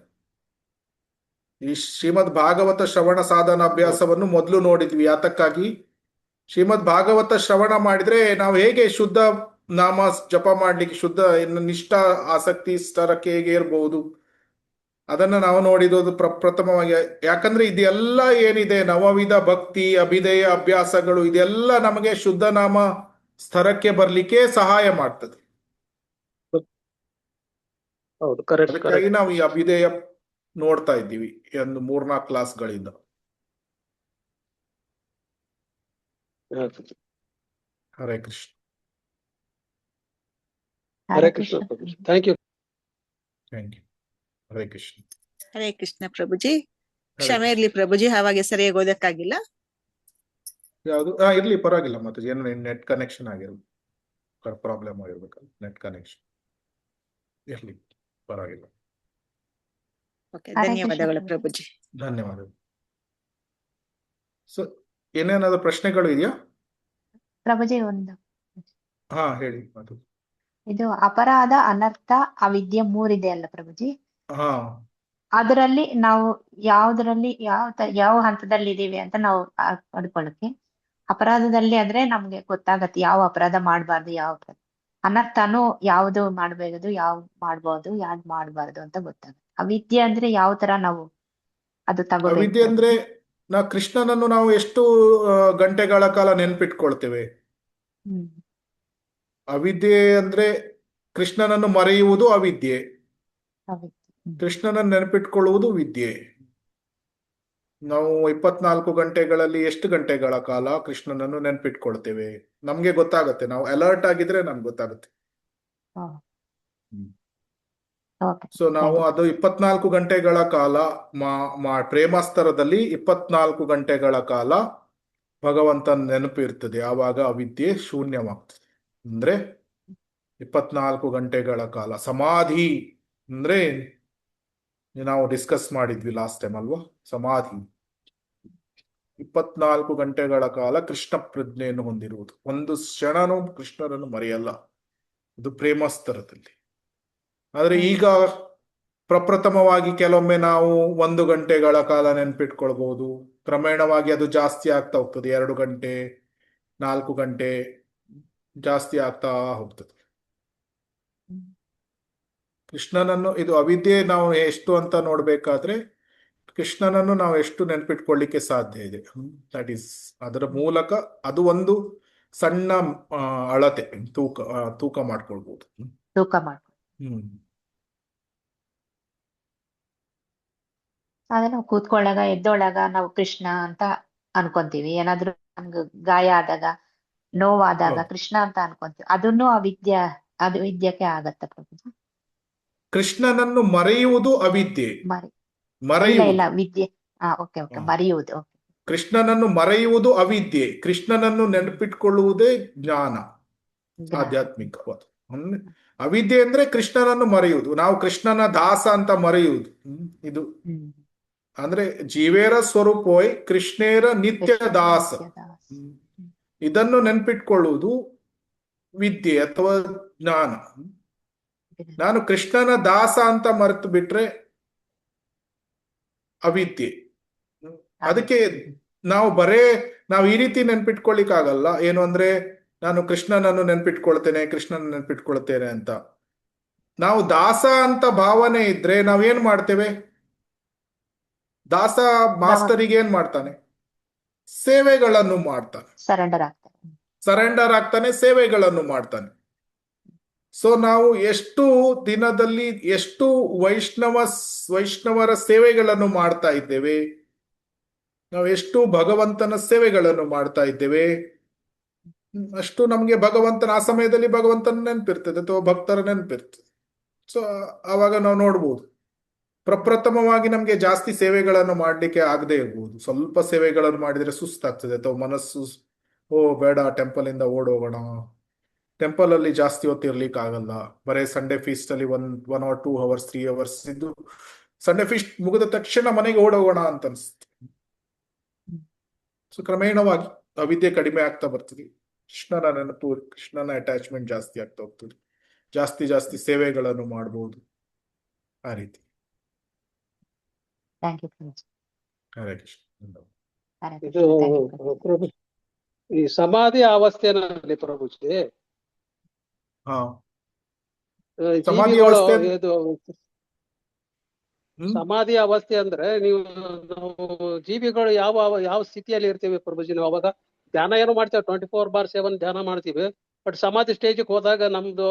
ಈ ಶ್ರೀಮದ್ ಭಾಗವತ ಶ್ರವಣ ಸಾಧನ ಅಭ್ಯಾಸವನ್ನು ಮೊದಲು ನೋಡಿದ್ವಿ. ಯಾತಕ್ಕಾಗಿ? ಶ್ರೀಮದ್ ಭಾಗವತ ಶ್ರವಣ ಮಾಡಿದ್ರೆ ನಾವು ಹೇಗೆ ಶುದ್ಧ ನಾಮ ಜಪ ಮಾಡ್ಲಿಕ್ಕೆ, ಶುದ್ಧ ನಿಷ್ಠಾ ಆಸಕ್ತಿ ಸ್ತರಕ್ಕೆ ಹೇಗೆ ಇರಬಹುದು, ಅದನ್ನ ನಾವು ನೋಡಿರೋದು ಪ್ರಥಮವಾಗಿ. ಯಾಕಂದ್ರೆ ಇದೆಲ್ಲ ಏನಿದೆ, ನವವಿಧ ಭಕ್ತಿ, ಅಭಿಧೇಯ ಅಭ್ಯಾಸಗಳು, ಇದೆಲ್ಲ ನಮಗೆ ಶುದ್ಧ ನಾಮ ಸ್ತರಕ್ಕೆ ಬರ್ಲಿಕ್ಕೆ ಸಹಾಯ ಮಾಡ್ತದೆ. ಹೌದು, ಕರೆಕ್ಟ್. ಅದಕ್ಕಾಗಿ ನಾವು ಈ ಅಭಿಧೇಯ ನೋಡ್ತಾ ಇದ್ದೀವಿ ಒಂದು 3-4 ಕ್ಲಾಸ್ಗಳಿಂದ. Hare Krishna. Hare Krishna. Thank you. Thank you. Hare Krishna. Hare Krishna ಪ್ರಭುಜಿ. ಕ್ಷಮೆ ಇರ್ಲಿ ಪ್ರಭುಜಿ, ಅವಾಗ ಸರಿಯಾಗಿ ಓದಕ್ಕಾಗಿಲ್ಲ. ಯಾವುದು? ಇರ್ಲಿ, ಪರವಾಗಿಲ್ಲ. ಮತ್ತೆ ಏನು ನೆಟ್ ಕನೆಕ್ಷನ್ ಆಗಿರ್ಬೇಕು, ಪ್ರಾಬ್ಲಮ್ ಆಗಿರ್ಬೇಕಲ್ಲ, ನೆಟ್ ಕನೆಕ್ಷನ್. ಇರ್ಲಿ, ಪರವಾಗಿಲ್ಲ. ಓಕೆ, ಧನ್ಯವಾದಗಳು ಪ್ರಭುಜಿ. ಧನ್ಯವಾದಗಳು. ಸೊ ಏನೇನಾದ್ರು ಪ್ರಶ್ನೆಗಳು ಇದೆಯಾ ಪ್ರಭುಜಿ? ಒಂದು ಹೇಳಿ. ಅದು ಇದು ಅಪರಾಧ, ಅನರ್ಥ, ಅವಿದ್ಯೆ 3 ಇದೆ ಅಲ್ಲ ಪ್ರಭುಜಿ? ಅದರಲ್ಲಿ ನಾವು ಯಾವ್ದ್ರಲ್ಲಿ ಯಾವ ಹಂತದಲ್ಲಿ ಇದೀವಿ ಅಂತ ನಾವು ಪಡ್ಕೊಳಕ್ಕೆ. ಅಪರಾಧದಲ್ಲಿ ಆದ್ರೆ ನಮ್ಗೆ ಗೊತ್ತಾಗತ್ತೆ ಯಾವ ಅಪರಾಧ ಮಾಡ್ಬಾರ್ದು, ಯಾವ ಅನರ್ಥನೂ ಯಾವ್ದು ಮಾಡ್ಬೇಕು, ಯಾವ್ ಮಾಡ್ಬೋದು, ಯಾವ್ದು ಮಾಡ್ಬಾರ್ದು ಅಂತ ಗೊತ್ತಾಗುತ್ತೆ. ಅವಿದ್ಯೆ ಅಂದ್ರೆ ಯಾವ ತರ ನಾವು ಅದು ತಗೋಬೇಕು? ಅವಿದ್ಯೆ ಅಂದ್ರೆ ಕೃಷ್ಣನನ್ನು ನಾವು ಎಷ್ಟು ಗಂಟೆಗಳ ಕಾಲ ನೆನ್ಪಿಟ್ಕೊಳ್ತೇವೆ. ಅವಿದ್ಯೆ ಅಂದ್ರೆ ಕೃಷ್ಣನನ್ನು ಮರೆಯುವುದು ಅವಿದ್ಯೆ, ಕೃಷ್ಣನನ್ನು ನೆನಪಿಟ್ಕೊಳ್ಳುವುದು ವಿದ್ಯೆ. ನಾವು 24 ಗಂಟೆಗಳಲ್ಲಿ ಎಷ್ಟು ಗಂಟೆಗಳ ಕಾಲ ಕೃಷ್ಣನನ್ನು ನೆನಪಿಟ್ಕೊಳ್ತೇವೆ? ನಮ್ಗೆ ಗೊತ್ತಾಗತ್ತೆ. ನಾವು ಅಲರ್ಟ್ ಆಗಿದ್ರೆ ನಮ್ಗೆ ಗೊತ್ತಾಗುತ್ತೆ. ಸೊ ನಾವು ಅದು 24 ಗಂಟೆಗಳ ಕಾಲ ಪ್ರೇಮಸ್ತರದಲ್ಲಿ 24 ಗಂಟೆಗಳ ಕಾಲ ಭಗವಂತನ ನೆನಪು ಇರ್ತದೆ. ಆವಾಗ ಅವಿದ್ಯೆ ಶೂನ್ಯವಾಗ್ತದೆ. ಅಂದ್ರೆ 24 ಗಂಟೆಗಳ ಕಾಲ ಸಮಾಧಿ ಅಂದ್ರೆ ನಾವು ಡಿಸ್ಕಸ್ ಮಾಡಿದ್ವಿ ಲಾಸ್ಟ್ ಟೈಮ್ ಅಲ್ವಾ? ಸಮಾಧಿ 24 ಗಂಟೆಗಳ ಕಾಲ ಕೃಷ್ಣ ಪ್ರಜ್ಞೆಯನ್ನು ಹೊಂದಿರುವುದು. ಒಂದು ಕ್ಷಣನೂ ಕೃಷ್ಣರನ್ನು ಮರೆಯಲ್ಲ. ಅದು ಪ್ರೇಮಸ್ತರದಲ್ಲಿ. ಆದ್ರೆ ಈಗ ಪ್ರಪ್ರಥಮವಾಗಿ ಕೆಲವೊಮ್ಮೆ ನಾವು 1 ಗಂಟೆಗಳ ಕಾಲ ನೆನ್ಪಿಟ್ಕೊಳ್ಬಹುದು. ಕ್ರಮೇಣವಾಗಿ ಅದು ಜಾಸ್ತಿ ಆಗ್ತಾ ಹೋಗ್ತದೆ, 2 ಗಂಟೆ, 4 ಗಂಟೆ ಜಾಸ್ತಿ ಆಗ್ತಾ ಹೋಗ್ತದೆ. ಕೃಷ್ಣನನ್ನು, ಇದು ಅವಿದ್ಯೆ ನಾವು ಎಷ್ಟು ಅಂತ ನೋಡ್ಬೇಕಾದ್ರೆ ಕೃಷ್ಣನನ್ನು ನಾವು ಎಷ್ಟು ನೆನ್ಪಿಟ್ಕೊಳ್ಳಿಕ್ಕೆ ಸಾಧ್ಯ ಇದೆ, ದಟ್ ಈಸ್ ಅದರ ಮೂಲಕ ಅದು ಒಂದು ಸಣ್ಣ ಅಳತೆ, ತೂಕ ಮಾಡ್ಕೊಳ್ಬಹುದು. ತೂಕ ಮಾಡ್ಕೊ ಅದೇ ನಾವು ಕೂತ್ಕೊಳ್ಳಾಗ ಎದ್ದೊಳಗ ನಾವು ಕೃಷ್ಣ ಅಂತ ಅನ್ಕೊಂತೀವಿ. ಏನಾದ್ರೂ ನಮ್ಗೆ ಗಾಯ ಆದಾಗ, ನೋವಾದಾಗ ಹೌದು. ಕೃಷ್ಣ ಅಂತ ಅನ್ಕೊಂತೀವಿ. ಅದನ್ನು ಅದು ವಿದ್ಯಕ್ಕೆ ಆಗತ್ತ ಪ್ರಭುಜಿ? ಕೃಷ್ಣನನ್ನು ಮರೆಯುವುದು ಅವಿದ್ಯೆ. ಇಲ್ಲ ಮರೆಯುವುದು ವಿದ್ಯೆ. ಓಕೆ ಹಾ. ಮರೆಯುವುದು. ಓಕೆ. ಕೃಷ್ಣನನ್ನು ಮರೆಯುವುದು ಅವಿದ್ಯೆ, ಕೃಷ್ಣನನ್ನು ನೆನಪಿಟ್ಕೊಳ್ಳುವುದೇ ಜ್ಞಾನ, ಆಧ್ಯಾತ್ಮಿಕವಾದ. ಅವಿದ್ಯೆ ಅಂದ್ರೆ ಕೃಷ್ಣನನ್ನು ಮರೆಯುವುದು, ನಾವು ಕೃಷ್ಣನ ದಾಸ ಅಂತ ಮರೆಯುವುದು. ಇದು ಅಂದ್ರೆ ಜೀವೇರ ಸ್ವರೂಪೋಯ್ ಕೃಷ್ಣೇರ ನಿತ್ಯ ದಾಸ. ಇದನ್ನು ನೆನ್ಪಿಟ್ಕೊಳ್ಳುವುದು ವಿದ್ಯೆ ಅಥವಾ ಜ್ಞಾನ. ನಾನು ಕೃಷ್ಣನ ದಾಸ ಅಂತ ಮರೆತು ಬಿಟ್ರೆ ಅವಿದ್ಯೆ. ಅದಕ್ಕೆ ನಾವು ಈ ರೀತಿ ನೆನ್ಪಿಟ್ಕೊಳ್ಳಿಕ್ಕಾಗಲ್ಲ. ಏನು ಅಂದ್ರೆ ನಾನು ಕೃಷ್ಣನನ್ನು ನೆನ್ಪಿಟ್ಕೊಳ್ತೇನೆ ಅಂತ. ನಾವು ದಾಸ ಅಂತ ಭಾವನೆ ಇದ್ರೆ ನಾವೇನ್ ಮಾಡ್ತೇವೆ? ದಾಸ ಮಾಸ್ಟರಿಗೆ ಏನ್ ಮಾಡ್ತಾನೆ? ಸೇವೆಗಳನ್ನು ಮಾಡ್ತಾನೆ, ಸರೆಂಡರ್ ಆಗ್ತಾನೆ, ಸೇವೆಗಳನ್ನು ಮಾಡ್ತಾನೆ. ಸೊ ನಾವು ಎಷ್ಟು ದಿನದಲ್ಲಿ ಎಷ್ಟು ವೈಷ್ಣವರ ಸೇವೆಗಳನ್ನು ಮಾಡ್ತಾ ಇದ್ದೇವೆ, ನಾವು ಎಷ್ಟು ಭಗವಂತನ ಸೇವೆಗಳನ್ನು ಮಾಡ್ತಾ ಇದ್ದೇವೆ, ಅಷ್ಟು ನಮ್ಗೆ ಭಗವಂತನ, ಆ ಸಮಯದಲ್ಲಿ ಭಗವಂತನ ನೆನಪಿರ್ತದೆ ಅಥವಾ ಭಕ್ತರ ನೆನಪಿರ್ತದೆ. ಸೊ ಆವಾಗ ನಾವು ನೋಡ್ಬೋದು, ಪ್ರಪ್ರಥಮವಾಗಿ ನಮ್ಗೆ ಜಾಸ್ತಿ ಸೇವೆಗಳನ್ನು ಮಾಡ್ಲಿಕ್ಕೆ ಆಗದೆ ಇರ್ಬೋದು. ಸ್ವಲ್ಪ ಸೇವೆಗಳನ್ನು ಮಾಡಿದ್ರೆ ಸುಸ್ತಾಗ್ತದೆ ಅಥವಾ ಮನಸ್ಸು ಬೇಡ, ಟೆಂಪಲ್ ಇಂದ ಓಡೋಗೋಣ. ಟೆಂಪಲ್ ಅಲ್ಲಿ ಜಾಸ್ತಿ ಹೊತ್ತು ಇರ್ಲಿಕ್ಕೆ ಆಗಲ್ಲ. ಬರೇ ಸಂಡೇ ಫೀಸ್ಟ್ ಅಲ್ಲಿ 1 or 2 hours 3 hours ಇದ್ದು ಸಂಡೇ ಫೀಸ್ಟ್ ಮುಗಿದ ತಕ್ಷಣ ಮನೆಗೆ ಓಡೋಗೋಣ ಅಂತ ಅನ್ಸುತ್ತೆ. ಸೊ ಕ್ರಮೇಣವಾಗಿ ಅವಿದ್ಯೆ ಕಡಿಮೆ ಆಗ್ತಾ ಬರ್ತದೆ, ಕೃಷ್ಣನ ನೆನಪು, ಕೃಷ್ಣನ ಅಟ್ಯಾಚ್ಮೆಂಟ್ ಜಾಸ್ತಿ ಆಗ್ತಾ ಹೋಗ್ತದೆ, ಜಾಸ್ತಿ ಸೇವೆಗಳನ್ನು ಮಾಡಬಹುದು. ಆ ರೀತಿ. ಹರೇ ಕೃಷ್ಣ. ಇದು ಪ್ರಭು, ಈ ಸಮಾಧಿ ಅವಸ್ಥೆನಲ್ಲಿ ಪ್ರಭುಜಿ, ಸಮಾಧಿ ಜೀವಿಗಳು ಅವಸ್ಥೆ ಇದು ಸಮಾಧಿ ಅವಸ್ಥೆ ಅಂದ್ರೆ ನಾವು ಜೀವಿಗಳು ಯಾವ ಸ್ಥಿತಿಯಲ್ಲಿ ಇರ್ತೀವಿ ಪ್ರಭುಜಿ? ನಾವು ಅವಾಗ ಧ್ಯಾನ ಏನು ಮಾಡ್ತೇವೆ, 24/7 ಧ್ಯಾನ ಮಾಡ್ತೀವಿ. ಬಟ್ ಸಮಾಧಿ ಸ್ಟೇಜ್ಗೆ ಹೋದಾಗ ನಮ್ದು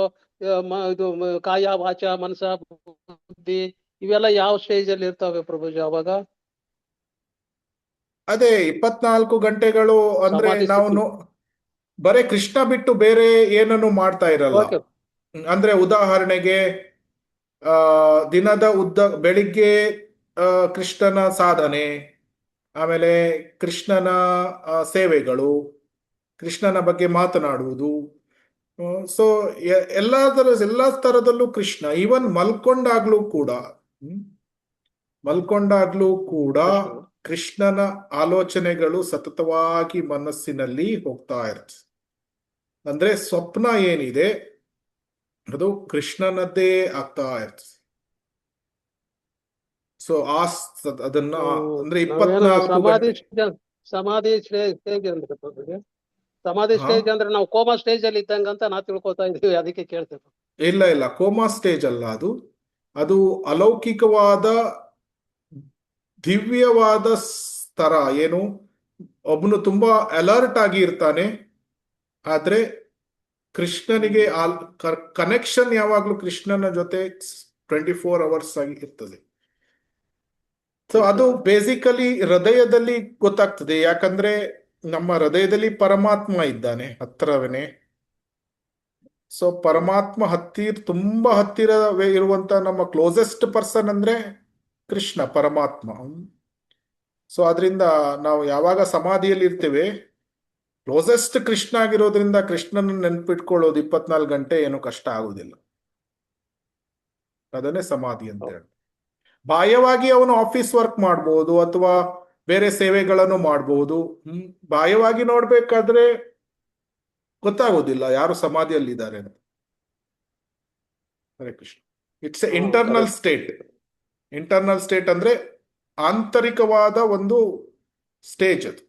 ಇದು ಕಾಯ, ವಾಚ, ಮನಸ, ಬುದ್ಧಿ ಇವೆಲ್ಲ ಯಾವ ಸ್ಟೇಜ್ ಅಲ್ಲಿ ಇರ್ತಾವೆ ಪ್ರಭುಜಿ ಅವಾಗ? ಅದೇ 24 ಗಂಟೆಗಳು ಅಂದ್ರೆ ನಾವು ಬರೇ ಕೃಷ್ಣ ಬಿಟ್ಟು ಬೇರೆ ಏನನ್ನು ಮಾಡ್ತಾ ಇರಲ್ಲ. ಅಂದ್ರೆ ಉದಾಹರಣೆಗೆ ದಿನದ ಬೆಳಿಗ್ಗೆ ಕೃಷ್ಣನ ಸಾಧನೆ, ಆಮೇಲೆ ಕೃಷ್ಣನ ಸೇವೆಗಳು, ಕೃಷ್ಣನ ಬಗ್ಗೆ ಮಾತನಾಡುವುದು. ಸೊ ಎಲ್ಲಾ ತರದಲ್ಲೂ ಕೃಷ್ಣ. ಈವನ್ ಮಲ್ಕೊಂಡಾಗ್ಲೂ ಕೂಡ ಕೃಷ್ಣನ ಆಲೋಚನೆಗಳು ಸತತವಾಗಿ ಮನಸ್ಸಿನಲ್ಲಿ ಹೋಗ್ತಾ ಇರ್ತದೆ. ಅಂದ್ರೆ ಸ್ವಪ್ನ ಏನಿದೆ ಅದು ಕೃಷ್ಣನದ್ದೇ ಆಗ್ತಾ ಇರ್ತದೆ. ಸೊ ಅದನ್ನ ಅಂದ್ರೆ 24 ಗಂಟೆ ಸಮಾಧಿ ಸ್ಟೇಜ್ ಅಂದ್ರೆ ನಾವು ಕೋಮಾ ಸ್ಟೇಜ್ ಅಲ್ಲಿ ಇದ್ದಂಗ ಅಂತ ನಾವು ತಿಳ್ಕೊತಾ ಇದೀವಿ, ಅದಕ್ಕೆ ಕೇಳ್ತೇವೆ. ಇಲ್ಲ, ಕೋಮಾ ಸ್ಟೇಜ್ ಅಲ್ಲ ಅದು ಅಲೌಕಿಕವಾದ ದಿವ್ಯವಾದ ಸ್ತರ. ಏನು, ಒಬ್ಬನು ತುಂಬಾ ಅಲರ್ಟ್ ಆಗಿ ಇರ್ತಾನೆ, ಆದ್ರೆ ಕೃಷ್ಣನಿಗೆ ಕನೆಕ್ಷನ್ ಯಾವಾಗ್ಲೂ ಕೃಷ್ಣನ ಜೊತೆ 24 hours ಆಗಿ ಇರ್ತದೆ. ಸೊ ಅದು ಬೇಸಿಕಲಿ ಹೃದಯದಲ್ಲಿ ಗೊತ್ತಾಗ್ತದೆ. ಯಾಕಂದ್ರೆ ನಮ್ಮ ಹೃದಯದಲ್ಲಿ ಪರಮಾತ್ಮ ಇದ್ದಾನೆ ಹತ್ರವೇ. ಸೊ ಪರಮಾತ್ಮ ತುಂಬಾ ಹತ್ತಿರವೇ ಇರುವಂತ ನಮ್ಮ ಕ್ಲೋಸೆಸ್ಟ್ ಪರ್ಸನ್ ಅಂದ್ರೆ ಕೃಷ್ಣ, ಪರಮಾತ್ಮ. ಸೊ ಅದರಿಂದ ನಾವು ಯಾವಾಗ ಸಮಾಧಿಯಲ್ಲಿ ಇರ್ತೇವೆ, ಕ್ಲೋಸೆಸ್ಟ್ ಕೃಷ್ಣ ಆಗಿರೋದ್ರಿಂದ ಕೃಷ್ಣನ ನೆನ್ಪಿಟ್ಕೊಳ್ಳೋದು 24 ಗಂಟೆ ಏನು ಕಷ್ಟ ಆಗುದಿಲ್ಲ. ಅದನ್ನೇ ಸಮಾಧಿ ಅಂತ ಹೇಳಿ. ಬಾಹ್ಯವಾಗಿ ಅವನು ಆಫೀಸ್ ವರ್ಕ್ ಮಾಡ್ಬೋದು ಅಥವಾ ಬೇರೆ ಸೇವೆಗಳನ್ನು ಮಾಡಬಹುದು. ಬಾಹ್ಯವಾಗಿ ನೋಡ್ಬೇಕಾದ್ರೆ ಗೊತ್ತಾಗೋದಿಲ್ಲ ಯಾರು ಸಮಾಧಿಯಲ್ಲಿ ಇದ್ದಾರೆ. Hare Krishna. It's a internal state. Internal state ಅಂದ್ರೆ ಆಂತರಿಕವಾದ ಒಂದು ಸ್ಟೇಜ್ ಅದು.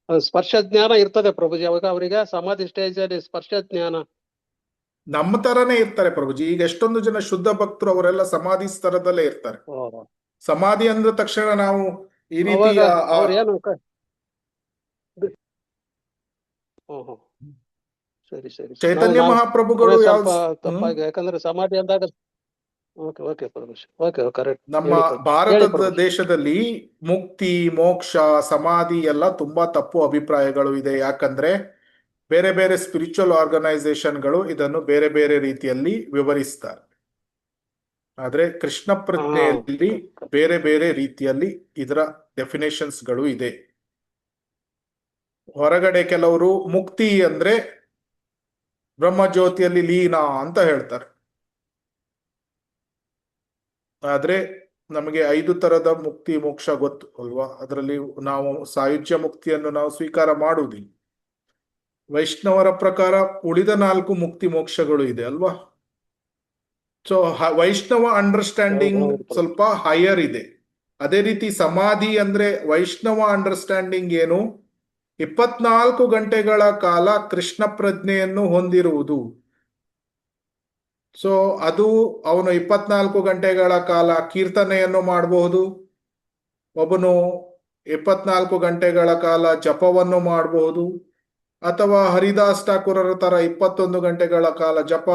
ಸ್ಪರ್ಶ ಜ್ಞಾನ ಇರ್ತದೆ ಪ್ರಭುಜಿ ಅವಾಗ ಅವರಿಗೆ ಸಮಾಧಿ ಸ್ಟೇಜ್ ಅಲ್ಲಿ ಸ್ಪರ್ಶ ಜ್ಞಾನ ನಮ್ಮ ತರನೇ ಇರ್ತಾರೆ ಪ್ರಭುಜಿ. ಈಗ ಎಷ್ಟೊಂದು ಜನ ಶುದ್ಧ ಭಕ್ತರು ಅವರೆಲ್ಲ ಸಮಾಧಿ ಸ್ತರದಲ್ಲೇ ಇರ್ತಾರೆ. ಸಮಾಧಿ ಅಂದ ತಕ್ಷಣ ನಾವು ಈ ರೀತಿ ಅವ್ರೇನು ಸರಿ ಸರಿ ಚೈತನ್ಯ ಮಹಾಪ್ರಭುಗಳು ಸ್ವಲ್ಪ ತಪ್ಪಾಗಿ, ಯಾಕಂದ್ರೆ ಸಮಾಧಿ ಅಂದಾಗ ಓಕೆ ಪ್ರಭುಜಿ, ಓಕೆ ಕರೆಕ್ಟ್. ನಮ್ಮ ಭಾರತದ ದೇಶದಲ್ಲಿ ಮುಕ್ತಿ, ಮೋಕ್ಷ, ಸಮಾಧಿ ಎಲ್ಲ ತುಂಬಾ ತಪ್ಪು ಅಭಿಪ್ರಾಯಗಳು ಇದೆ. ಯಾಕಂದ್ರೆ ಬೇರೆ ಬೇರೆ ಸ್ಪಿರಿಚುವಲ್ ಆರ್ಗನೈಸೇಷನ್ಗಳು ಇದನ್ನು ಬೇರೆ ಬೇರೆ ರೀತಿಯಲ್ಲಿ ವಿವರಿಸ್ತಾರೆ. ಆದ್ರೆ ಕೃಷ್ಣ ಪ್ರಜ್ಞೆಯಲ್ಲಿ ಬೇರೆ ಬೇರೆ ರೀತಿಯಲ್ಲಿ ಇದರ ಡೆಫಿನೇಷನ್ಸ್ಗಳು ಇದೆ. ಹೊರಗಡೆ ಕೆಲವರು ಮುಕ್ತಿ ಅಂದ್ರೆ ಬ್ರಹ್ಮಜ್ಯೋತಿಯಲ್ಲಿ ಲೀನ ಅಂತ ಹೇಳ್ತಾರೆ. ಆದ್ರೆ ನಮಗೆ 5 ತರದ ಮುಕ್ತಿ ಮೋಕ್ಷ ಗೊತ್ತು ಅಲ್ವಾ? ಅದರಲ್ಲಿ ನಾವು ಸಾಯುಜ್ಯ ಮುಕ್ತಿಯನ್ನು ನಾವು ಸ್ವೀಕಾರ ಮಾಡುವುದಿಲ್ಲ. ವೈಷ್ಣವರ ಪ್ರಕಾರ ಉಳಿದ 4 ಮುಕ್ತಿ ಮೋಕ್ಷಗಳು ಇದೆ ಅಲ್ವಾ? ಸೊ ವೈಷ್ಣವ ಅಂಡರ್ಸ್ಟ್ಯಾಂಡಿಂಗ್ ಸ್ವಲ್ಪ ಹೈಯರ್ ಇದೆ. ಅದೇ ರೀತಿ ಸಮಾಧಿ ಅಂದ್ರೆ ವೈಷ್ಣವ ಅಂಡರ್ಸ್ಟ್ಯಾಂಡಿಂಗ್ ಏನು? 24 ಗಂಟೆಗಳ ಕಾಲ ಕೃಷ್ಣ ಪ್ರಜ್ಞೆಯನ್ನು ಹೊಂದಿರುವುದು. ಸೊ ಅದು ಅವನು 24 ಗಂಟೆಗಳ ಕಾಲ ಕೀರ್ತನೆಯನ್ನು ಮಾಡಬಹುದು. ಒಬ್ಬನು 24 ಗಂಟೆಗಳ ಕಾಲ ಜಪವನ್ನು ಮಾಡಬಹುದು. ಅಥವಾ ಹರಿದಾಸ್ ಠಾಕೂರರ ತರ 21 ಗಂಟೆಗಳ ಕಾಲ ಜಪ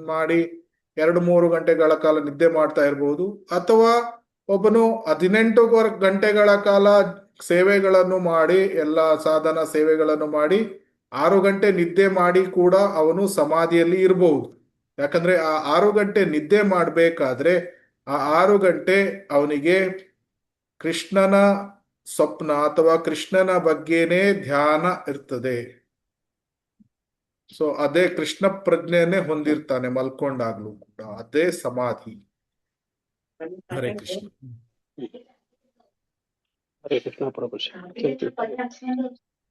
ಮಾಡಿ 2-3 ಗಂಟೆಗಳ ಕಾಲ ನಿದ್ದೆ ಮಾಡ್ತಾ ಇರಬಹುದು. ಅಥವಾ ಒಬ್ಬನು 18 ಗಂಟೆಗಳ ಕಾಲ ಸೇವೆಗಳನ್ನು ಮಾಡಿ, ಎಲ್ಲ ಸಾಧನ ಸೇವೆಗಳನ್ನು ಮಾಡಿ 6 ಗಂಟೆ ನಿದ್ದೆ ಮಾಡಿ ಕೂಡ ಅವನು ಸಮಾಧಿಯಲ್ಲಿ ಇರಬಹುದು. ಯಾಕಂದ್ರೆ ಆ 6 ಗಂಟೆ ನಿದ್ದೆ ಮಾಡಬೇಕಾದ್ರೆ ಆ 6 ಗಂಟೆ ಅವನಿಗೆ ಕೃಷ್ಣನ ಸ್ವಪ್ನ ಅಥವಾ ಕೃಷ್ಣನ ಬಗ್ಗೆನೇ ಧ್ಯಾನ ಇರ್ತದೆ. ಸೊ ಅದೇ ಕೃಷ್ಣ ಪ್ರಜ್ಞೆಯನ್ನೇ ಹೊಂದಿರ್ತಾನೆ ಮಲ್ಕೊಂಡಾಗ್ಲೂ ಕೂಡ. ಅದೇ ಸಮಾಧಿ. ಹರೇ ಕೃಷ್ಣ. ಹರೇ ಕೃಷ್ಣ ಪ್ರಭುಜಿ.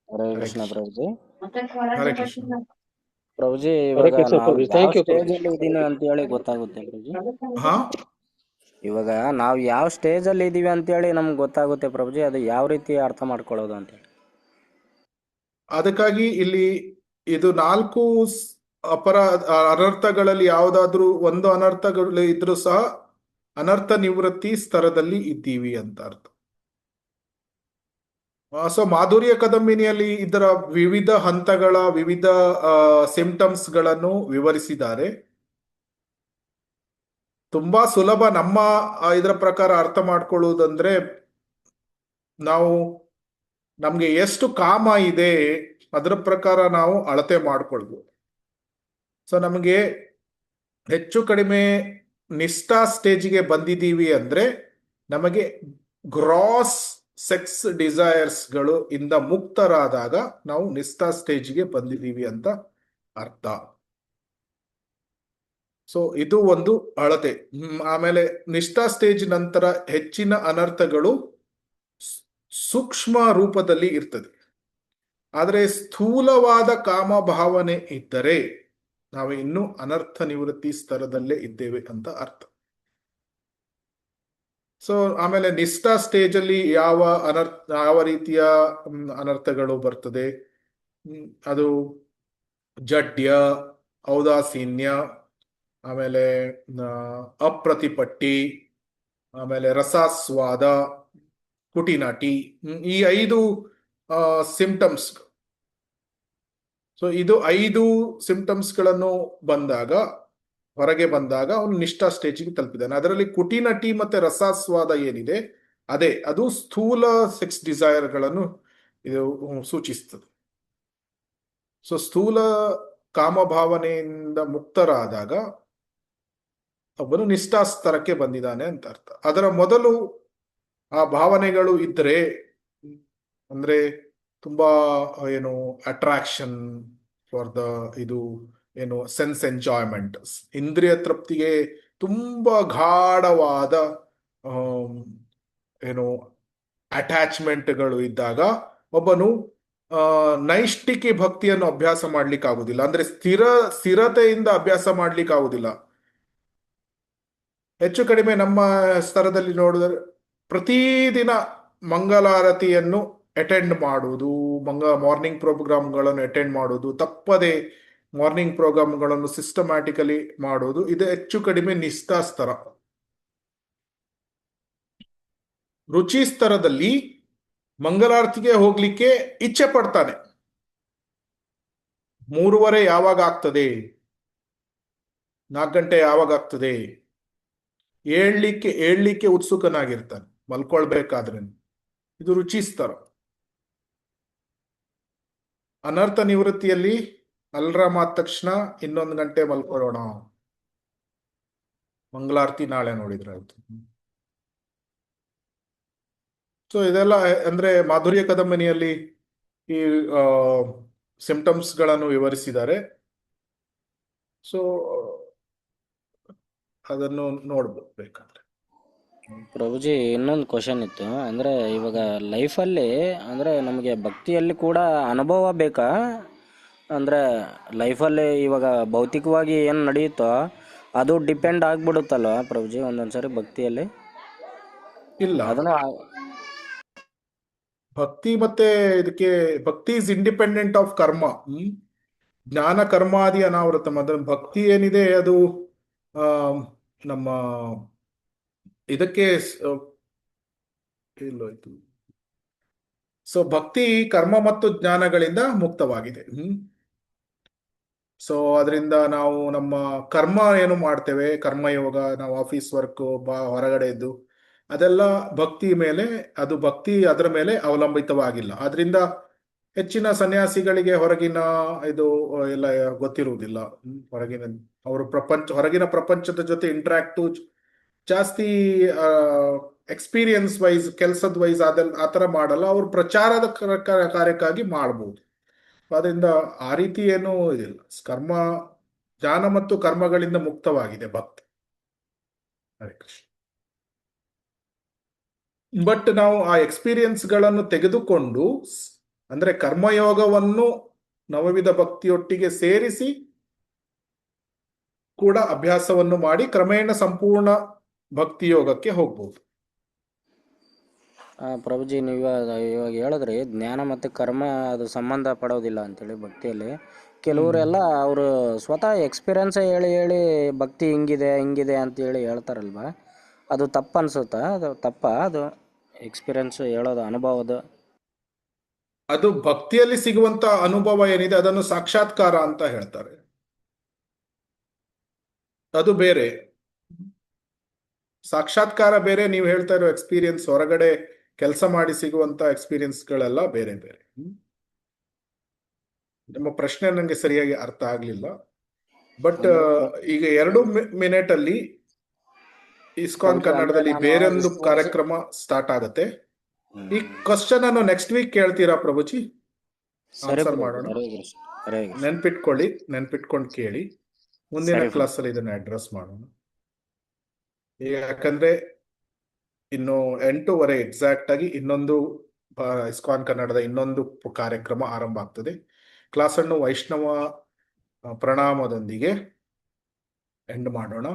ಹರೇ ಕೃಷ್ಣ ಪ್ರಭುಜಿ. ಹರೇ ಕೃಷ್ಣ ಪ್ರಭುಜಿ, ಇವಾಗ ನಾವು ಯಾವ ಸ್ಟೇಜ್ ಅಲ್ಲಿ ಇದೀನಿ ಅಂತ ಹೇಳಿ ಗೊತ್ತಾಗುತ್ತೆ ಪ್ರಭುಜಿ? ಇವಾಗ ನಾವು ಯಾವ ಸ್ಟೇಜ್ ಅಲ್ಲಿ ಇದೀವಿ ಅಂತ ಹೇಳಿ ನಮ್ಗೆ ಗೊತ್ತಾಗುತ್ತೆ ಪ್ರಭುಜಿ. ಅದು ಯಾವ ರೀತಿ ಅರ್ಥ ಮಾಡ್ಕೊಳ್ಳೋದು ಅಂತ ಹೇಳಿ? ಅದಕ್ಕಾಗಿ ಇಲ್ಲಿ ಇದು 4 ಅನರ್ಥಗಳಲ್ಲಿ ಯಾವುದಾದ್ರೂ ಒಂದು ಅನರ್ಥಗಳು ಇದ್ರೂ ಸಹ ಅನರ್ಥ ನಿವೃತ್ತಿ ಸ್ತರದಲ್ಲಿ ಇದ್ದೀವಿ ಅಂತ ಅರ್ಥ. ಸೊ ಮಾಧುರ್ಯ ಕದಂಬಿನಿಯಲ್ಲಿ ಇದರ ವಿವಿಧ ಹಂತಗಳ ವಿವಿಧ ಸಿಂಪ್ಟಮ್ಸ್ ಗಳನ್ನು ವಿವರಿಸಿದ್ದಾರೆ. ತುಂಬಾ ಸುಲಭ ನಮ್ಮ ಇದರ ಪ್ರಕಾರ ಅರ್ಥ ಮಾಡ್ಕೊಳ್ಳುವುದಂದ್ರೆ, ನಾವು ನಮ್ಗೆ ಎಷ್ಟು ಕಾಮ ಇದೆ ಅದರ ಪ್ರಕಾರ ನಾವು ಅಳತೆ ಮಾಡ್ಕೊಳ್ಬೋದು. ಸೊ ನಮಗೆ ಹೆಚ್ಚು ಕಡಿಮೆ ನಿಷ್ಠಾ ಸ್ಟೇಜ್ಗೆ ಬಂದಿದ್ದೀವಿ ಅಂದ್ರೆ ನಮಗೆ ಗ್ರಾಸ್ ಸೆಕ್ಸ್ ಡಿಸೈರ್ಸ್ಗಳು ಇಂದ ಮುಕ್ತರಾದಾಗ ನಾವು ನಿಷ್ಠಾ ಸ್ಟೇಜ್ಗೆ ಬಂದಿದ್ದೀವಿ ಅಂತ ಅರ್ಥ. ಸೊ ಇದು ಒಂದು ಅಳತೆ. ಆಮೇಲೆ ನಿಷ್ಠಾ ಸ್ಟೇಜ್ ನಂತರ ಹೆಚ್ಚಿನ ಅನರ್ಥಗಳು ಸೂಕ್ಷ್ಮ ರೂಪದಲ್ಲಿ ಇರ್ತದೆ. ಆದರೆ ಸ್ಥೂಲವಾದ ಕಾಮ ಭಾವನೆ ಇದ್ದರೆ ನಾವು ಇನ್ನೂ ಅನರ್ಥ ನಿವೃತ್ತಿ ಸ್ತರದಲ್ಲೇ ಇದ್ದೇವೆ ಅಂತ ಅರ್ಥ. ಸೊ ಆಮೇಲೆ ನಿಷ್ಠಾ ಸ್ಟೇಜ್ ಅಲ್ಲಿ ಯಾವ ರೀತಿಯ ಅನರ್ಥಗಳು ಬರ್ತದೆ? ಅದು ಜಡ್ಯ, ಔದಾಸೀನ್ಯ, ಆಮೇಲೆ ಅಪ್ರತಿಪಟ್ಟಿ, ಆಮೇಲೆ ರಸಾಸ್ವಾದ, ಕುಟಿನಾಟಿ, ಈ 5 ಸಿಂಪ್ಟಮ್ಸ್. ಸೊ ಇದು 5 ಸಿಂಪ್ಟಮ್ಸ್ಗಳನ್ನು ಹೊರಗೆ ಬಂದಾಗ ಅವನು ನಿಷ್ಠಾ ಸ್ಟೇಜಿಗೆ ತಲುಪಿದ್ದಾನೆ. ಅದರಲ್ಲಿ ಕುಟಿನಟಿ ಮತ್ತೆ ರಸಾಸ್ವಾದ ಏನಿದೆ ಅದು ಸ್ಥೂಲ ಸೆಕ್ಸ್ ಡಿಸೈರ್ಗಳನ್ನು ಇದು ಸೂಚಿಸ್ತದೆ. ಸೊ ಸ್ಥೂಲ ಕಾಮಭಾವನೆಯಿಂದ ಮುಕ್ತರಾದಾಗ ಒಬ್ಬನು ನಿಷ್ಠಾ ಸ್ತರಕ್ಕೆ ಬಂದಿದ್ದಾನೆ ಅಂತ ಅರ್ಥ. ಅದರ ಮೊದಲು ಆ ಭಾವನೆಗಳು ಇದ್ರೆ, ಅಂದ್ರೆ ತುಂಬಾ ಅಟ್ರಾಕ್ಷನ್ ಫಾರ್ ಇದು ಸೆನ್ಸ್ ಎಂಜಾಯ್ಮೆಂಟ್, ಇಂದ್ರಿಯ ತೃಪ್ತಿಗೆ ತುಂಬಾ ಗಾಢವಾದ ಅಟ್ಯಾಚ್ಮೆಂಟ್ಗಳು ಇದ್ದಾಗ ಒಬ್ಬನು ನೈಷ್ಠಿಕಿ ಭಕ್ತಿಯನ್ನು ಅಭ್ಯಾಸ ಮಾಡ್ಲಿಕ್ಕೆ ಆಗುದಿಲ್ಲ. ಅಂದ್ರೆ ಸ್ಥಿರತೆಯಿಂದ ಅಭ್ಯಾಸ ಮಾಡ್ಲಿಕ್ಕೆ ಆಗುದಿಲ್ಲ. ಹೆಚ್ಚು ಕಡಿಮೆ ನಮ್ಮ ಸ್ತರದಲ್ಲಿ ನೋಡಿದ್ರೆ ಪ್ರತಿದಿನ ಮಂಗಲಾರತಿಯನ್ನು ಅಟೆಂಡ್ ಮಾಡುವುದು, ಮಾರ್ನಿಂಗ್ ಪ್ರೋಗ್ರಾಮ್ಗಳನ್ನು ಅಟೆಂಡ್ ಮಾಡುವುದು, ತಪ್ಪದೆ ಮಾರ್ನಿಂಗ್ ಪ್ರೋಗ್ರಾಮ್ಗಳನ್ನು ಸಿಸ್ಟಮ್ಯಾಟಿಕಲಿ ಮಾಡುವುದು, ಇದು ಹೆಚ್ಚು ಕಡಿಮೆ ನಿಷ್ಠಾ ಸ್ತರ. ರುಚಿ ಸ್ತರದಲ್ಲಿ ಮಂಗಲಾರತಿಗೆ ಹೋಗ್ಲಿಕ್ಕೆ ಇಚ್ಛೆ ಪಡ್ತಾನೆ. 3:30 ಯಾವಾಗ ಆಗ್ತದೆ, 4 ಗಂಟೆ ಯಾವಾಗ ಆಗ್ತದೆ, ಏಳ್ಲಿಕ್ಕೆ ಉತ್ಸುಕನಾಗಿರ್ತಾನೆ ಮಲ್ಕೊಳ್ಬೇಕಾದ್ರೆ. ಇದು ರುಚಿ ಸ್ತರ. ಅನರ್ಥ ನಿವೃತ್ತಿಯಲ್ಲಿ ಅಲ್ರಾಮ್ ಆದ ತಕ್ಷಣ 1 ಗಂಟೆ ಮಲ್ಕೊಳ್ಳೋಣ, ಮಂಗಳಾರತಿ ನಾಳೆ ನೋಡಿದ್ರೆ ಆಯ್ತು. ಸೊ ಇದೆಲ್ಲ ಅಂದ್ರೆ ಮಾಧುರ್ಯ ಕದಂಬನಿಯಲ್ಲಿ ಈ ಸಿಂಪ್ಟಮ್ಸ್ ಗಳನ್ನು ವಿವರಿಸಿದ್ದಾರೆ. ಸೊ ಅದನ್ನು ನೋಡ್ಬೋದು ಬೇಕಾದ್ರೆ. ಪ್ರಭುಜಿ, ಇನ್ನೊಂದು ಕ್ವಶನ್ ಇತ್ತು. ಅಂದ್ರೆ ಇವಾಗ ಲೈಫಲ್ಲಿ ಅಂದ್ರೆ ನಮಗೆ ಭಕ್ತಿಯಲ್ಲಿ ಕೂಡ ಅನುಭವ ಬೇಕಾ? ಅಂದ್ರೆ ಲೈಫಲ್ಲಿ ಇವಾಗ ಭೌತಿಕವಾಗಿ ಏನು ನಡೆಯುತ್ತೋ ಅದು ಡಿಪೆಂಡ್ ಆಗ್ಬಿಡುತ್ತಲ್ವ ಪ್ರಭುಜಿ ಒಂದೊಂದ್ಸರಿ ಭಕ್ತಿಯಲ್ಲಿ? ಇಲ್ಲ, ಅದನ್ನು ಭಕ್ತಿ ಮತ್ತೆ ಇದಕ್ಕೆ ಭಕ್ತಿ ಇಸ್ ಇಂಡಿಪೆಂಡೆಂಟ್ ಆಫ್ ಕರ್ಮ. ಜ್ಞಾನ ಕರ್ಮಾದಿ ಅನಾವೃತಂ. ಅದರ ಭಕ್ತಿ ಏನಿದೆ ಅದು ನಮ್ಮ ಇದಕ್ಕೆ ಎಲ್ಲೋಯ್ತು. ಸೊ ಭಕ್ತಿ ಕರ್ಮ ಮತ್ತು ಜ್ಞಾನಗಳಿಂದ ಮುಕ್ತವಾಗಿದೆ. ಸೊ ಅದರಿಂದ ನಾವು ನಮ್ಮ ಕರ್ಮ ಏನು ಮಾಡ್ತೇವೆ, ಕರ್ಮಯೋಗ, ನಾವು ಆಫೀಸ್ ವರ್ಕ್, ಹೊರಗಡೆ ಇದ್ದು ಅದೆಲ್ಲ ಭಕ್ತಿ ಮೇಲೆ, ಅದು ಭಕ್ತಿ ಅದರ ಮೇಲೆ ಅವಲಂಬಿತವಾಗಿಲ್ಲ. ಆದ್ರಿಂದ ಹೆಚ್ಚಿನ ಸನ್ಯಾಸಿಗಳಿಗೆ ಹೊರಗಿನ ಇದು ಎಲ್ಲ ಗೊತ್ತಿರುವುದಿಲ್ಲ. ಹೊರಗಿನ ಪ್ರಪಂಚದ ಜೊತೆ ಇಂಟ್ರಾಕ್ಟಿವ್ ಜಾಸ್ತಿ ಎಕ್ಸ್ಪೀರಿಯನ್ಸ್ ವೈಸ್, ಕೆಲಸದ ವೈಸ್ ಆ ಥರ ಮಾಡಲ್ಲ. ಅವ್ರು ಪ್ರಚಾರದ ಕಾರ್ಯಕ್ಕಾಗಿ ಮಾಡ್ಬೋದು. ಅದರಿಂದ ಆ ರೀತಿ ಏನೂ ಇದಿಲ್ಲ. ಜ್ಞಾನ ಮತ್ತು ಕರ್ಮಗಳಿಂದ ಮುಕ್ತವಾಗಿದೆ ಭಕ್ತಿ. ಹರೇ ಕೃಷ್ಣ. ಬಟ್ ನಾವು ಆ ಎಕ್ಸ್ಪೀರಿಯನ್ಸ್ಗಳನ್ನು ತೆಗೆದುಕೊಂಡು ಅಂದ್ರೆ ಕರ್ಮಯೋಗವನ್ನು ನವವಿಧ ಭಕ್ತಿಯೊಟ್ಟಿಗೆ ಸೇರಿಸಿ ಕೂಡ ಅಭ್ಯಾಸವನ್ನು ಮಾಡಿ ಕ್ರಮೇಣ ಸಂಪೂರ್ಣ ಭಕ್ತಿಯೋಗಕ್ಕೆ ಹೋಗ್ಬೋದು. ಪ್ರಭುಜಿ, ನೀವು ಇವಾಗ ಹೇಳಿದ್ರಿ ಜ್ಞಾನ ಮತ್ತು ಕರ್ಮ ಅದು ಸಂಬಂಧ ಪಡೋದಿಲ್ಲ ಅಂತೇಳಿ ಭಕ್ತಿಯಲ್ಲಿ. ಕೆಲವರೆಲ್ಲ ಅವರು ಸ್ವತಃ ಎಕ್ಸ್ಪೀರಿಯನ್ಸ್ ಹೇಳಿ ಭಕ್ತಿ ಹಿಂಗಿದೆ ಅಂತೇಳಿ ಹೇಳ್ತಾರಲ್ವ, ಅದು ತಪ್ಪು ಅನ್ಸುತ್ತಾ? ಅದು ತಪ್ಪಾ? ಅದು ಎಕ್ಸ್ಪೀರಿಯನ್ಸ್ ಹೇಳೋದು, ಅನುಭವದ? ಅದು ಭಕ್ತಿಯಲ್ಲಿ ಸಿಗುವಂತ ಅನುಭವ ಏನಿದೆ ಅದನ್ನು ಸಾಕ್ಷಾತ್ಕಾರ ಅಂತ ಹೇಳ್ತಾರೆ. ಅದು ಬೇರೆ. ಸಾಕ್ಷಾತ್ಕಾರ ಬೇರೆ, ನೀವು ಹೇಳ್ತಾ ಇರೋ ಎಕ್ಸ್ಪೀರಿಯನ್ಸ್, ಹೊರಗಡೆ ಕೆಲಸ ಮಾಡಿ ಸಿಗುವಂತ ಎಕ್ಸ್ಪೀರಿಯನ್ಸ್ಗಳೆಲ್ಲ ಬೇರೆ ಬೇರೆ. ನಿಮ್ಮ ಪ್ರಶ್ನೆ ನನಗೆ ಸರಿಯಾಗಿ ಅರ್ಥ ಆಗ್ಲಿಲ್ಲ. ಬಟ್ ಈಗ 2 ಮಿನಿಟ್ ಅಲ್ಲಿ ಇಸ್ಕಾನ್ ಕನ್ನಡದಲ್ಲಿ ಬೇರೊಂದು ಕಾರ್ಯಕ್ರಮ ಸ್ಟಾರ್ಟ್ ಆಗತ್ತೆ. ಈ ಕ್ವಶನ್ ಅನ್ನು ನೆಕ್ಸ್ಟ್ ವೀಕ್ ಕೇಳ್ತೀರಾ ಪ್ರಭುಜಿ? ಆನ್ಸರ್ ಮಾಡೋಣ. ನೆನ್ಪಿಟ್ಕೊಂಡು ಕೇಳಿ. ಮುಂದಿನ ಕ್ಲಾಸ್ ಅಲ್ಲಿ ಇದನ್ನ ಅಡ್ರೆಸ್ ಮಾಡೋಣ. ಯಾಕಂದ್ರೆ ಇನ್ನು 8:15 ಎಕ್ಸಾಕ್ಟ್ ಆಗಿ ಇನ್ನೊಂದು ಇಸ್ಕಾನ್ ಕನ್ನಡದ ಇನ್ನೊಂದು ಕಾರ್ಯಕ್ರಮ ಆರಂಭ ಆಗ್ತದೆ. ಕ್ಲಾಸ್ ಅನ್ನು ವೈಷ್ಣವ ಪ್ರಣಾಮದೊಂದಿಗೆ ಎಂಡ್ ಮಾಡೋಣ.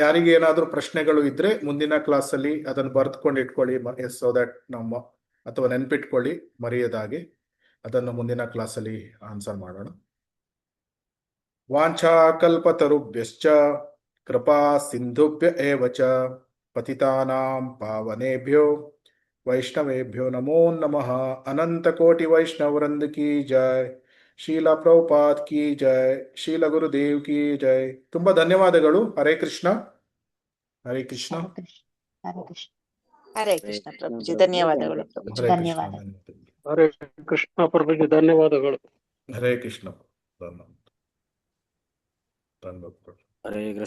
ಯಾರಿಗೆ ಏನಾದ್ರೂ ಪ್ರಶ್ನೆಗಳು ಇದ್ರೆ ಮುಂದಿನ ಕ್ಲಾಸ್ ಅಲ್ಲಿ ಅದನ್ನು ಬರೆದುಕೊಂಡು ಇಟ್ಕೊಳ್ಳಿ, ಸೊ ದಟ್ ಅಥವಾ ನೆನ್ಪಿಟ್ಕೊಳ್ಳಿ ಮರೆಯದಾಗೆ. ಅದನ್ನು ಮುಂದಿನ ಕ್ಲಾಸ್ ಅಲ್ಲಿ ಆನ್ಸರ್ ಮಾಡೋಣ. ವಾಂಛಾ ಕಲ್ಪತರುಭ್ಯಶ್ಚ ಕೃಪಾ ಸಿಂಧುಭ್ಯ ಏವ ಚ ಪತಿತಾನಾಂ ಪಾವನೇಭ್ಯೋ ವೈಷ್ಣವೇಭ್ಯೋ ನಮೋ ನಮಃ. ಅನಂತ ಕೋಟಿ ವೈಷ್ಣವವೃಂದ ಕಿ ಜೈ. ಶೀಲ ಪ್ರಭುಪಾದ್ ಕಿ ಜೈ. ಶೀಲ ಗುರುದೇವ್ ಕಿ ಜೈ. ತುಂಬಾ ಧನ್ಯವಾದಗಳು. ಹರೇ ಕೃಷ್ಣ. ಹರೇ ಕೃಷ್ಣ. ಹರೇ ಕೃಷ್ಣ. ಹರೇ ಕೃಷ್ಣ ಪ್ರಭುಜಿ, ಧನ್ಯವಾದಗಳು ಪ್ರಭುಜಿ. ಹರೇ ಕೃಷ್ಣ. ಧನ್ಯವಾದ. ಹರೇ ಕೃಷ್ಣ ಪ್ರಭುಜಿ, ಧನ್ಯವಾದಗಳು. ಹರೇ ಕೃಷ್ಣ. ಧನ್ಯವಾದ. ಹರೇ ಕೃಷ್ಣ.